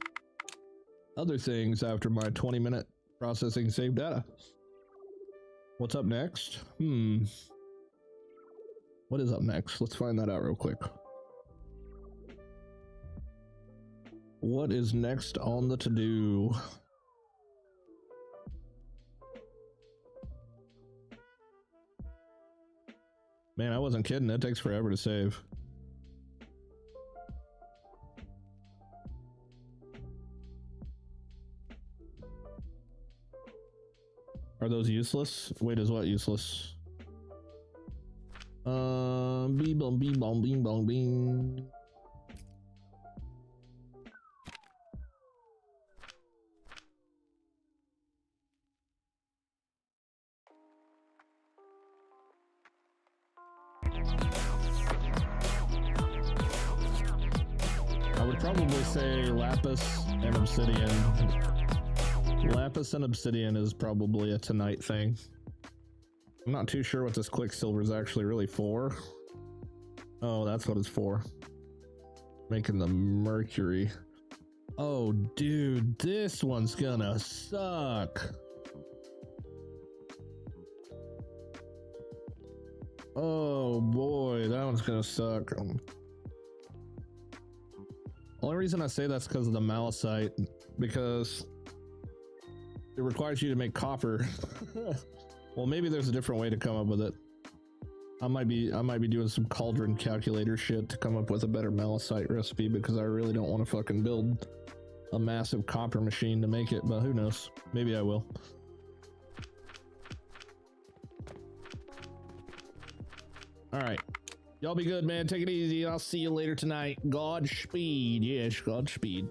after my 20-minute processing save data. What's up next? What is up next? Let's find that out real quick. What is next on the to-do? Man, I wasn't kidding. It takes forever to save. Are those useless? Wait, is what useless? Bing bong bing bong bing bong bing. I would probably say lapis and obsidian Lapis and obsidian is probably a tonight thing. I'm not too sure what this quicksilver is actually really for. Oh, that's what it's for. Making the mercury. Oh, dude, this one's gonna suck. Oh boy, that one's gonna suck. Only reason I say that's because of the malachite, because it requires you to make copper. Well, maybe there's a different way to come up with it. I might be doing some cauldron calculator shit to come up with a better malachite recipe, because I really don't want to fucking build a massive copper machine to make it, but who knows? Maybe I will. All right. Y'all be good, man. Take it easy. I'll see you later tonight. Godspeed. Yes, Godspeed.